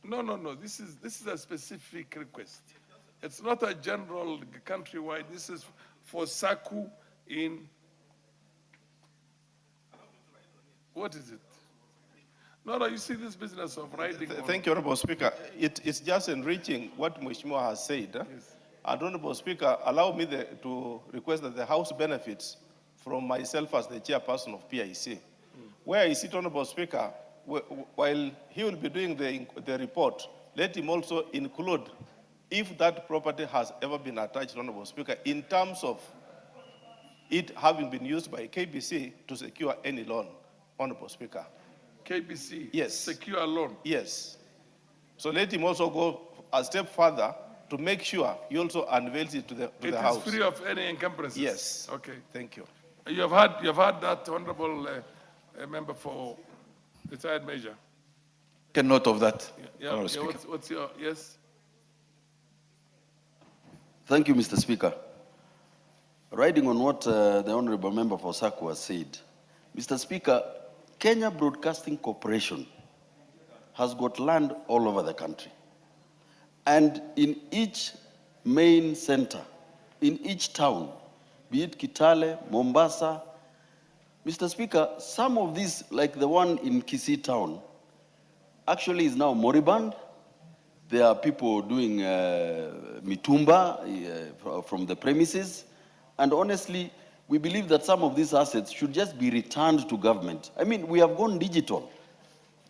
No. This is a specific request. It's not a general countrywide. This is for Saku in. What is it? No, you see this business of writing. Thank you, Honorable Speaker. It's just enriching what Mheshimiwa has said. Yes. And Honorable Speaker, allow me to request that the House benefits from myself as the chairperson of PIC. Where I sit, Honorable Speaker, while he will be doing the report, let him also include if that property has ever been attached, Honorable Speaker, in terms of it having been used by KBC to secure any loan, Honorable Speaker. KBC? Yes. Secure a loan? Yes. So let him also go a step further to make sure he also unveils it to the House. It is free of any encumbrances? Yes. Okay. Thank you. You have had that, Honorable member for retired major. Take note of that. Yeah. What's your, yes? Thank you, Mr. Speaker. Riding on what the Honorable Member for Saku has said, Mr. Speaker, Kenya Broadcasting Corporation has got land all over the country. And in each main center, in each town, be it Kitale, Mombasa, Mr. Speaker, some of these, like the one in Kisii town, actually is now moribund. There are people doing mitumba from the premises. And honestly, we believe that some of these assets should just be returned to government. I mean, we have gone digital.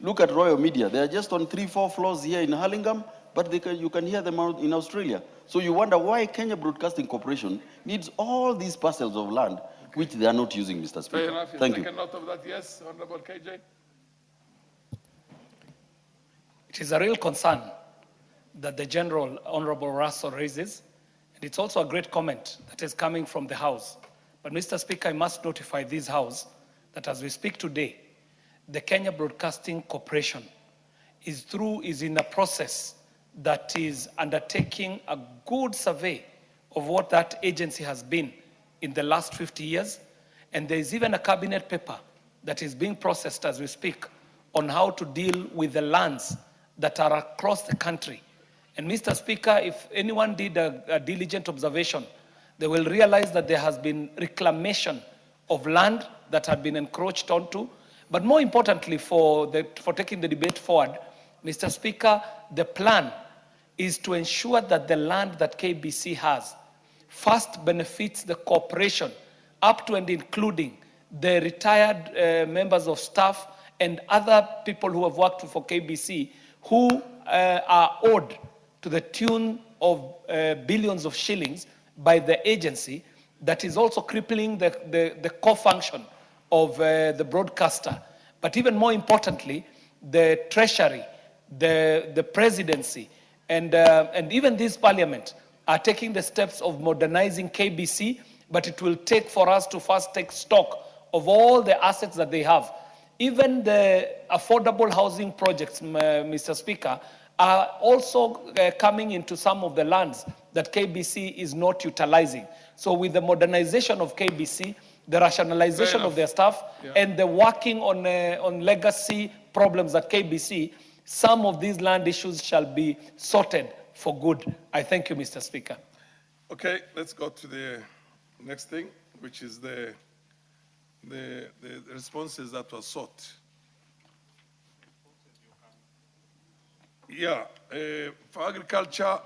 Look at Royal Media. They are just on 3-4 floors here in Hurlingham, but you can hear them out in Australia. So you wonder why Kenya Broadcasting Corporation needs all these parcels of land, which they are not using, Mr. Speaker. Fair enough. Thank you. Take a note of that. Yes, Honorable KJ. It is a real concern that the General Honorable Russell raises, and it's also a great comment that is coming from the House. But Mr. Speaker, I must notify this House that as we speak today, the Kenya Broadcasting Corporation is in a process that is undertaking a good survey of what that agency has been in the last 50 years. And there is even a cabinet paper that is being processed as we speak on how to deal with the lands that are across the country And Mr. Speaker, if anyone did a diligent observation, they will realize that there has been reclamation of land that had been encroached onto. But more importantly, for taking the debate forward, Mr. Speaker, the plan is to ensure that the land that KBC has first benefits the corporation up to and including the retired members of staff and other people who have worked for KBC who are owed to the tune of billions of shillings by the agency that is also crippling the core function of the broadcaster. But even more importantly, the treasury, the presidency, and even this parliament are taking the steps of modernizing KBC, but it will take for us to first take stock of all the assets that they have. Even the affordable housing projects, Mr. Speaker, are also coming into some of the lands that KBC is not utilizing. So with the modernization of KBC, the rationalization of their staff, and the working on legacy problems at KBC, some of these land issues shall be sorted for good. I thank you, Mr. Speaker. Okay, let's go to the next thing, which is the responses that were sought. Yeah, for agriculture,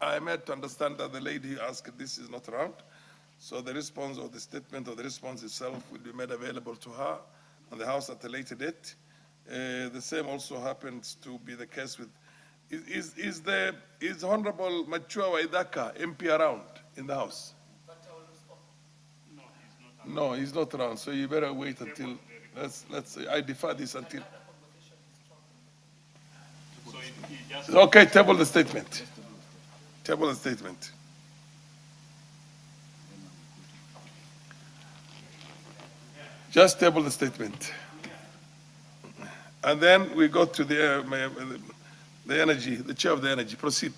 I am made to understand that the lady who asked this is not around. So the response or the statement or the response itself will be made available to her and the House at a later date. The same also happens to be the case with, is Honorable Machua Waidaka MP around in the House? No, he's not around, so you better wait until, let's say, I defer this until. Okay, table the statement. Table the statement. Just table the statement. And then we go to the energy, the chair of the energy. Proceed.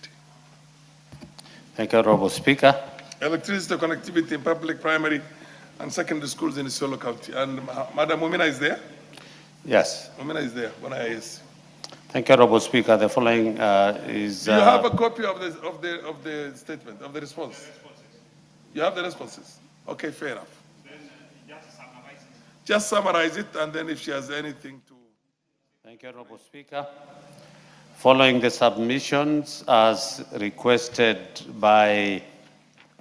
Thank you, Honorable Speaker. Electricity connectivity in public primary and secondary schools in Isiolo County. And Madam Mumina is there? Yes. Mumina is there. Yes. Thank you, Honorable Speaker. The following is... Do you have a copy of the statement, of the response? You have the responses? Okay, fair enough. Just summarize it, and then if she has anything to... Thank you, Honorable Speaker. Following the submissions as requested by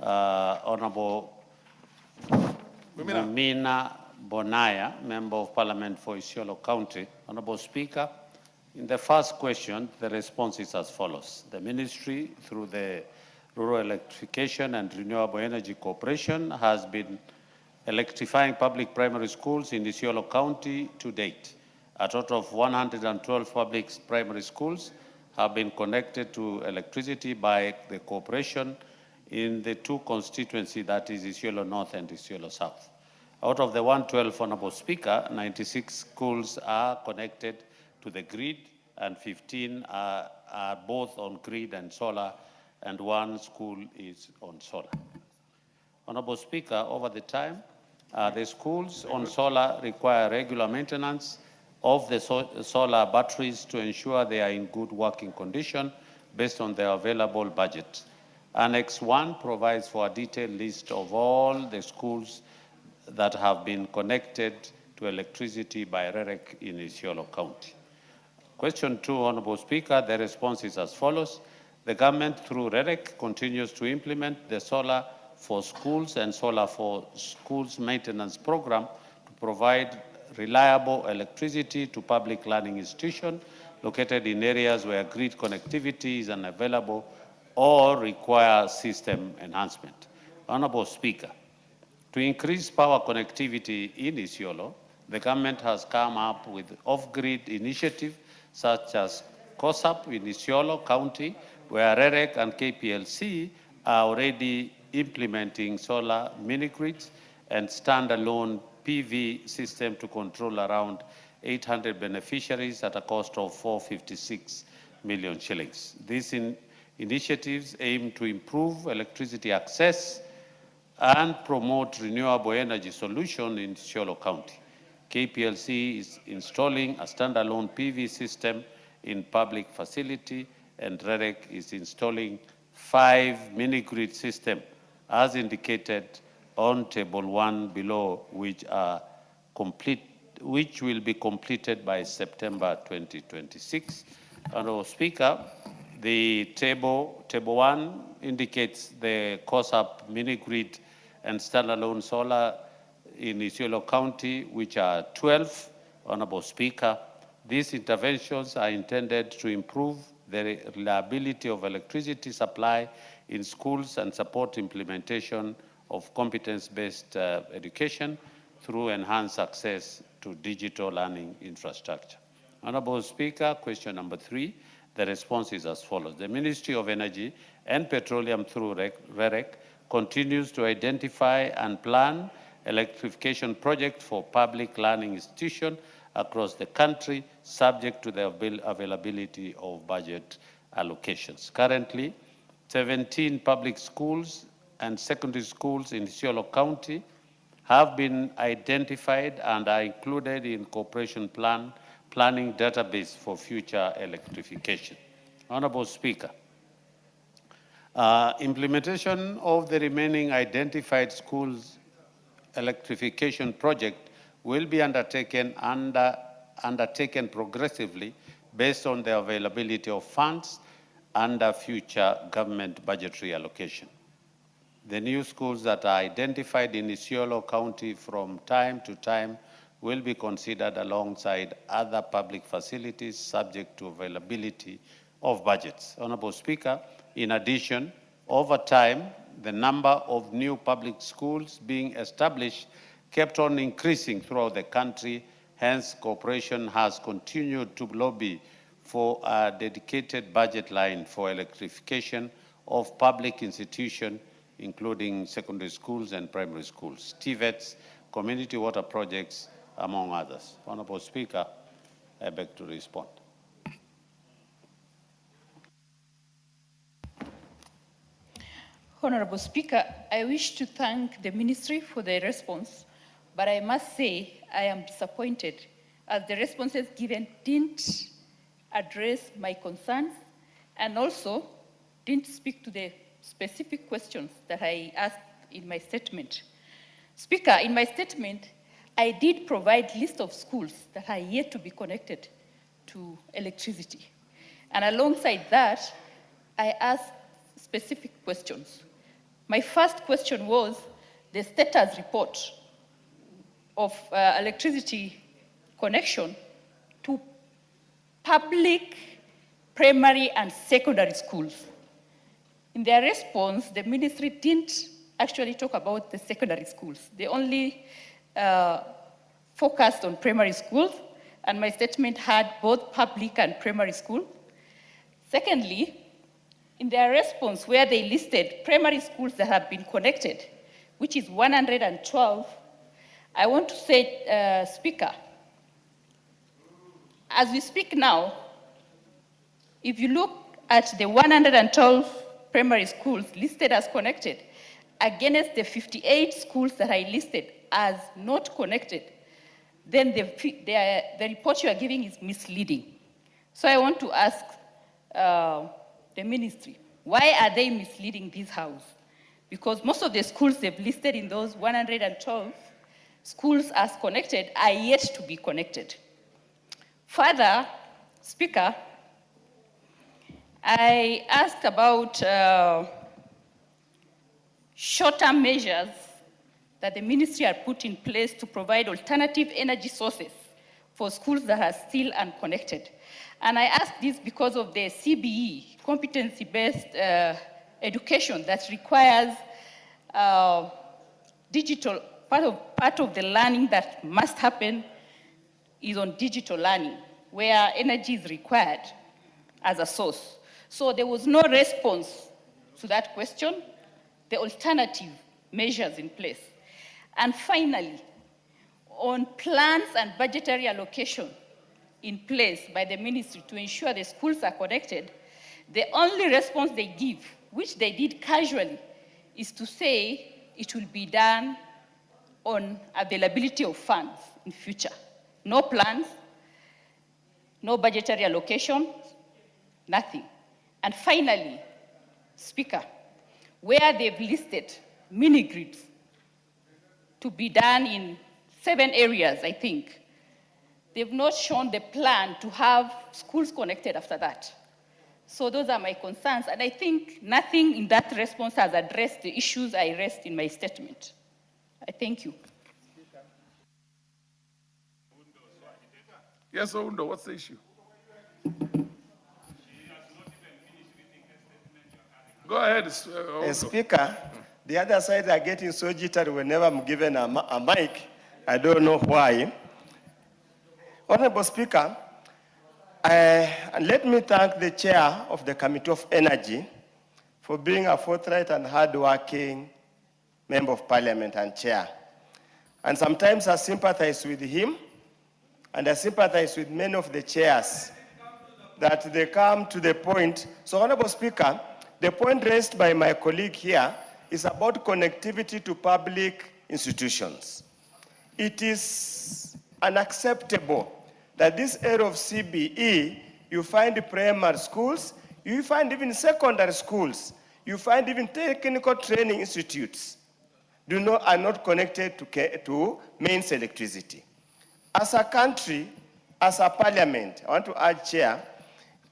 Honorable Mumina Bonaya, Member of Parliament for Isiolo County. Honorable Speaker, in the first question, the response is as follows. The Ministry, through the Rural Electrification and Renewable Energy Corporation, has been electrifying public primary schools in Isiolo County to date. A total of 112 public primary schools have been connected to electricity by the corporation in the two constituencies, that is Isiolo North and Isiolo South. Out of the 112, Honorable Speaker, 96 schools are connected to the grid and 15 are both on grid and solar, and one school is on solar. Honorable Speaker, over the time, the schools on solar require regular maintenance of the solar batteries to ensure they are in good working condition based on their available budget. Annex 1 provides for a detailed list of all the schools that have been connected to electricity by REREC in Isiolo County. Question 2, Honorable Speaker, the response is as follows. The government through REREC continues to implement the Solar for Schools and Solar for Schools maintenance program to provide reliable electricity to public learning institutions located in areas where grid connectivity is unavailable or require system enhancement. Honorable Speaker, to increase power connectivity in Isiolo, the government has come up with off-grid initiatives such as COSAP in Isiolo County, where REREC and KPLC are already implementing solar mini-grids and standalone PV system to control around 800 beneficiaries at a cost of 456 million shillings. These initiatives aim to improve electricity access and promote renewable energy solutions in Isiolo County. KPLC is installing a standalone PV system in public facility and REREC is installing 5 mini-grid systems as indicated on table 1 below, which will be completed by September 2026. Honorable Speaker, the table 1 indicates the COSAP mini-grid and standalone solar in Isiolo County, which are 12. Honorable Speaker, these interventions are intended to improve the reliability of electricity supply in schools and support implementation of competence-based education through enhanced access to digital learning infrastructure. Honorable Speaker, question number 3, the response is as follows. The Ministry of Energy and Petroleum through REREC continues to identify and plan electrification projects for public learning institutions across the country, subject to the availability of budget allocations. Currently, 17 public schools and secondary schools in Isiolo County have been identified and are included in cooperation planning database for future electrification. Honorable Speaker, implementation of the remaining identified schools electrification project will be undertaken progressively based on the availability of funds under future government budgetary allocation. The new schools that are identified in Isiolo County from time to time will be considered alongside other public facilities subject to availability of budgets. Honorable Speaker, in addition, over time, the number of new public schools being established kept on increasing throughout the country. Hence, cooperation has continued to lobby for a dedicated budget line for electrification of public institutions, including secondary schools and primary schools, TVETs, community water projects, among others. Honorable Speaker, I beg to respond. Honorable Speaker, I wish to thank the Ministry for the response, but I must say I am disappointed as the responses given didn't address my concerns and also didn't speak to the specific questions that I asked in my statement. Speaker, in my statement, I did provide list of schools that are yet to be connected to electricity. And alongside that, I asked specific questions. My first question was the status report of electricity connection to public primary and secondary schools. In their response, the ministry didn't actually talk about the secondary schools. They only focused on primary schools, and my statement had both public and primary school. Secondly, in their response where they listed primary schools that have been connected, which is 112, I want to say, Speaker, as we speak now, if you look at the 112 primary schools listed as connected against the 58 schools that I listed as not connected, then the report you are giving is misleading. So I want to ask the ministry, why are they misleading this house? Because most of the schools they've listed in those 112 schools as connected are yet to be connected. Further, Speaker, I asked about short-term measures that the ministry had put in place to provide alternative energy sources for schools that are still unconnected. And I ask this because of the CBE, competency-based education that requires digital, part of the learning that must happen is on digital learning, where energy is required as a source. So there was no response to that question, the alternative measures in place. And finally, on plans and budgetary allocation in place by the ministry to ensure the schools are connected, the only response they give, which they did casually, is to say it will be done on availability of funds in future. No plans, no budgetary allocation, nothing. And finally, Speaker, where they've listed mini grids to be done in 7 areas, I think, they've not shown the plan to have schools connected after that. So those are my concerns, and I think nothing in that response has addressed the issues I raised in my statement. I thank you. Yes, Oundo, what's the issue? Go ahead, Oundo. Speaker, the other side are getting so jittery whenever I'm given a mic. I don't know why. Honorable Speaker, let me thank the chair of the Committee of Energy for being a forthright and hardworking member of Parliament and chair. And sometimes I sympathize with him, and I sympathize with many of the chairs that they come to the point. So, Honorable Speaker, the point raised by my colleague here is about connectivity to public institutions. It is unacceptable that this area of CBE, you find primary schools, you find even secondary schools, you find even technical training institutes are not connected to mains electricity. As a country, as a parliament, I want to add, Chair,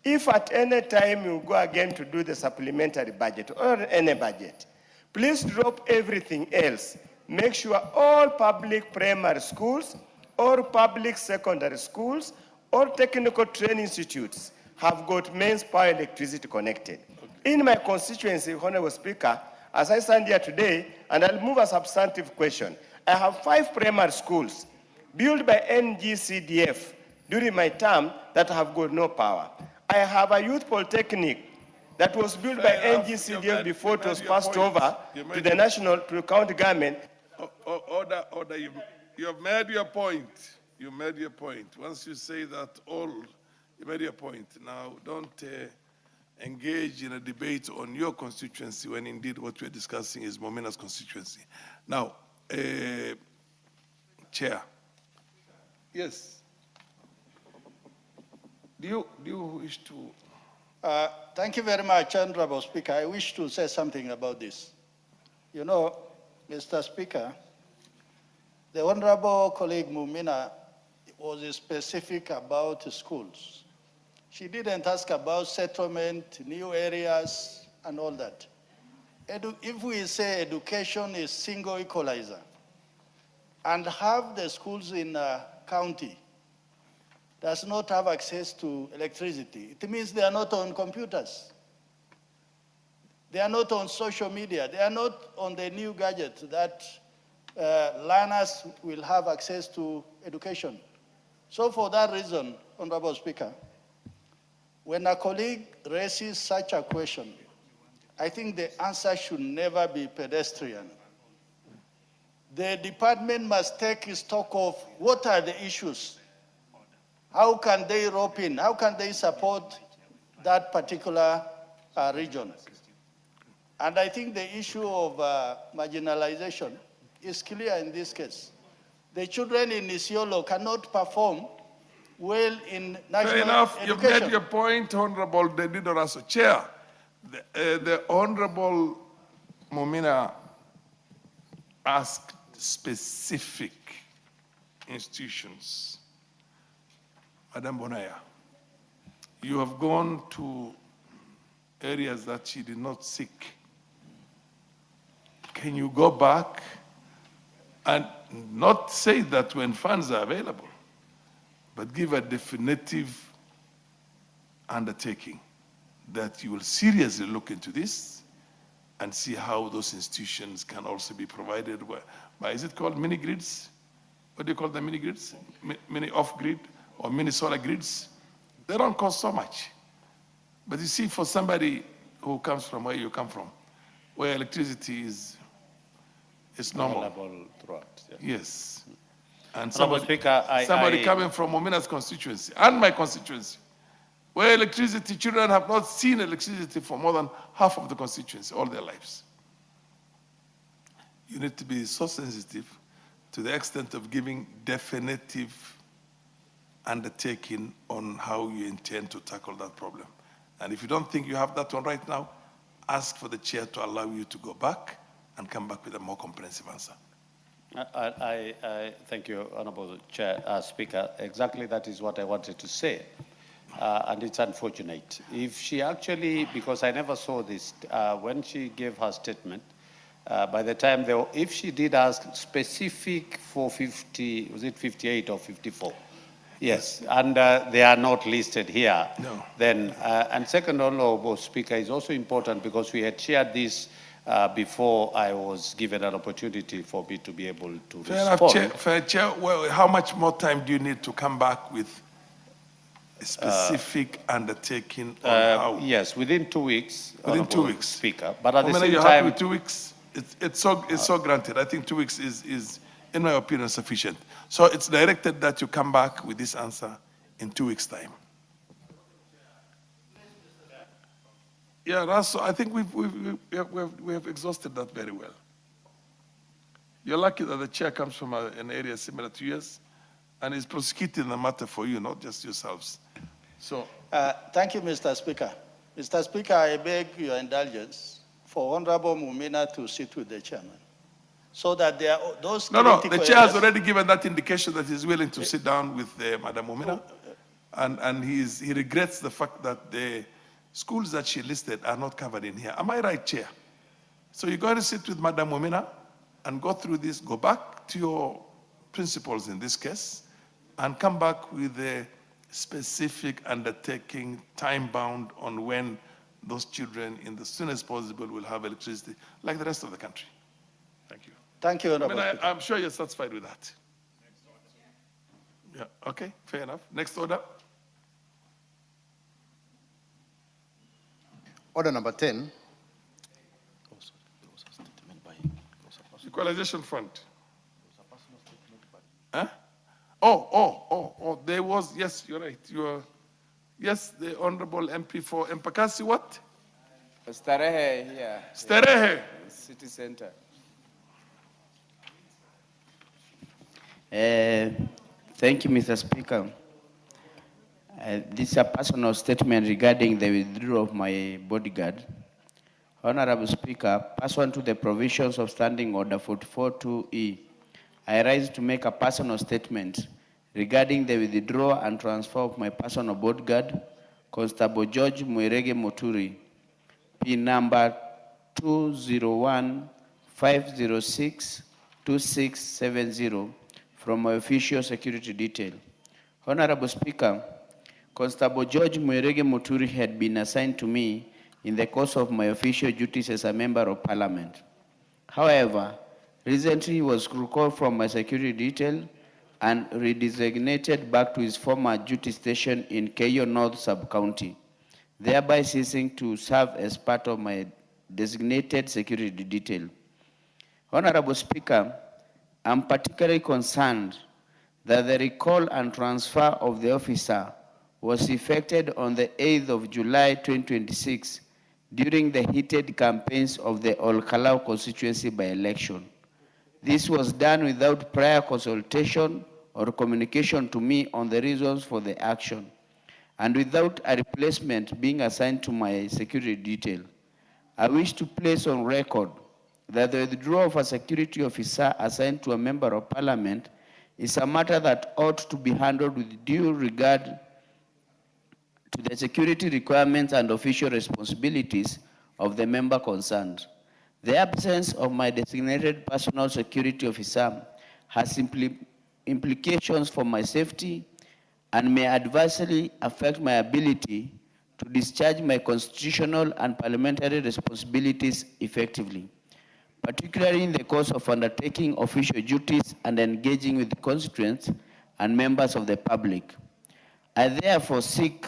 if at any time you go again to do the supplementary budget or any budget, please drop everything else. Make sure all public primary schools or public secondary schools or technical training institutes have got mains power electricity connected. In my constituency, Honorable Speaker, as I stand here today, and I'll move a substantive question, I have 5 primary schools built by NGCDF during my term that have got no power. I have a youth polytechnic that was built by NGCDF before it was passed over to the to county government. Order, you have made your point. You made your point. Once you say that you made your point. Now, don't engage in a debate on your constituency when indeed what we're discussing is Momina's constituency. Now, Chair. Yes. Do you wish to? Thank you very much, Honorable Speaker. I wish to say something about this. You know, Mr. Speaker, the Honorable colleague Mumina was specific about schools. She didn't ask about settlement, new areas, and all that. If we say education is single equalizer, and half the schools in a county does not have access to electricity, it means they are not on computers. They are not on social media. They are not on the new gadgets that learners will have access to education. So for that reason, Honorable Speaker, when a colleague raises such a question, I think the answer should never be pedestrian. The department must take stock of what are the issues. How can they rope in? How can they support that particular region? And I think the issue of marginalization is clear in this case. The children in Isiolo cannot perform well in national Fair enough. education. You've made your point, Honorable Dedidoraso. Chair, the Honorable Mumina asked specific institutions. Madam Bonaya, you have gone to areas that she did not seek. Can you go back and not say that when funds are available, but give a definitive undertaking that you will seriously look into this and see how those institutions can also be provided by, is it called mini grids? What do you call them, mini grids? Mini off-grid or mini solar grids? They don't cost so much. But you see, for somebody who comes from where you come from, where electricity is normal. Available throughout, yeah. Yes. And Honorable Speaker, somebody coming from Momina's constituency and my constituency, where electricity, children have not seen electricity for more than half of the constituency all their lives. You need to be so sensitive to the extent of giving definitive undertaking on how you intend to tackle that problem. And if you don't think you have that one right now, ask for the chair to allow you to go back and come back with a more comprehensive answer. I thank you, Honorable Chair, Speaker. Exactly that is what I wanted to say. And it's unfortunate. If she actually, because I never saw this, when she gave her statement, by the time, if she did ask specific for 50, was it 58 or 54? Yes, and they are not listed here. No. Then, and second, Honorable Speaker, is also important because we had shared this before I was given an opportunity for me to be able to Fair respond. enough, Chair. Well, how much more time do you need to come back with a specific undertaking on how? Yes, within 2 weeks. Within 2 Honorable weeks. Speaker, but at the How many same you happy time, with 2 weeks? It's so granted. I think 2 weeks is, in my opinion, sufficient. So it's directed that you come back with this answer in 2 weeks' time. Yeah, Russell, I think we have exhausted that very well. You're lucky that the chair comes from an area similar to yours and is prosecuting the matter for you, not just yourselves. So, Thank you, Mr. Speaker. Mr. Speaker, I beg your indulgence for Honorable Mumina to sit with the chairman, so that there are those no, critical the chair has areas- already given that indication that he's willing to sit down with Madam Mumina, and he regrets the fact that the schools that she listed are not covered in here. Am I right, Chair? So you're going to sit with Madam Mumina and go through this, go back to your principles in this case, and come back with a specific undertaking, time-bound, on when those children, in the soonest possible, will have electricity, like the rest of the country. Thank you. Thank you, Honorable I Speaker. I'm sure you're satisfied with that. Yeah, okay, fair enough. Next order. Order number 10. Equalization Fund. Huh? There was, yes, you're right. Yes, the Honorable MP for Mpakasi, what? Starehe here. Starehe. City Center. Thank you, Mr. Speaker. This is a personal statement regarding the withdrawal of my bodyguard. Honorable Speaker, pursuant to the provisions of Standing Order 44.2E, I rise to make a personal statement regarding the withdrawal and transfer of my personal bodyguard, Constable George Mwerege Muturi, P number 201-506-2670, from my official security detail. Honorable Speaker, Constable George Mwerege Muturi had been assigned to me in the course of my official duties as a member of Parliament. However, recently he was recalled from my security detail and redesignated back to his former duty station in Keyo North Sub-County, thereby ceasing to serve as part of my designated security detail. Honorable Speaker, I'm particularly concerned that the recall and transfer of the officer was effected on the 8th of July 2026 during the heated campaigns of the Olkalau constituency by-election. This was done without prior consultation or communication to me on the reasons for the action, and without a replacement being assigned to my security detail. I wish to place on record that the withdrawal of a security officer assigned to a member of Parliament is a matter that ought to be handled with due regard to the security requirements and official responsibilities of the member concerned. The absence of my designated personal security officer has implications for my safety and may adversely affect my ability to discharge my constitutional and parliamentary responsibilities effectively, particularly in the course of undertaking official duties and engaging with the constituents and members of the public. I therefore seek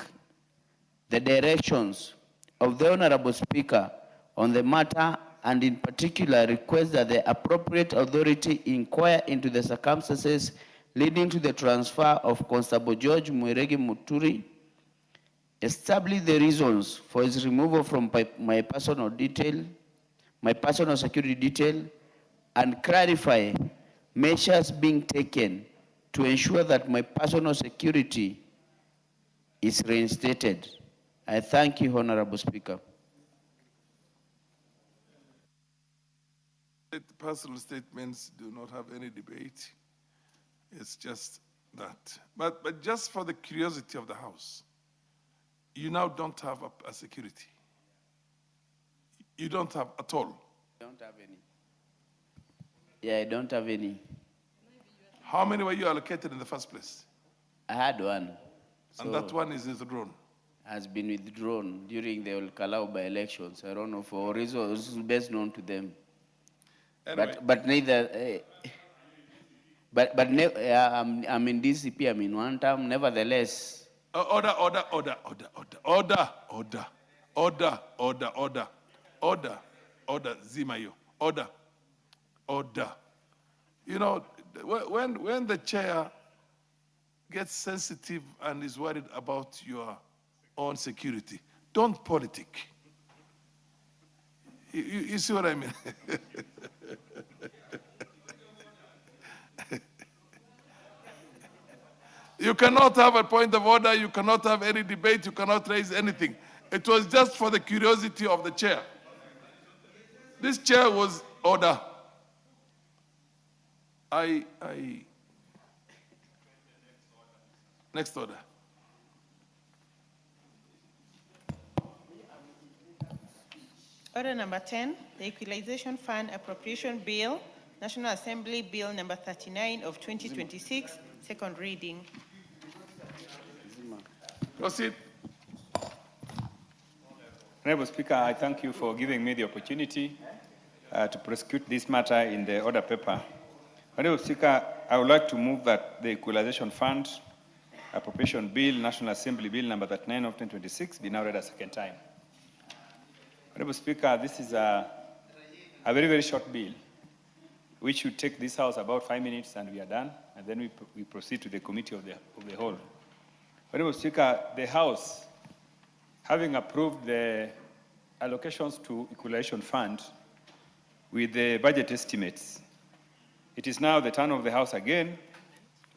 the directions of the Honorable Speaker on the matter, and in particular request that the appropriate authority inquire into the circumstances leading to the transfer of Constable George Mwerege Muturi, establish the reasons for his removal from my personal security detail, and clarify measures being taken to ensure that my personal security is reinstated. I thank you, Honorable Speaker. Personal statements do not have any debate. It's just that. But just for the curiosity of the House, you now don't have a security. You don't have at all. Don't have any. Yeah, I don't have any. How many were you allocated in the first place? I had one. And that one is withdrawn? Has been withdrawn during the Kalau by-elections. I don't know, for reasons best known to them. Anyway. But neither, I'm in DCP, I'm in one term, nevertheless. Order, Zimayo, order. You know, when the chair gets sensitive and is worried about your own security, don't politic. You see what I mean? You cannot have a point of order, you cannot have any debate, you cannot raise anything. It was just for the curiosity of the chair. This chair was order. Next order. Order number 10, the Equalization Fund Appropriation Bill, National Assembly Bill number 39 of 2026, second reading. Proceed. Honorable Speaker, I thank you for giving me the opportunity to prosecute this matter in the order paper. Honorable Speaker, I would like to move that the Equalization Fund Appropriation Bill, National Assembly Bill number 39 of 2026 be now read a second time. Honorable Speaker, this is a very, very short bill, which should take this House about 5 minutes and we are done, and then we proceed to the Committee of the Whole. Honorable Speaker, the House, having approved the allocations to Equalization Fund with the budget estimates, it is now the turn of the House again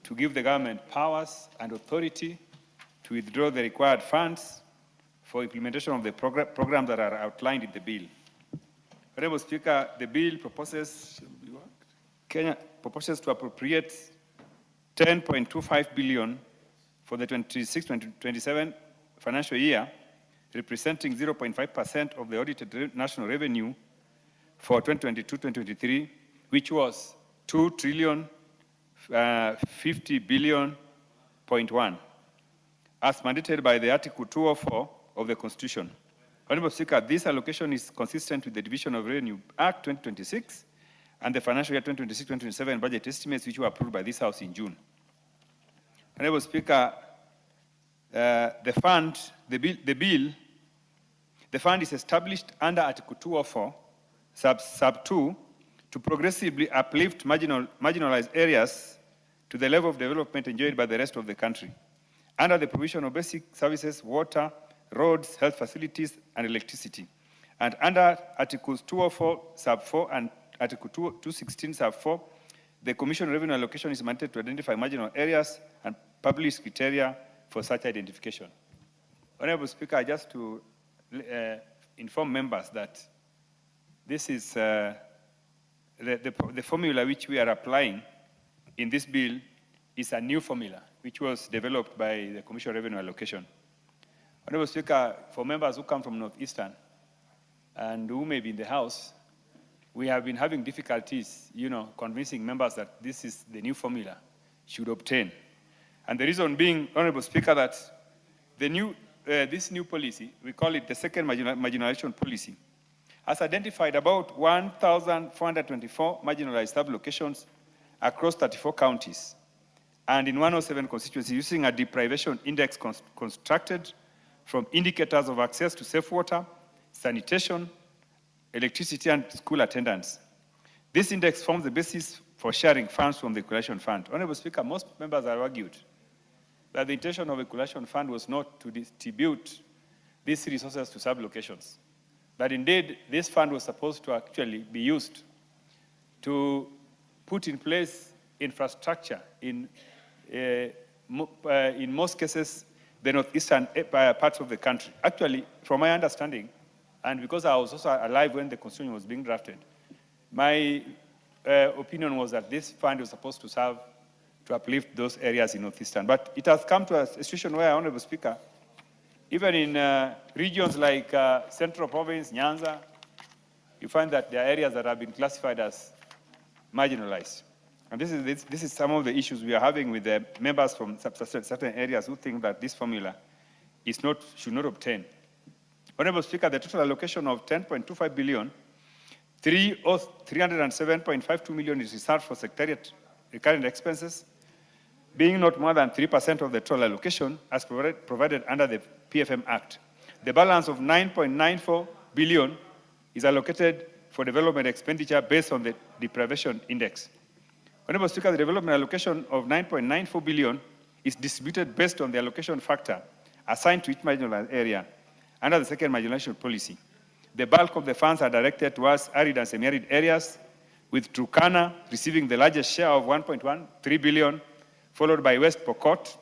to give the government powers and authority to withdraw the required funds for implementation of the programs that are outlined in the bill. Honorable Speaker, the bill proposes Kenya proposes to appropriate 10.25 billion for the 26-27 financial year, representing 0.5% of the audited national revenue for 2022-2023, which was 2,050 billion.1, as mandated by the Article 204 of the Constitution. Honorable Speaker, this allocation is consistent with the Division of Revenue Act 2026 and the financial year 2026-2027 budget estimates, which were approved by this House in June. Honorable Speaker, the fund is established under Article 204, sub 2, to progressively uplift marginalized areas to the level of development enjoyed by the rest of the country, under the provision of basic services, water, roads, health facilities, and electricity. And under Articles 204, sub 4, and Article 216, sub 4, the Commission on Revenue Allocation is mandated to identify marginal areas and publish criteria for such identification. Honorable Speaker, just to inform members that this is the formula which we are applying in this bill is a new formula which was developed by the Commission on Revenue Allocation. Honorable Speaker, for members who come from Northeastern and who may be in the House, we have been having difficulties, convincing members that this is the new formula should obtain. And the reason being, Honorable Speaker, that this new policy, we call it the second marginalization policy, has identified about 1,424 marginalized sub-locations across 34 counties and in 107 constituencies using a deprivation index constructed from indicators of access to safe water, sanitation, electricity, and school attendance. This index forms the basis for sharing funds from the Equalization Fund. Honorable Speaker, most members have argued that the intention of the Equalization Fund was not to distribute these resources to sub-locations, but indeed this fund was supposed to actually be used to put in place infrastructure, in most cases the northeastern parts of the country. Actually, from my understanding, and because I was also alive when the constitution was being drafted, my opinion was that this fund was supposed to serve to uplift those areas in northeastern. But it has come to a situation where, Honorable Speaker, even in regions like Central Province, Nyanza, you find that there are areas that have been classified as marginalized. And this is some of the issues we are having with the members from certain areas who think that this formula should not obtain. Honorable Speaker, the total allocation of 10.25 billion, 307.52 million is reserved for secretariat recurrent expenses, being not more than 3% of the total allocation as provided under the PFM Act. The balance of 9.94 billion is allocated for development expenditure based on the deprivation index. Honorable Speaker, the development allocation of 9.94 billion is distributed based on the allocation factor assigned to each marginal area under the second marginalization policy. The bulk of the funds are directed towards arid and semi-arid areas, with Turkana receiving the largest share of 1.13 billion, followed by West Pokot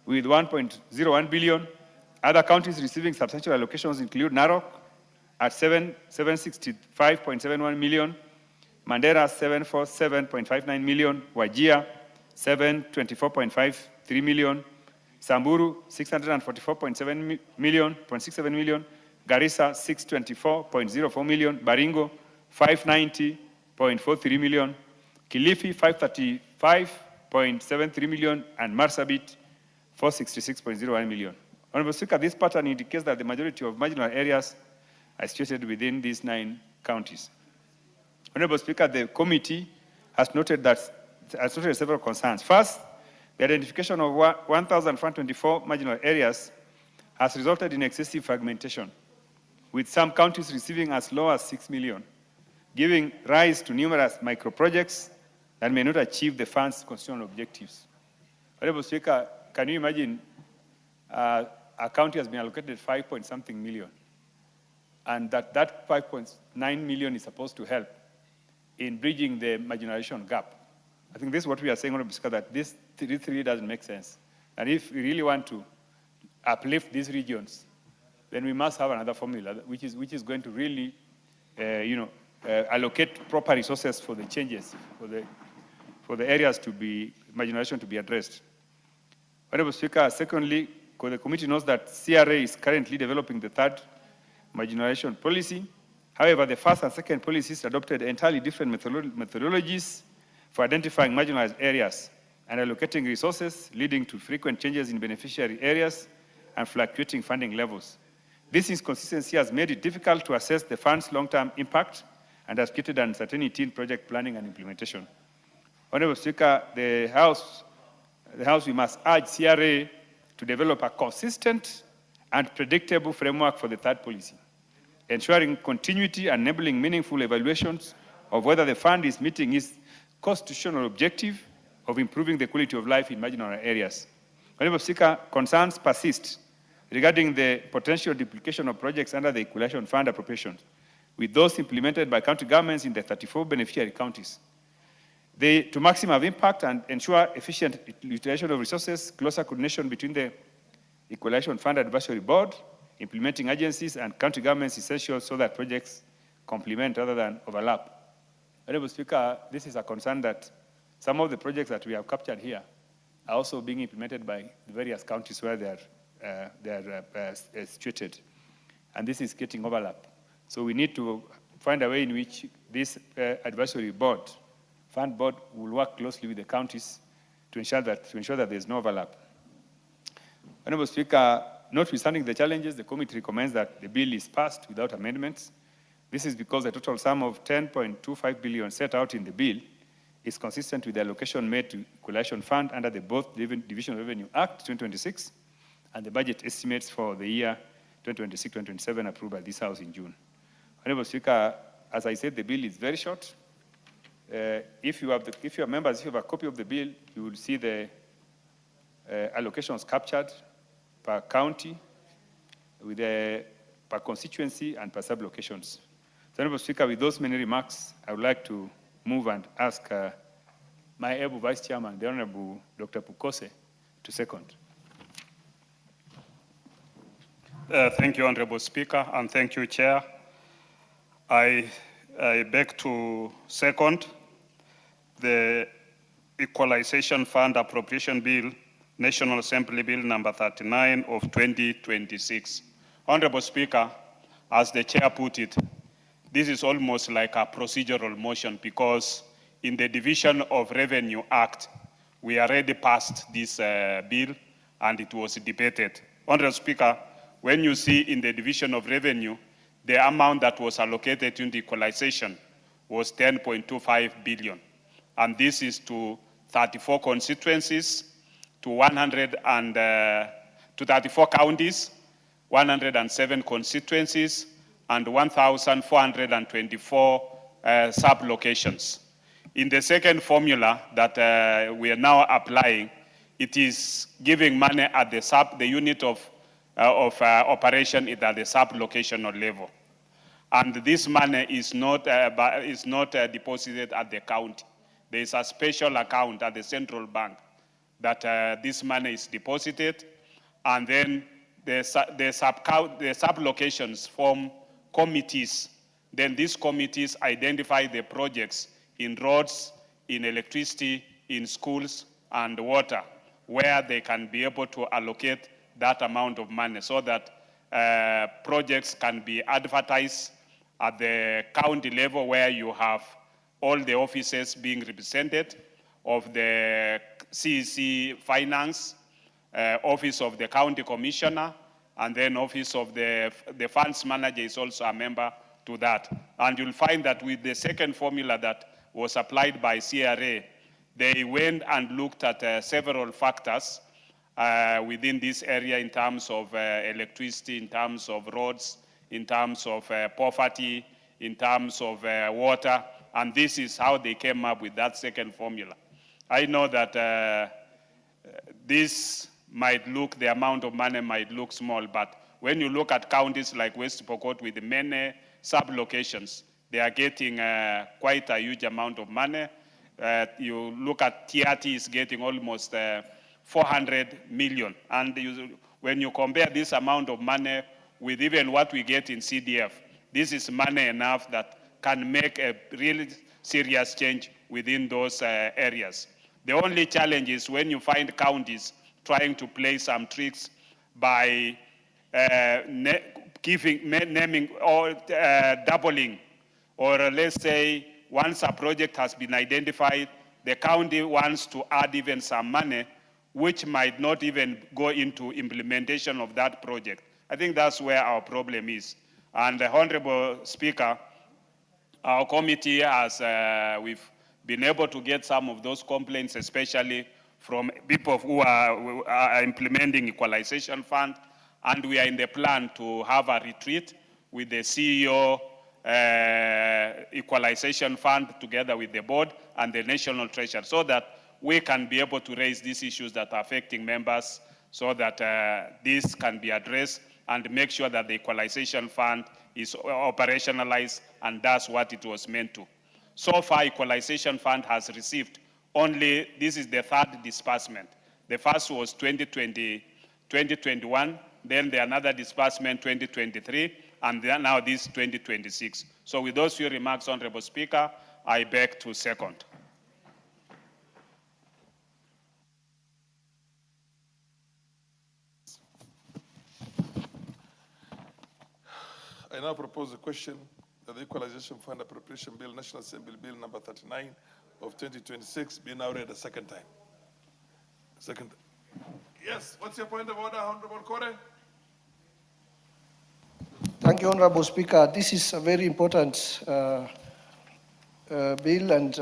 with 1.01 billion. Other counties receiving substantial allocations include Narok at 765.71 million, Mandera 747.59 million, Wajir 724.53 million, Samburu 644.67 million, Garissa 624.04 million, Baringo 590.43 million, Kilifi 535.73 million, and Marsabit 466.01 million. Honorable Speaker, this pattern indicates that the majority of marginal areas are situated within these 9 counties. Honorable Speaker, the committee has noted several concerns. First, the identification of 1,424 marginal areas has resulted in excessive fragmentation, with some counties receiving as low as 6 million, giving rise to numerous micro-projects that may not achieve the fund's constitutional objectives. Honorable Speaker, can you imagine a county has been allocated 5-point-something million, and that 5.9 million is supposed to help in bridging the marginalization gap? I think this is what we are saying, Honorable Speaker, that this really doesn't make sense. And if we really want to uplift these regions, then we must have another formula which is going to really, allocate proper resources for the changes, for the areas to be marginalization to be addressed. Honorable Speaker, secondly, the committee knows that CRA is currently developing the third marginalization policy. However, the first and second policies adopted entirely different methodologies for identifying marginalized areas and allocating resources, leading to frequent changes in beneficiary areas and fluctuating funding levels. This inconsistency has made it difficult to assess the fund's long-term impact and has created uncertainty in project planning and implementation. Honorable Speaker, the House, we must urge CRA to develop a consistent and predictable framework for the third policy, ensuring continuity and enabling meaningful evaluations of whether the fund is meeting its constitutional objective of improving the quality of life in marginal areas. Honorable Speaker, concerns persist regarding the potential duplication of projects under the Equalization Fund appropriations with those implemented by county governments in the 34 beneficiary counties. To maximize impact and ensure efficient utilization of resources, closer coordination between the Equalization Fund Advisory Board, implementing agencies, and county governments is essential so that projects complement rather than overlap. Honorable Speaker, this is a concern that some of the projects that we have captured here are also being implemented by the various counties where they are situated, and this is getting overlap. So we need to find a way in which this advisory board, fund board, will work closely with the counties to ensure that there is no overlap. Honorable Speaker, notwithstanding the challenges, the committee recommends that the bill is passed without amendments. This is because the total sum of 10.25 billion set out in the bill is consistent with the allocation made to Equalization Fund under the both Division of Revenue Act 2026 and the budget estimates for the year 2026-2027 approved by this House in June. Honorable Speaker, as I said, the bill is very short. If you have a copy of the bill, you will see the allocations captured per county, with per constituency and per sub-locations. So, Honorable Speaker, with those many remarks, I would like to move and ask my able Vice Chairman, the Honorable Dr. Pukose, to second. Thank you, Honorable Speaker, and thank you, Chair. I beg to second the Equalization Fund Appropriation Bill, National Assembly Bill number 39 of 2026. Honorable Speaker, as the Chair put it, this is almost like a procedural motion because in the Division of Revenue Act, we already passed this bill and it was debated. Honorable Speaker, when you see in the Division of Revenue, the amount that was allocated in the equalization was 10.25 billion. And this is to 34 constituencies, to 34 counties, 107 constituencies, and 1,424 sub-locations. In the second formula that we are now applying, it is giving money at the unit of operation at the sub-locational level. And this money is not deposited at the county. There is a special account at the central bank that this money is deposited, and then the sub-locations form committees. Then these committees identify the projects in roads, in electricity, in schools, and water, where they can be able to allocate that amount of money so that projects can be advertised at the county level where you have all the offices being represented of the CEC Finance, Office of the County Commissioner, and then Office of the Funds Manager is also a member to that. And you'll find that with the second formula that was applied by CRA, they went and looked at several factors within this area in terms of electricity, in terms of roads, in terms of poverty, in terms of water, and this is how they came up with that second formula. I know that this might look, the amount of money might look small, but when you look at counties like West Pokot with many sub-locations, they are getting quite a huge amount of money. You look at TRT is getting almost 400 million. And when you compare this amount of money with even what we get in CDF, this is money enough that can make a really serious change within those areas. The only challenge is when you find counties trying to play some tricks by naming or doubling, or let's say once a project has been identified, the county wants to add even some money, which might not even go into implementation of that project. I think that's where our problem is. And the Honorable Speaker, our committee has, we've been able to get some of those complaints, especially from people who are implementing equalization fund, and we are in the plan to have a retreat with the CEO equalization fund together with the board and the national treasurer so that we can be able to raise these issues that are affecting members so that this can be addressed and make sure that the equalization fund is operationalized and does what it was meant to. So far, equalization fund has received only, this is the third disbursement. The first was 2021, then another disbursement 2023, and then now this 2026. So with those few remarks, Honorable Speaker, I beg to second. I now propose a question that the Equalization Fund Appropriation Bill, National Assembly Bill number 39 of 2026 be now read a second time. Second. Yes, what's your point of order, Honorable Kore? Thank you, Honorable Speaker. This is a very important bill, and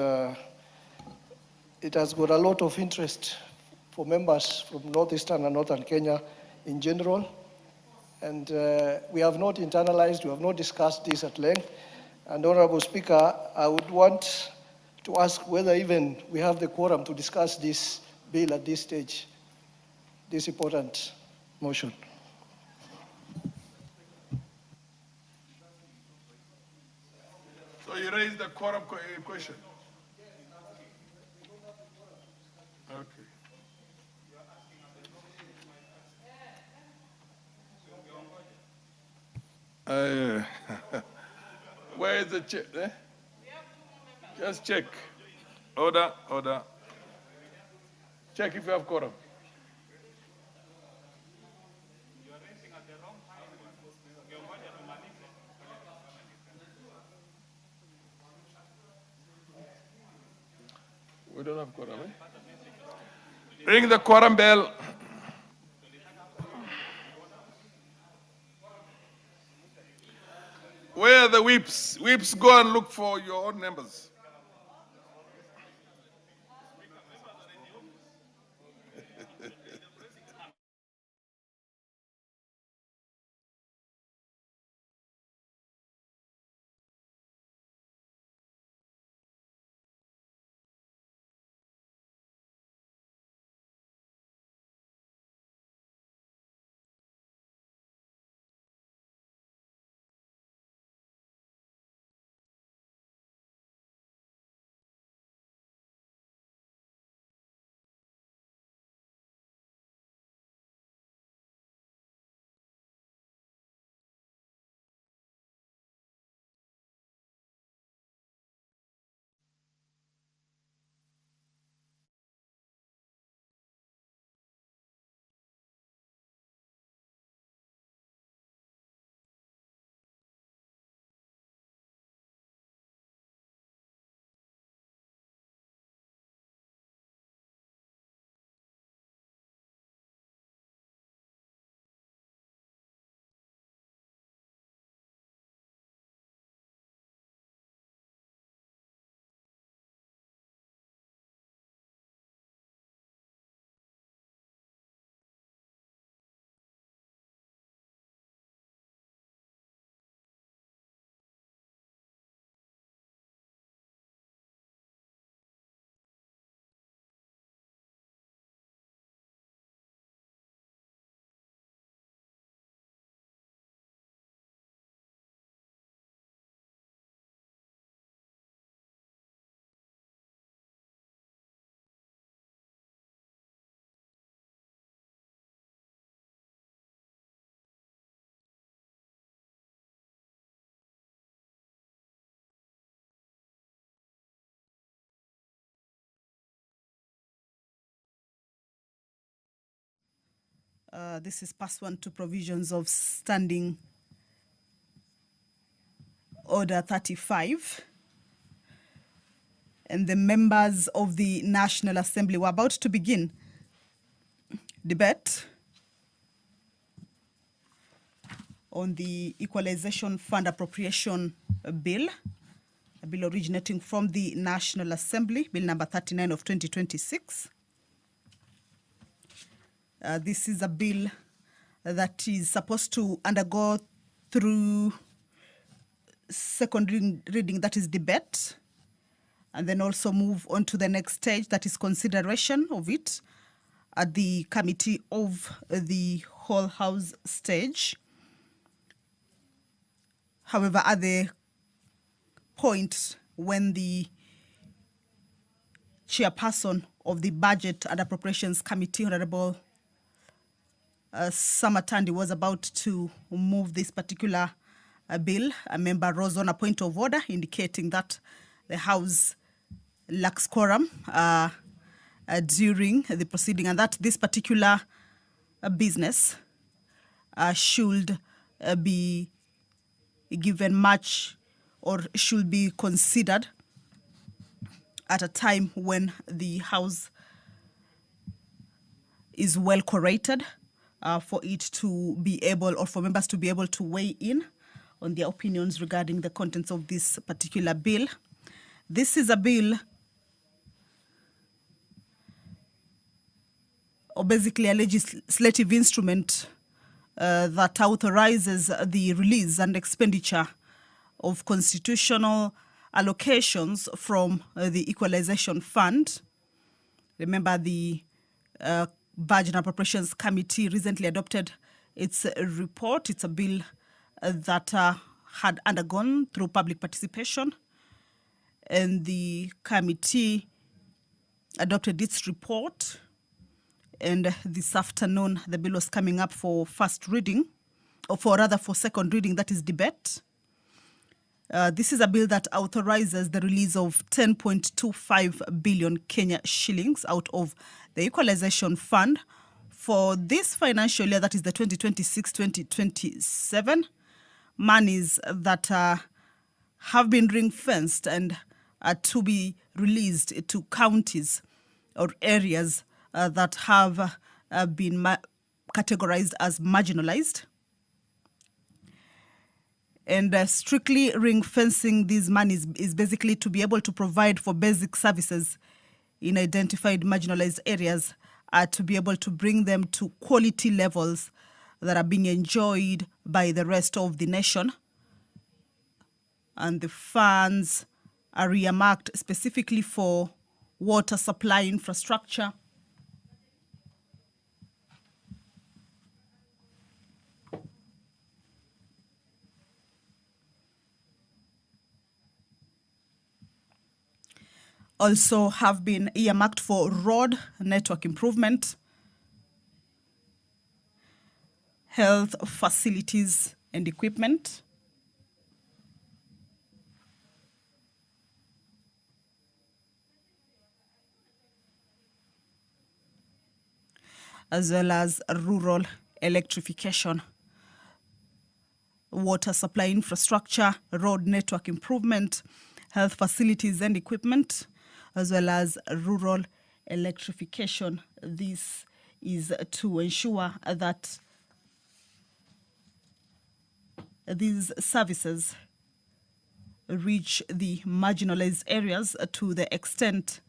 it has got a lot of interest for members from northeastern and northern Kenya in general. And we have not internalized, we have not discussed this at length. And Honorable Speaker, I would want to ask whether even we have the quorum to discuss this bill at this stage, this important motion. So you raised the quorum question? Okay. Where is the check? Eh? Just check. Order, order. Check if you have quorum. We don't have quorum, eh? Ring the quorum bell. Where are the whips? Whips, go and look for your own members. This is pursuant to provisions of Standing Order 35. And the members of the National Assembly were about to begin debate on the Equalization Fund Appropriation Bill, a bill originating from the National Assembly, Bill number 39 of 2026. This is a bill that is supposed to undergo through second reading, that is debate, and then also move on to the next stage, that is consideration of it at the Committee of the Whole House stage. However, at the point when the chairperson of the Budget and Appropriations Committee, Honorable Summer Tandi, was about to move this particular bill, a member rose on a point of order indicating that the House lacks quorum during the proceeding, and that this particular business should be given much, or should be considered at a time when the House is well curated, for it to be able, or for members to be able to weigh in on their opinions regarding the contents of this particular bill. This is a bill, or basically a legislative instrument that authorizes the release and expenditure of constitutional allocations from the Equalization Fund. Remember, the Budget and Appropriations Committee recently adopted its report. It's a bill that had undergone through public participation, and the committee adopted its report, and this afternoon the bill was coming up for first reading or for second reading, that is debate. This is a bill that authorizes the release of 10.25 billion Kenya shillings out of the Equalization Fund for this financial year, that is the 2026-2027, monies that have been ring-fenced and are to be released to counties or areas that have been categorized as marginalized. And strictly ring-fencing these monies is basically to be able to provide for basic services in identified marginalized areas, to be able to bring them to quality levels that are being enjoyed by the rest of the nation. And the funds are earmarked specifically for water supply infrastructure, also have been earmarked for road network improvement, health facilities and equipment, as well as rural electrification, water supply infrastructure, road network improvement, health facilities and equipment, as well as rural electrification. This is to ensure that these services reach the marginalized areas to the extent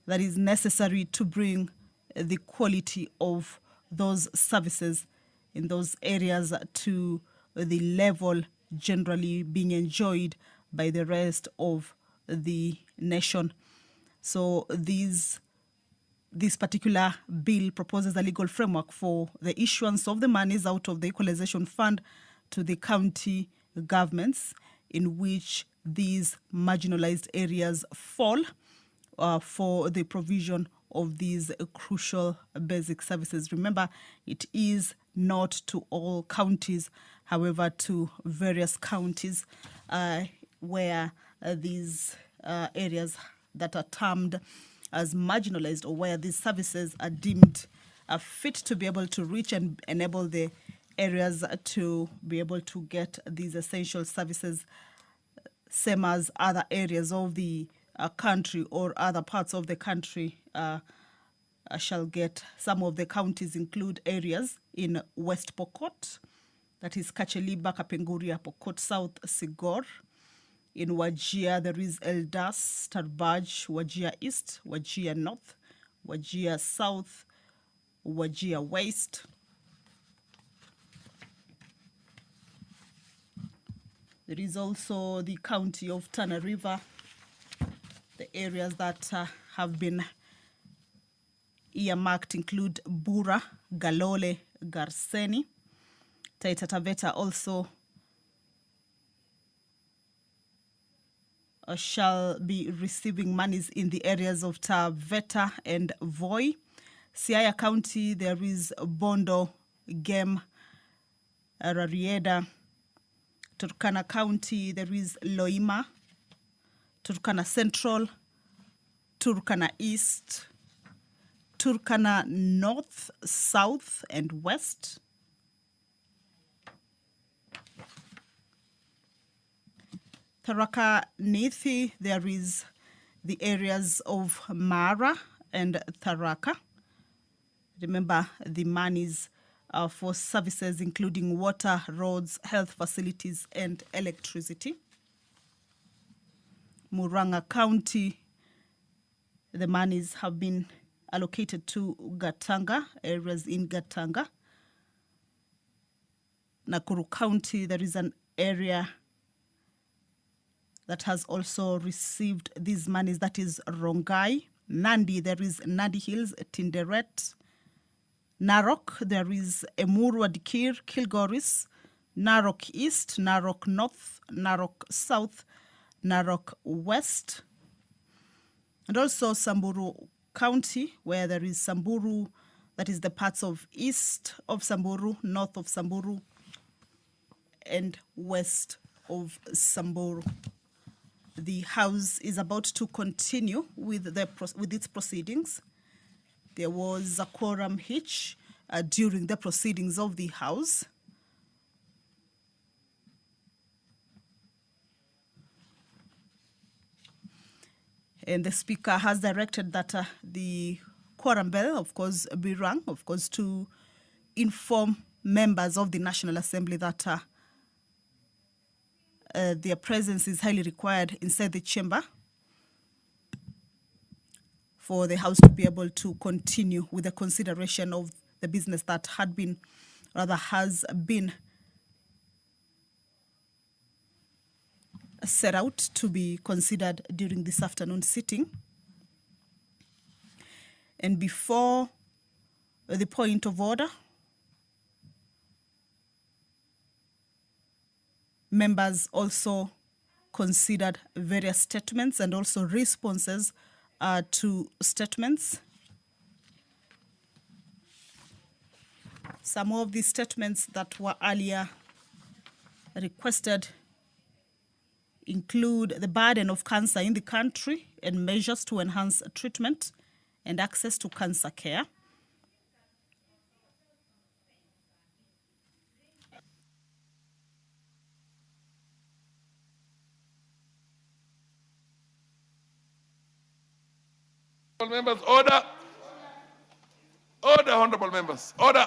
that is necessary to bring the quality of those services in those areas to the level generally being enjoyed by the rest of the nation. So this particular bill proposes a legal framework for the issuance of the monies out of the Equalization Fund to the county governments in which these marginalized areas fall for the provision of these crucial basic services. Remember, it is not to all counties, however, to various counties where these areas that are termed as marginalized, or where these services are deemed fit to be able to reach and enable the areas to be able to get these essential services, same as other areas of the country or other parts of the country shall get. Some of the counties include areas in West Pokot, that is Kacheliba, Kapenguria, Pokot South, Sigor. In Wajir, there is Eldas, Tarbaj, Wajir East, Wajir North, Wajir South, Wajir West. There is also the county of Tana River, the areas that have been earmarked include Bura, Galole, Garseni. Taita Taveta also shall be receiving monies in the areas of Taveta and Voi. Siaya County, there is Bondo, Gem, Rarieda. Turkana County, there is Loima. Turkana Central, Turkana East, Turkana North, South, and West. Tharaka Nithi, there is the areas of Mara and Tharaka. Remember, the monies for services including water, roads, health facilities, and electricity. Muranga County, the monies have been allocated to Gatanga, areas in Gatanga. Nakuru County, there is an area that has also received these monies, that is Rongai. Nandi, there is Nandi Hills, Tinderet. Narok, there is Emuru, Dikir, Kilgoris, Narok East, Narok North, Narok South, Narok West, and also Samburu County, where there is Samburu, that is the parts of east of Samburu, north of Samburu, and west of Samburu. The House is about to continue with its proceedings. There was a quorum hitch during the proceedings of the House. And the Speaker has directed that the quorum bell, of course, be rung, of course, to inform members of the National Assembly that their presence is highly required inside the chamber for the House to be able to continue with the consideration of the business that has been set out to be considered during this afternoon sitting. And before the point of order, members also considered various statements and also responses to statements. Some of these statements that were earlier requested include the burden of cancer in the country and measures to enhance treatment and access to cancer care. Members, order. Order, honorable members. Order.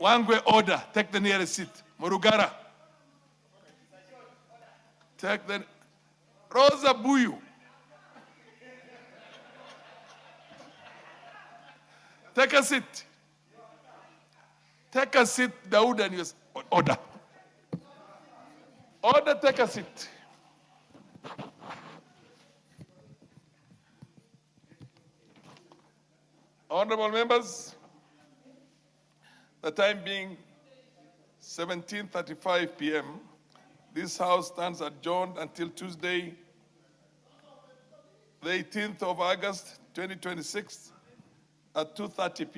Wangwe, order. Take the nearest seat. Murugara. Take the... Rosa Buyu. Take a seat. Take a seat, Daoud and yours. Order. Order, take a seat. Honorable members, the time being 17:35 p.m., this House stands adjourned until Tuesday, the 18th of August, 2026, at 2:30 p.m.